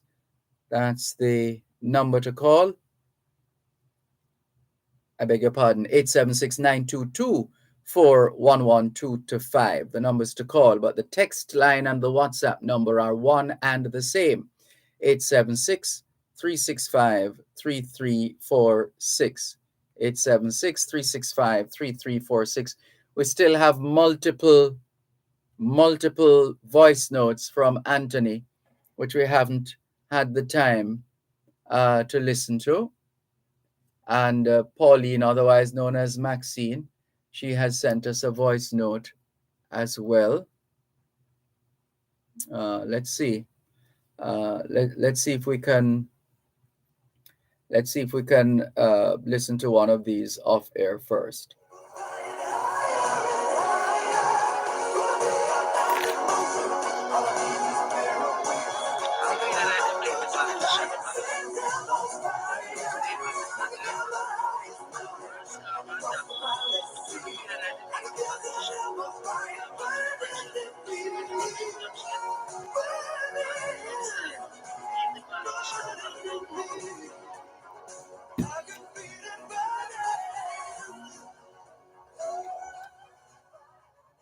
That's the number to call. I beg your pardon. 876-922-411225. The numbers to call, but the text line and the WhatsApp number are one and the same. 876-365-3346. 876-365-3346. We still have multiple voice notes from Anthony, which we haven't had the time to listen to. And Pauline, otherwise known as Maxine, she has sent us a voice note as well. Let's see. Let's see if we can. Let's see if we can listen to one of these off air first.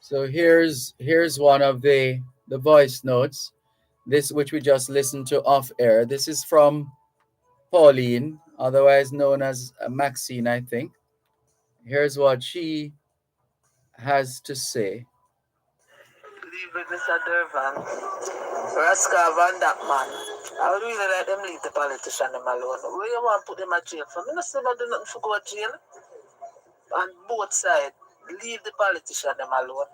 So here's one of the voice notes, this which we just listened to off air. This is from Pauline, otherwise known as Maxine, I think. Here's what she has to say. Leave with Mr. Dervan. Raskav and that man. I would really let them leave the politician them alone. Where you want to put them in jail for? Me not say about do nothing for go to jail. On both sides, leave the politician them alone.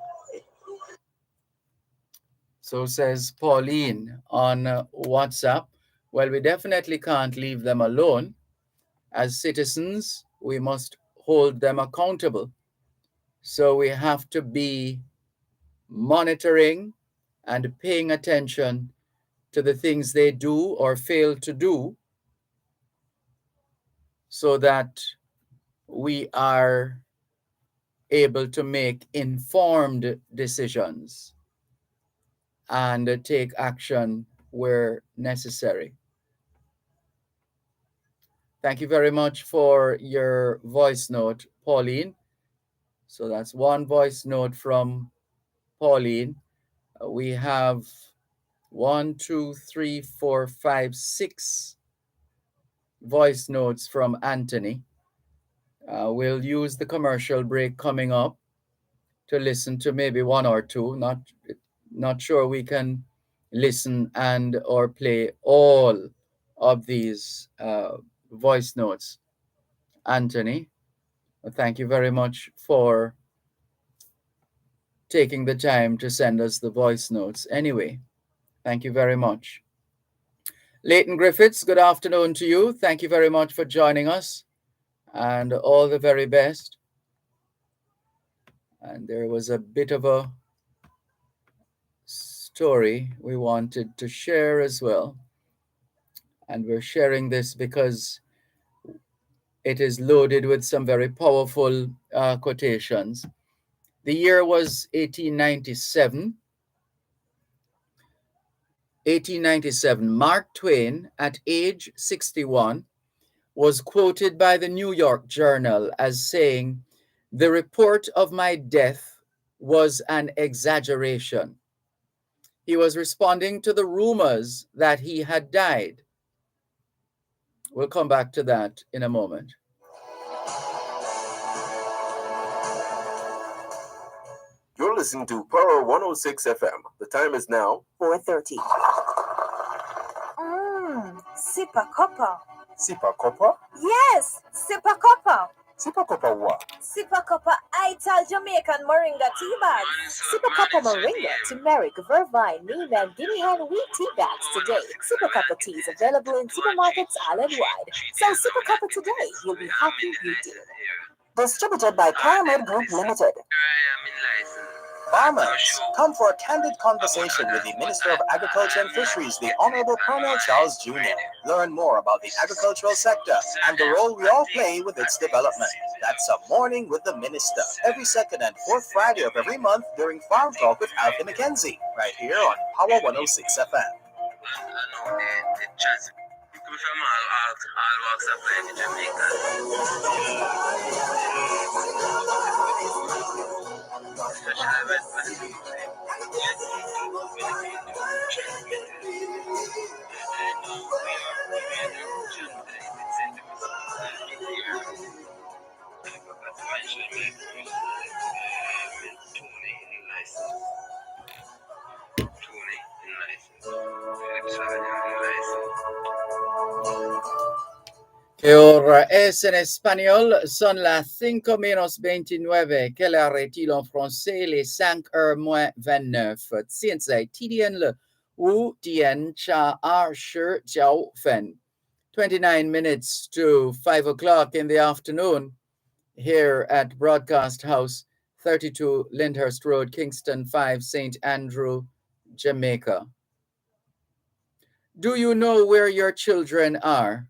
So says Pauline on WhatsApp. Well, we definitely can't leave them alone. As citizens, we must hold them accountable. So we have to be monitoring and paying attention to the things they do or fail to do, so that we are able to make informed decisions and take action where necessary. Thank you very much for your voice note, Pauline. So that's one voice note from Pauline. We have 1, 2, 3, 4, 5, 6 voice notes from Anthony. We'll use the commercial break coming up to listen to maybe one or two. Not sure we can listen and or play all of these voice notes, Anthony. Thank you very much for taking the time to send us the voice notes. Anyway, thank you very much. Leighton Griffiths, good afternoon to you. Thank you very much for joining us, and all the very best. And there was a bit of a story we wanted to share as well. And we're sharing this because it is loaded with some very powerful quotations. The year was 1897. 1897, Mark Twain, at age 61, was quoted by the New York Journal as saying, "The report of my death was an exaggeration." He was responding to the rumors that he had died. We'll come back to that in a moment. You're listening to Power 106 FM. The time is now 4:30. Sipa Copper. Sipa Copper? Yes, Sipa Copper. Sipa Copper what? Sipa Copper Ital Jamaican Moringa tea bags. Sipa Copper Moringa, turmeric, vervine, neem, and guinea hen wheat tea bags today. Sipa Copper tea is available in supermarkets island-wide. So Sipa Copper today, you'll be happy you did. Distributed by Caramel Group Limited. Farmers, come for a candid conversation with the Minister of Agriculture and Fisheries, the Honorable Colonel Charles Jr. Learn more about the agricultural sector and the role we all play with its development. That's a morning with the Minister, every second and fourth Friday of every month during Farm Talk with Alfie McKenzie, right here on Power 106 FM. People from all walks of life in Jamaica. Que ahora es en español, son las 5 menos 29, que la retire en français, les 5 heures moins 29. 现在提点了5点cha shi jiao fen. 29 minutes to 5 o'clock in the afternoon here at Broadcast House, 32 Lyndhurst Road, Kingston 5, St. Andrew, Jamaica. Do you know where your children are?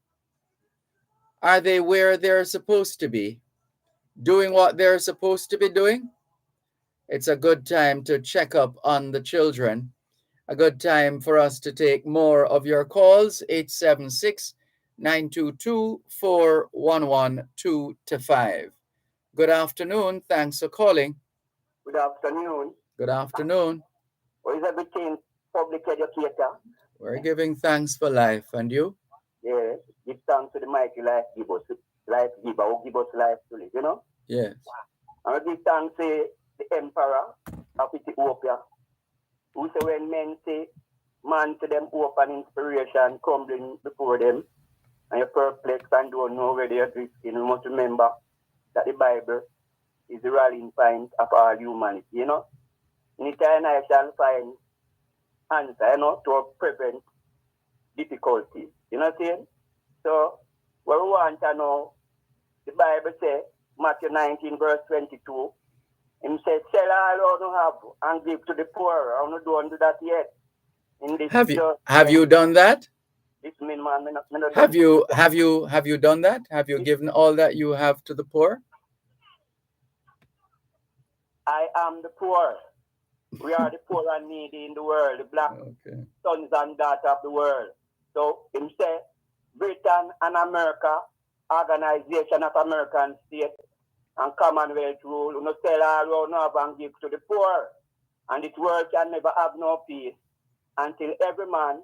Are they where they're supposed to be? Doing what they're supposed to be doing? It's a good time to check up on the children. A good time for us to take more of your calls, 876-922-4112-5. Good afternoon. Thanks for calling. Good afternoon. Good afternoon. What is everything public educator? We're giving thanks for life. And you? Yeah, give thanks to the mighty life give us life giver who give us life to live, you know? Yes. And give thanks to the emperor of Ethiopia, who say when men say man to them hope and inspiration crumbling before them, and you're perplexed and don't know where they're drifting, you must remember that the Bible is the rallying point of all humanity, you know? Anytime I shall find answer, you know, to prevent difficulties. You know what I'm saying? So, what we want to know, the Bible says, Matthew 19, verse 22, Him says, sell all you have and give to the poor. I don't do that yet. In this have you done that? This mean, man, me not Have you done that? Have you given all that you have to the poor? I am the poor. We are the poor and needy in the world, the black sons and daughters of the world. So him say, Britain and America, Organization of American States and Commonwealth rule, you know, sell all you have and give to the poor. And this world can never have no peace until every man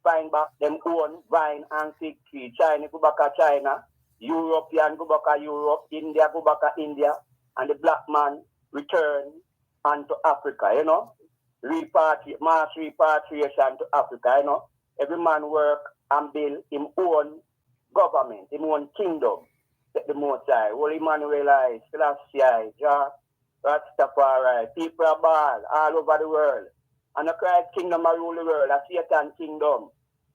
find back them own vine and fig tree. China go back to China, European go back to Europe, India go back to India, and the black man return unto Africa, you know. Mass repatriation to Africa, you know. Every man work and build his own government, his own kingdom. Set the most high. Holy Emmanuel, Selassie, Jah, Rastafari, people are ball all over the world. And the Christ kingdom will rule the world, a Satan kingdom.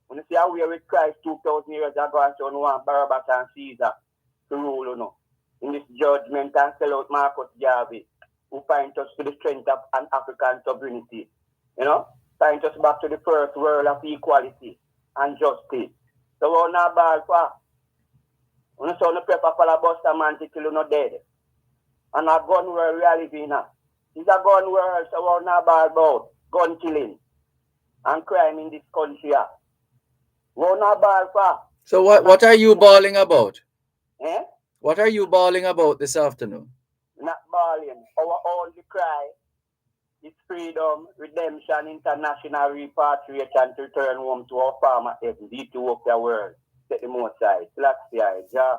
When you see how we are with Christ 2,000 years ago and so on, Barabbas and Caesar to rule, you know. In this judgment and sell out Marcus Garvey, who point us to the strength of an African sovereignty. You know? Point us back to the first world of equality and justice. So we're not bad for. When you say you prepare for a bust a man till you're not dead. And a gun world we are living in. It's a gun world, so we're not about gun killing and crime in this country. We're not bad for. So what are you bawling about? Eh? What are you bawling about this afternoon? Not bawling. Our only cry is freedom, redemption, international repatriation to return home to our farmer heaven, the Ethiopia world. Set the most side. Black side, yeah.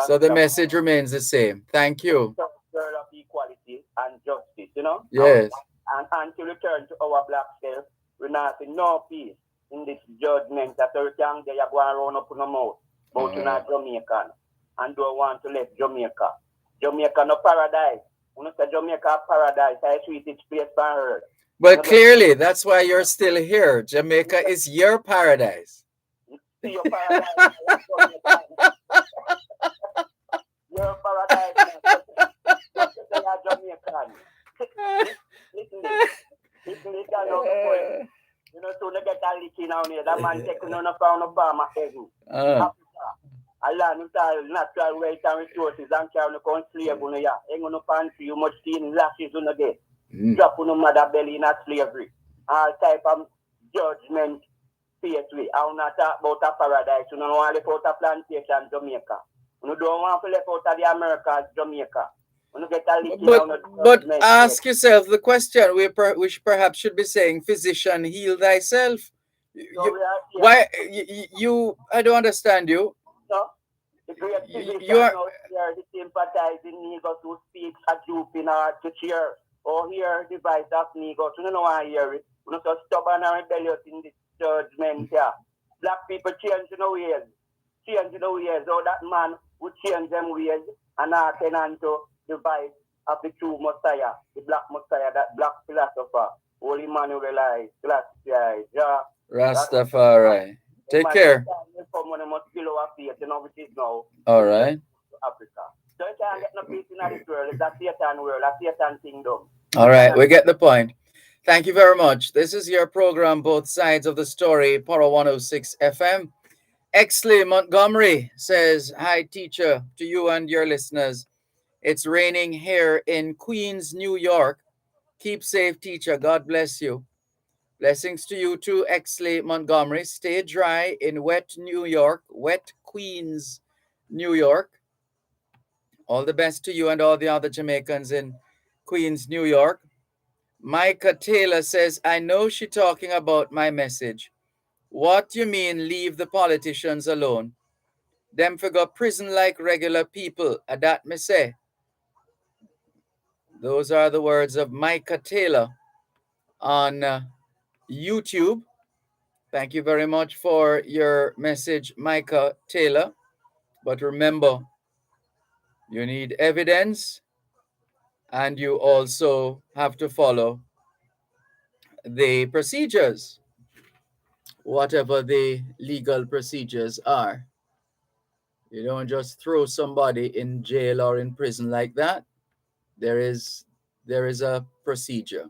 So the message remains the same. Thank you. Girl of equality and justice, you know? Yes. And until we return to our black self, we're not in no peace in this judgment that everything they are going around up in the mouth. But you're not Jamaican and don't want to let Jamaica. Jamaica no paradise. When you say Jamaica paradise, I sweetest place on earth. But clearly, that's why you're still here. Jamaica is your paradise. See your paradise. Your paradise. They are Jamaican. Listen, you know, so they get a leaking down here. That man taking on a pound of farm at heaven. Africa. Allah, natural wealth and resources and carry on the slave on here. Ain't gonna pantry, you must see in lashes on the gate. Drop on the mother belly in a slavery. All type of judgment face way. I will not talk about a paradise. You don't want to live out a plantation, Jamaica. You don't want to live out of the Americas, Jamaica. But ask yourself the question, which perhaps should be saying, physician, heal thyself. Why you I don't understand you. No? The great physician out here, he sympathizing Negro who speaks a Jupe in our to cheer. Or hear the voice of Negro. You don't know why I hear it. You know, so stubborn and rebellious in this judgment here. Black people change in the ways. Change in the ways. So that man would change them ways and attend unto the voice of the true Messiah, the black Messiah, that black philosopher, Holy Emmanuel, yeah. Rastafari. Take care. All right. Africa. So you can't get no peace in this world. It's a Satan world, a Satan kingdom. All right, we get the point. Thank you very much. This is your program, Both Sides of the Story, Poro 106 FM. Exley Montgomery says, hi, teacher, to you and your listeners. It's raining here in Queens, New York. Keep safe, teacher. God bless you. Blessings to you too, Exley Montgomery. Stay dry in wet New York, wet Queens, New York. All the best to you and all the other Jamaicans in Queens, New York. Micah Taylor says, I know she talking about my message. What you mean leave the politicians alone? Them figure prison like regular people. That me say. Those are the words of Micah Taylor on YouTube. Thank you very much for your message, Micah Taylor. But remember, you need evidence and you also have to follow the procedures, whatever the legal procedures are. You don't just throw somebody in jail or in prison like that. There is a procedure.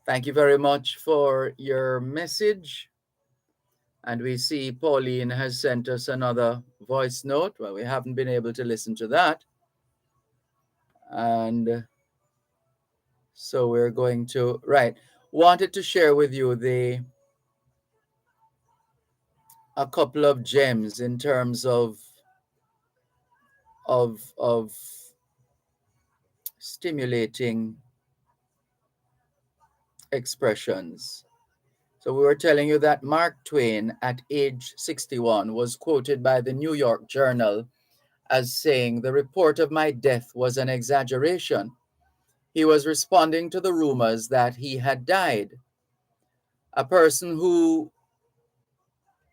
Thank you very much for your message. And we see Pauline has sent us another voice note. Well, we haven't been able to listen to that. And so we're going to, wanted to share with you a couple of gems in terms of stimulating expressions. So we were telling you that Mark Twain at age 61 was quoted by the New York Journal as saying, the report of my death was an exaggeration. He was responding to the rumors that he had died. A person who,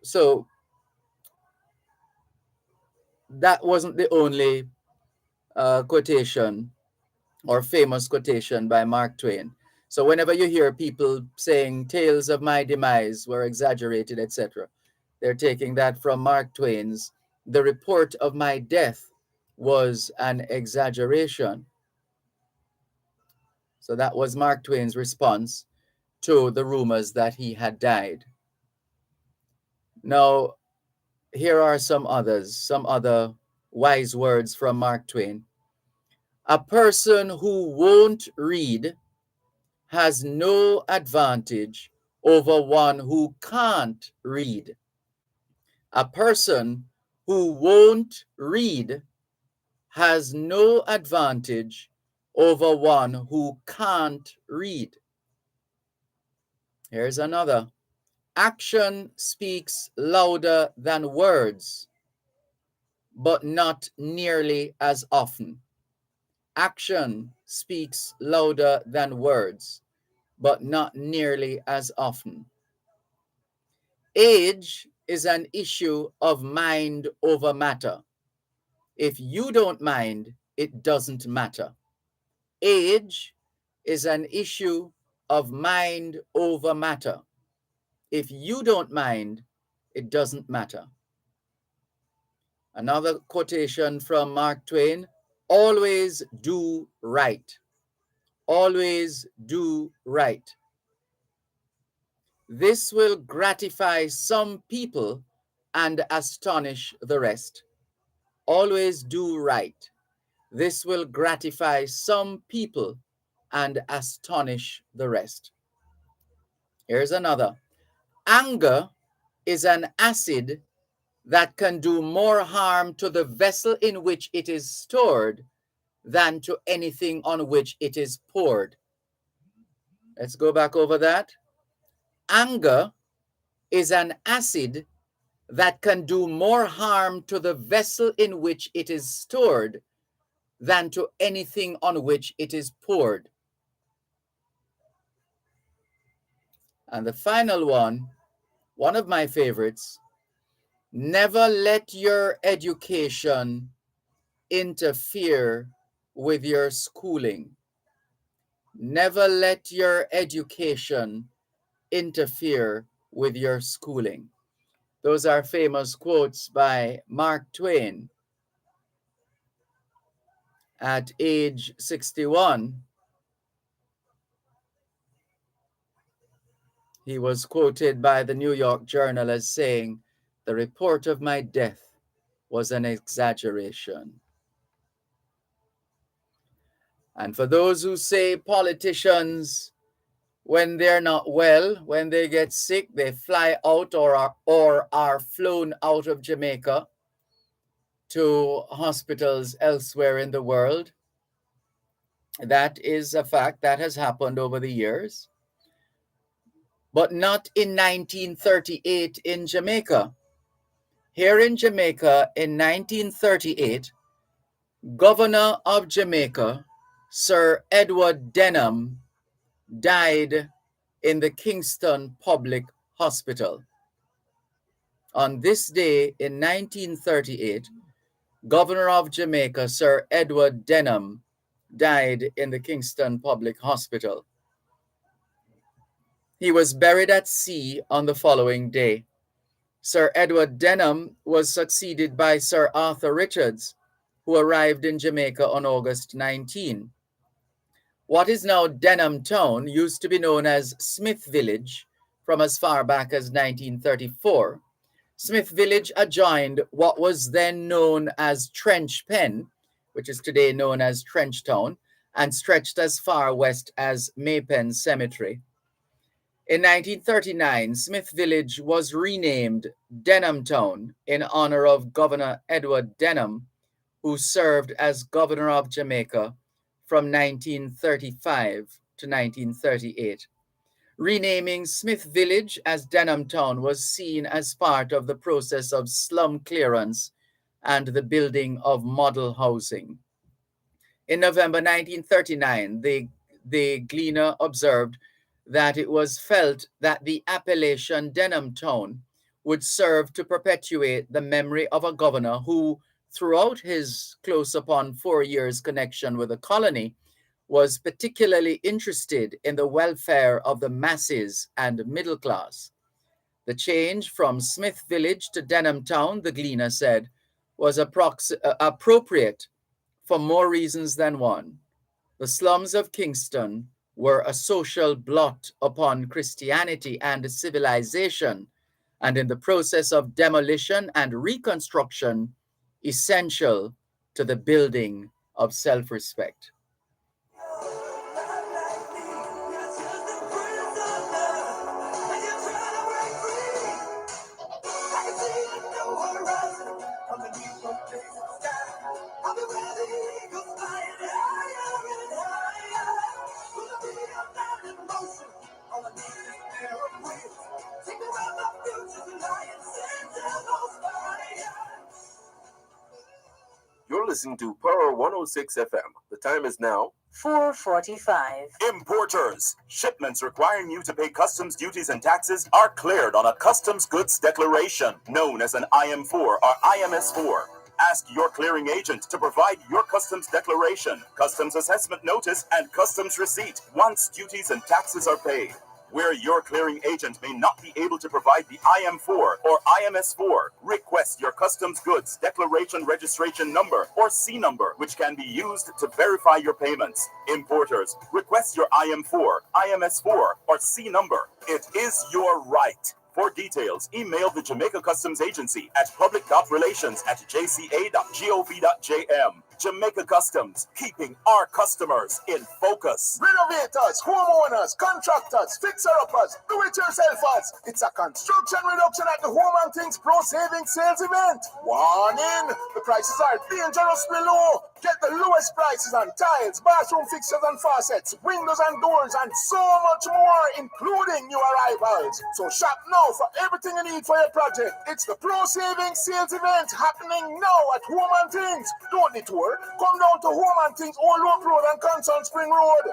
so that wasn't the only quotation or famous quotation by Mark Twain. So whenever you hear people saying tales of my demise were exaggerated, etc., they're taking that from Mark Twain's The report of my death was an exaggeration. So that was Mark Twain's response to the rumors that he had died. Now, here are some other wise words from Mark Twain. A person who won't read has no advantage over one who can't read. A person who won't read has no advantage over one who can't read. Here's another. Action speaks louder than words, but not nearly as often. Action speaks louder than words, but not nearly as often. Age is an issue of mind over matter. If you don't mind, it doesn't matter. Age is an issue of mind over matter. If you don't mind, it doesn't matter. Another quotation from Mark Twain, always do right. Always do right. This will gratify some people and astonish the rest. Always do right. This will gratify some people and astonish the rest. Here's another. Anger is an acid that can do more harm to the vessel in which it is stored than to anything on which it is poured. Let's go back over that. Anger is an acid that can do more harm to the vessel in which it is stored than to anything on which it is poured. And the final one of my favorites, never let your education interfere with your schooling. Never let your education interfere with your schooling. Those are famous quotes by Mark Twain. At age 61, he was quoted by the New York Journal as saying, "The report of my death was an exaggeration." And for those who say politicians, when they're not well, when they get sick, they fly out or are flown out of Jamaica to hospitals elsewhere in the world. That is a fact that has happened over the years. But not in 1938 in Jamaica. Here in Jamaica in 1938, Governor of Jamaica, Sir Edward Denham, died in the Kingston Public Hospital. On this day in 1938, Governor of Jamaica, Sir Edward Denham, died in the Kingston Public Hospital. He was buried at sea on the following day. Sir Edward Denham was succeeded by Sir Arthur Richards, who arrived in Jamaica on August 19. What is now Denham Town used to be known as Smith Village from as far back as 1934. Smith Village adjoined what was then known as Trench Pen, which is today known as Trench Town, and stretched as far west as Maypen Cemetery. In 1939, Smith Village was renamed Denham Town in honor of Governor Edward Denham, who served as Governor of Jamaica from 1935 to 1938. Renaming Smith Village as Denham Town was seen as part of the process of slum clearance and the building of model housing. In November 1939, the Gleaner observed that it was felt that the appellation Denham Town would serve to perpetuate the memory of a governor who, throughout his close upon 4 years connection with the colony, was particularly interested in the welfare of the masses and middle class. The change from Smith Village to Denham Town, the Gleaner said, was appropriate for more reasons than one. The slums of Kingston were a social blot upon Christianity and civilization, and in the process of demolition and reconstruction, essential to the building of self-respect. You're listening to Power 106 FM. The time is now 4:45. Importers, shipments requiring you to pay customs duties and taxes are cleared on a customs goods declaration, known as an IM4 or IMS4. Ask your clearing agent to provide your customs declaration, customs assessment notice, and customs receipt once duties and taxes are paid. Where your clearing agent may not be able to provide the IM4 or IMS4, request your customs goods declaration registration number or C number, which can be used to verify your payments. Importers, request your IM4, IMS4, or C number. It is your right. For details, email the Jamaica Customs Agency at public.relations@jca.gov.jm. Jamaica Customs, keeping our customers in focus. Renovators, homeowners, contractors, fixer-uppers, do-it-yourselfers. It's a construction reduction at the Home and Things Pro Saving Sales event. Warning! The prices are dangerously low. Get the lowest prices on tiles, bathroom fixtures and faucets, windows and doors, and so much more, including new arrivals. So shop now for everything you need for your project. It's the Pro Saving Sales event happening now at Home and Things. Don't detour. Come down to Home and Things, Old Loop Road and Consol Spring Road.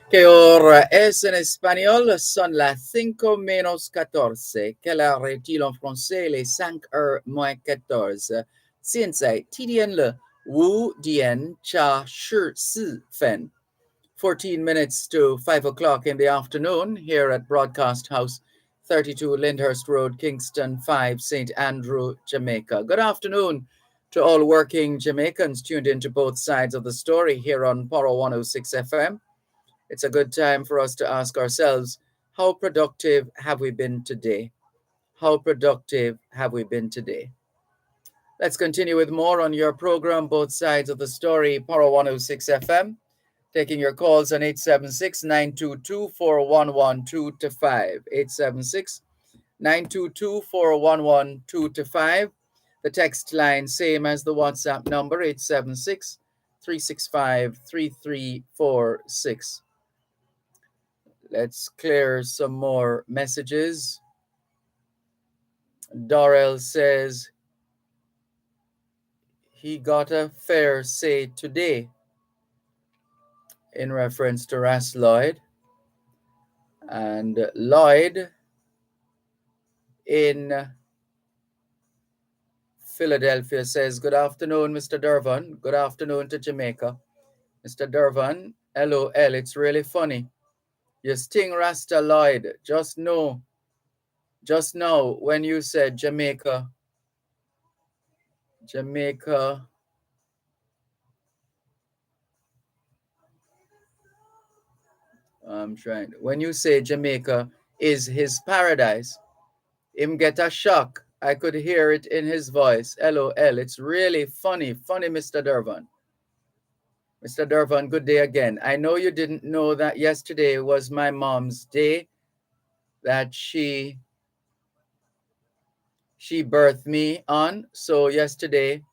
Que ahora es en español, son las 5:14, que la retire en français les 5:14. 现在提点了5点加14分. 14 minutes to 5 o'clock in the afternoon here at Broadcast House, 32 Lyndhurst Road, Kingston 5, St. Andrew, Jamaica. Good afternoon to all working Jamaicans tuned into both sides of the story here on Poro 106 FM. It's a good time for us to ask ourselves, how productive have we been today? How productive have we been today? Let's continue with more on your program, Both Sides of the Story, Poro 106 FM. Taking your calls on 876-922-4112-5. 876-922-4112-5. The text line, same as the WhatsApp number, 876-365-3346. Let's clear some more messages. Dorel says he got a fair say today in reference to Ras Lloyd. And Lloyd in Philadelphia says, good afternoon, Mr. Dervan. Good afternoon to Jamaica. Mr. Dervan, LOL, it's really funny. You sting Rasta Lloyd. Just now, when you said Jamaica, when you say Jamaica is his paradise, him get a shock. I could hear it in his voice. LOL, it's really funny, Mr. Dervan. Mr. Dervan, good day again. I know you didn't know that yesterday was my mom's day, that she birthed me on. So yesterday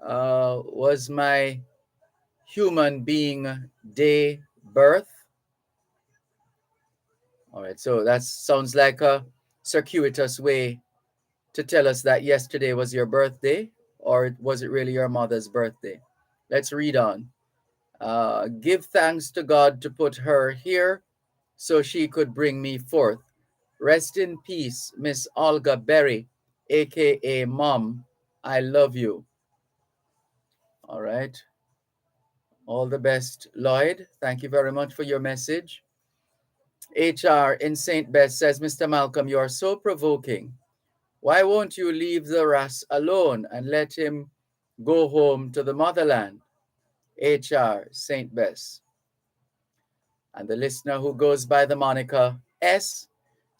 was my human being day birth. All right, so that sounds like a circuitous way to tell us that yesterday was your birthday, or was it really your mother's birthday? Let's read on. Give thanks to God to put her here so she could bring me forth. Rest in peace, Miss Olga Berry, aka Mom. I love you. All right. All the best, Lloyd. Thank you very much for your message. HR in St. Beth says, Mr. Malcolm, you are so provoking. Why won't you leave the Ras alone and let him go home to the motherland? HR, St. Bess. And the listener who goes by the moniker S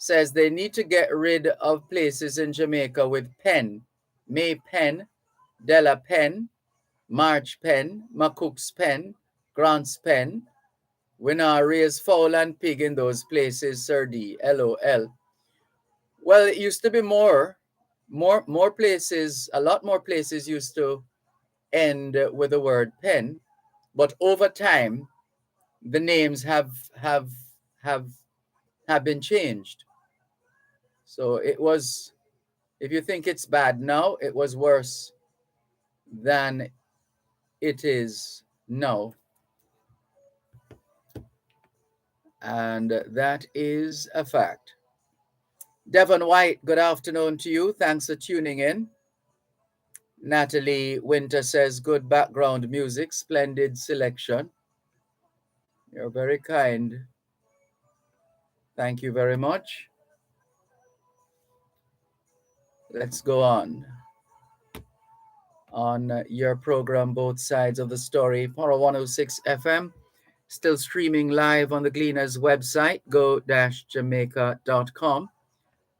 says they need to get rid of places in Jamaica with pen. May Pen, Della Pen, March Pen, McCook's Pen, Grant's Pen. We now raise fowl and pig in those places, Sir D. LOL. Well, it used to be more places, a lot more places used to end with the word pen, but over time, the names have been changed. So it was, if you think it's bad now, it was worse than it is now. And that is a fact. Devon White, good afternoon to you. Thanks for tuning in. Natalie Winter says, good background music, splendid selection. You're very kind. Thank you very much. Let's go on your program, Both Sides of the Story, Power 106 FM, still streaming live on the Gleaners website, go-jamaica.com,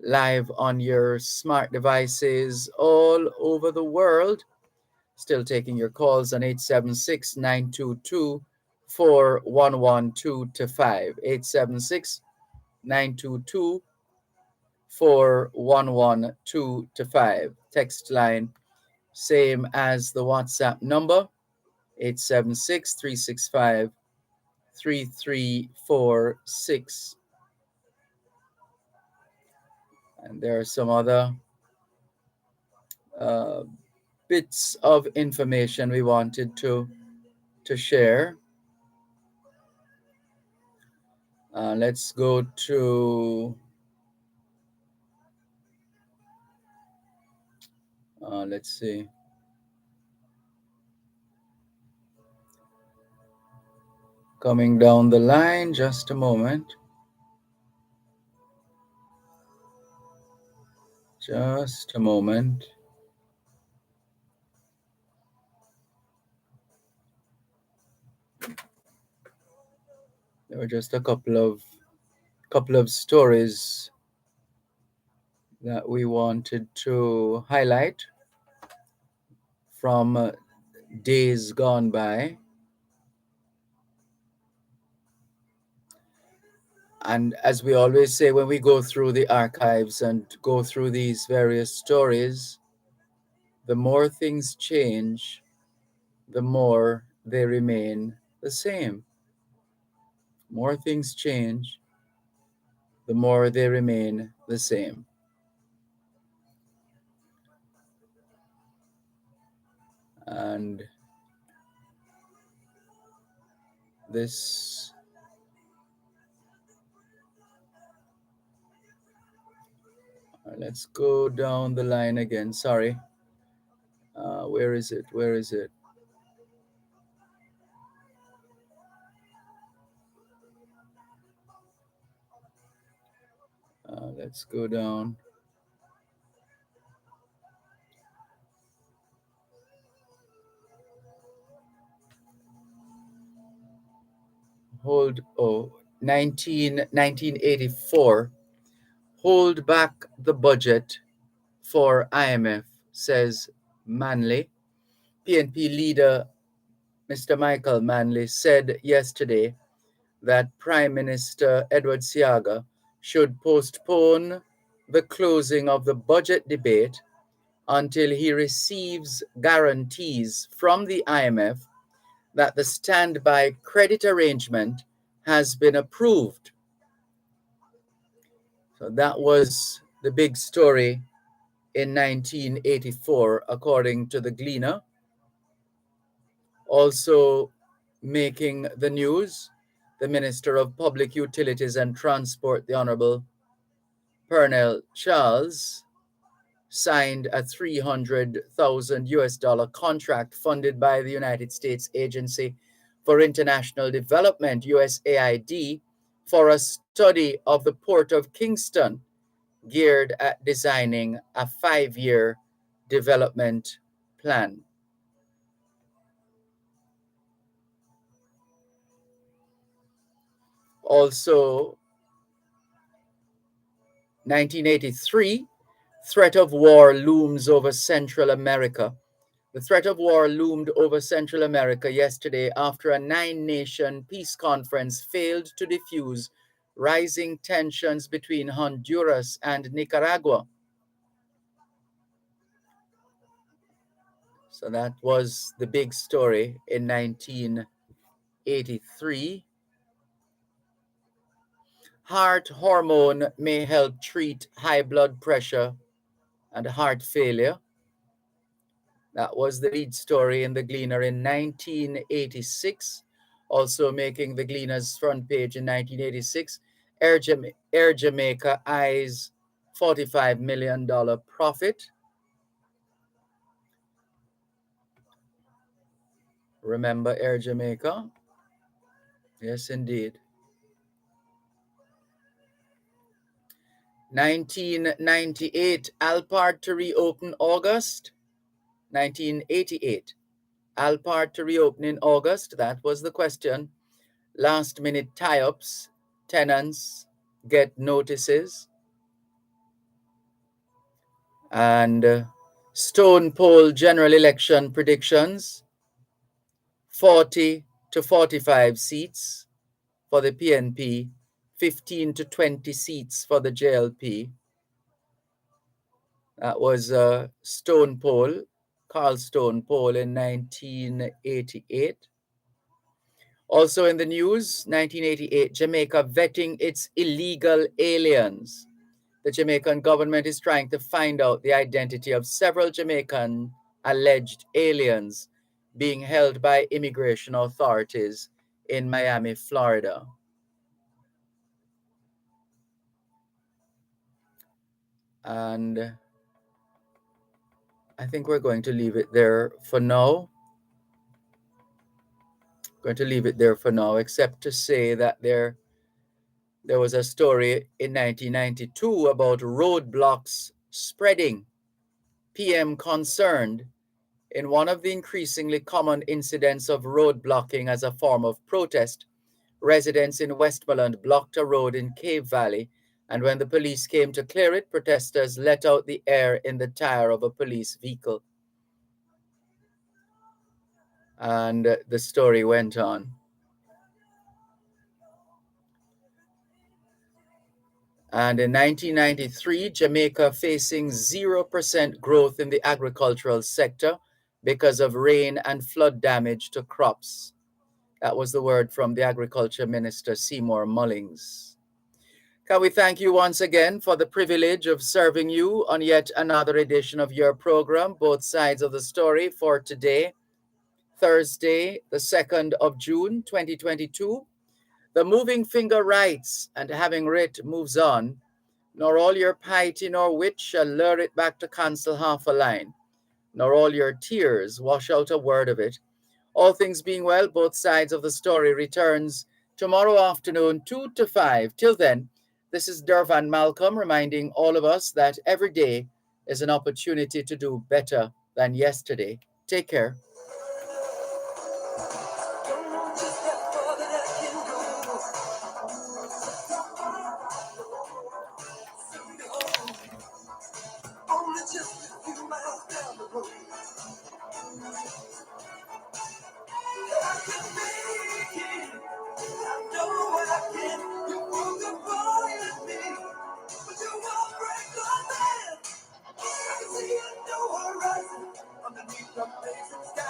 live on your smart devices all over the world. Still taking your calls on 876-922-4112 to 5. 876-922-4112 to 5. Text line, same as the WhatsApp number, 876-365-3346. And there are some other bits of information we wanted to share. Let's go to let's see. Coming down the line, just a moment. Just a moment. There were just a couple of stories that we wanted to highlight from days gone by. And as we always say, when we go through the archives and go through these various stories, the more things change, the more they remain the same. More things change, the more they remain the same. And this let's go down the line again. Sorry. Where is it? Where is it? Let's go down. Hold, 1984. Hold back the budget for IMF, says Manley. PNP leader Mr. Michael Manley said yesterday that Prime Minister Edward Seaga should postpone the closing of the budget debate until he receives guarantees from the IMF that the standby credit arrangement has been approved. So that was the big story in 1984, according to the Gleaner. Also making the news, the Minister of Public Utilities and Transport, the Honorable Pernell Charles, signed a $300,000 contract funded by the United States Agency for International Development, USAID, for a study of the Port of Kingston, geared at designing a 5-year development plan. Also, 1983, threat of war looms over Central America. The threat of war loomed over Central America yesterday after a 9-nation peace conference failed to diffuse rising tensions between Honduras and Nicaragua. So that was the big story in 1983. Heart hormone may help treat high blood pressure and heart failure. That was the lead story in the Gleaner in 1986. Also making the Gleaner's front page in 1986, Air Jamaica eyes $45 million profit. Remember Air Jamaica? Yes, indeed. 1998, Alpart to reopen August. 1988, Alpart to reopen in August. That was the question. Last minute tie-ups, tenants get notices. And Stone poll general election predictions, 40 to 45 seats for the PNP, 15 to 20 seats for the JLP. That was a Stone poll, Carl Stone poll in 1988. Also in the news, 1988, Jamaica vetting its illegal aliens. The Jamaican government is trying to find out the identity of several Jamaican alleged aliens being held by immigration authorities in Miami, Florida. And I think we're going to leave it there for now. Going to leave it there for now, except to say that there was a story in 1992 about roadblocks spreading. PM concerned in one of the increasingly common incidents of road blocking as a form of protest. Residents in Westmoreland blocked a road in Cave Valley, and when the police came to clear it, protesters let out the air in the tire of a police vehicle. And the story went on. And in 1993, Jamaica facing 0% growth in the agricultural sector because of rain and flood damage to crops. That was the word from the Agriculture Minister, Seymour Mullings. Can we thank you once again for the privilege of serving you on yet another edition of your program, Both Sides of the Story, for today, Thursday, the 2nd of June, 2022. The moving finger writes, and having writ moves on, nor all your piety nor wit shall lure it back to cancel half a line, nor all your tears wash out a word of it. All things being well, Both Sides of the Story returns tomorrow afternoon, 2 to 5. Till then, this is Dervan Malcolm reminding all of us that every day is an opportunity to do better than yesterday. Take care. Only just a few miles down the road. I can make it. I know what I can. You broke the boy in me, but you won't break the man. I can see a new horizon underneath the blazing sky.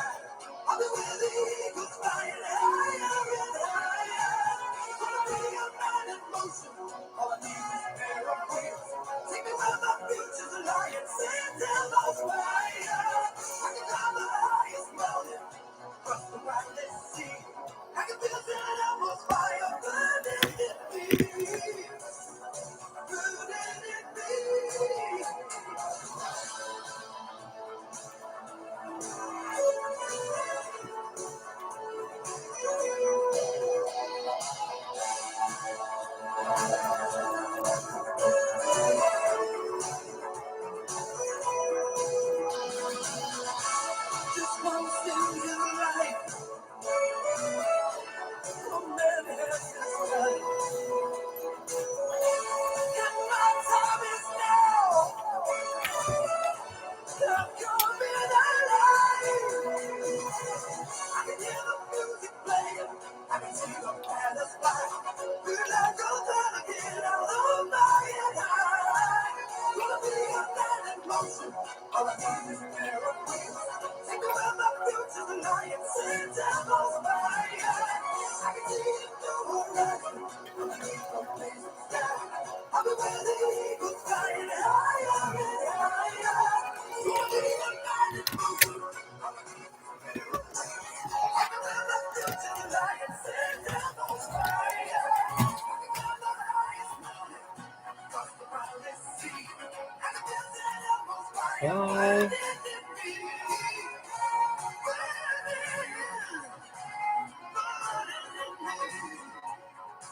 All I need is therapy. Take away my future and I am sitting down on fire. I can see it through the horizon. I need no place to stand. I'll be where the eagles flying higher and higher. So I'll be a man in motion. All I need is therapy. Take away my future and I am sitting down on fire.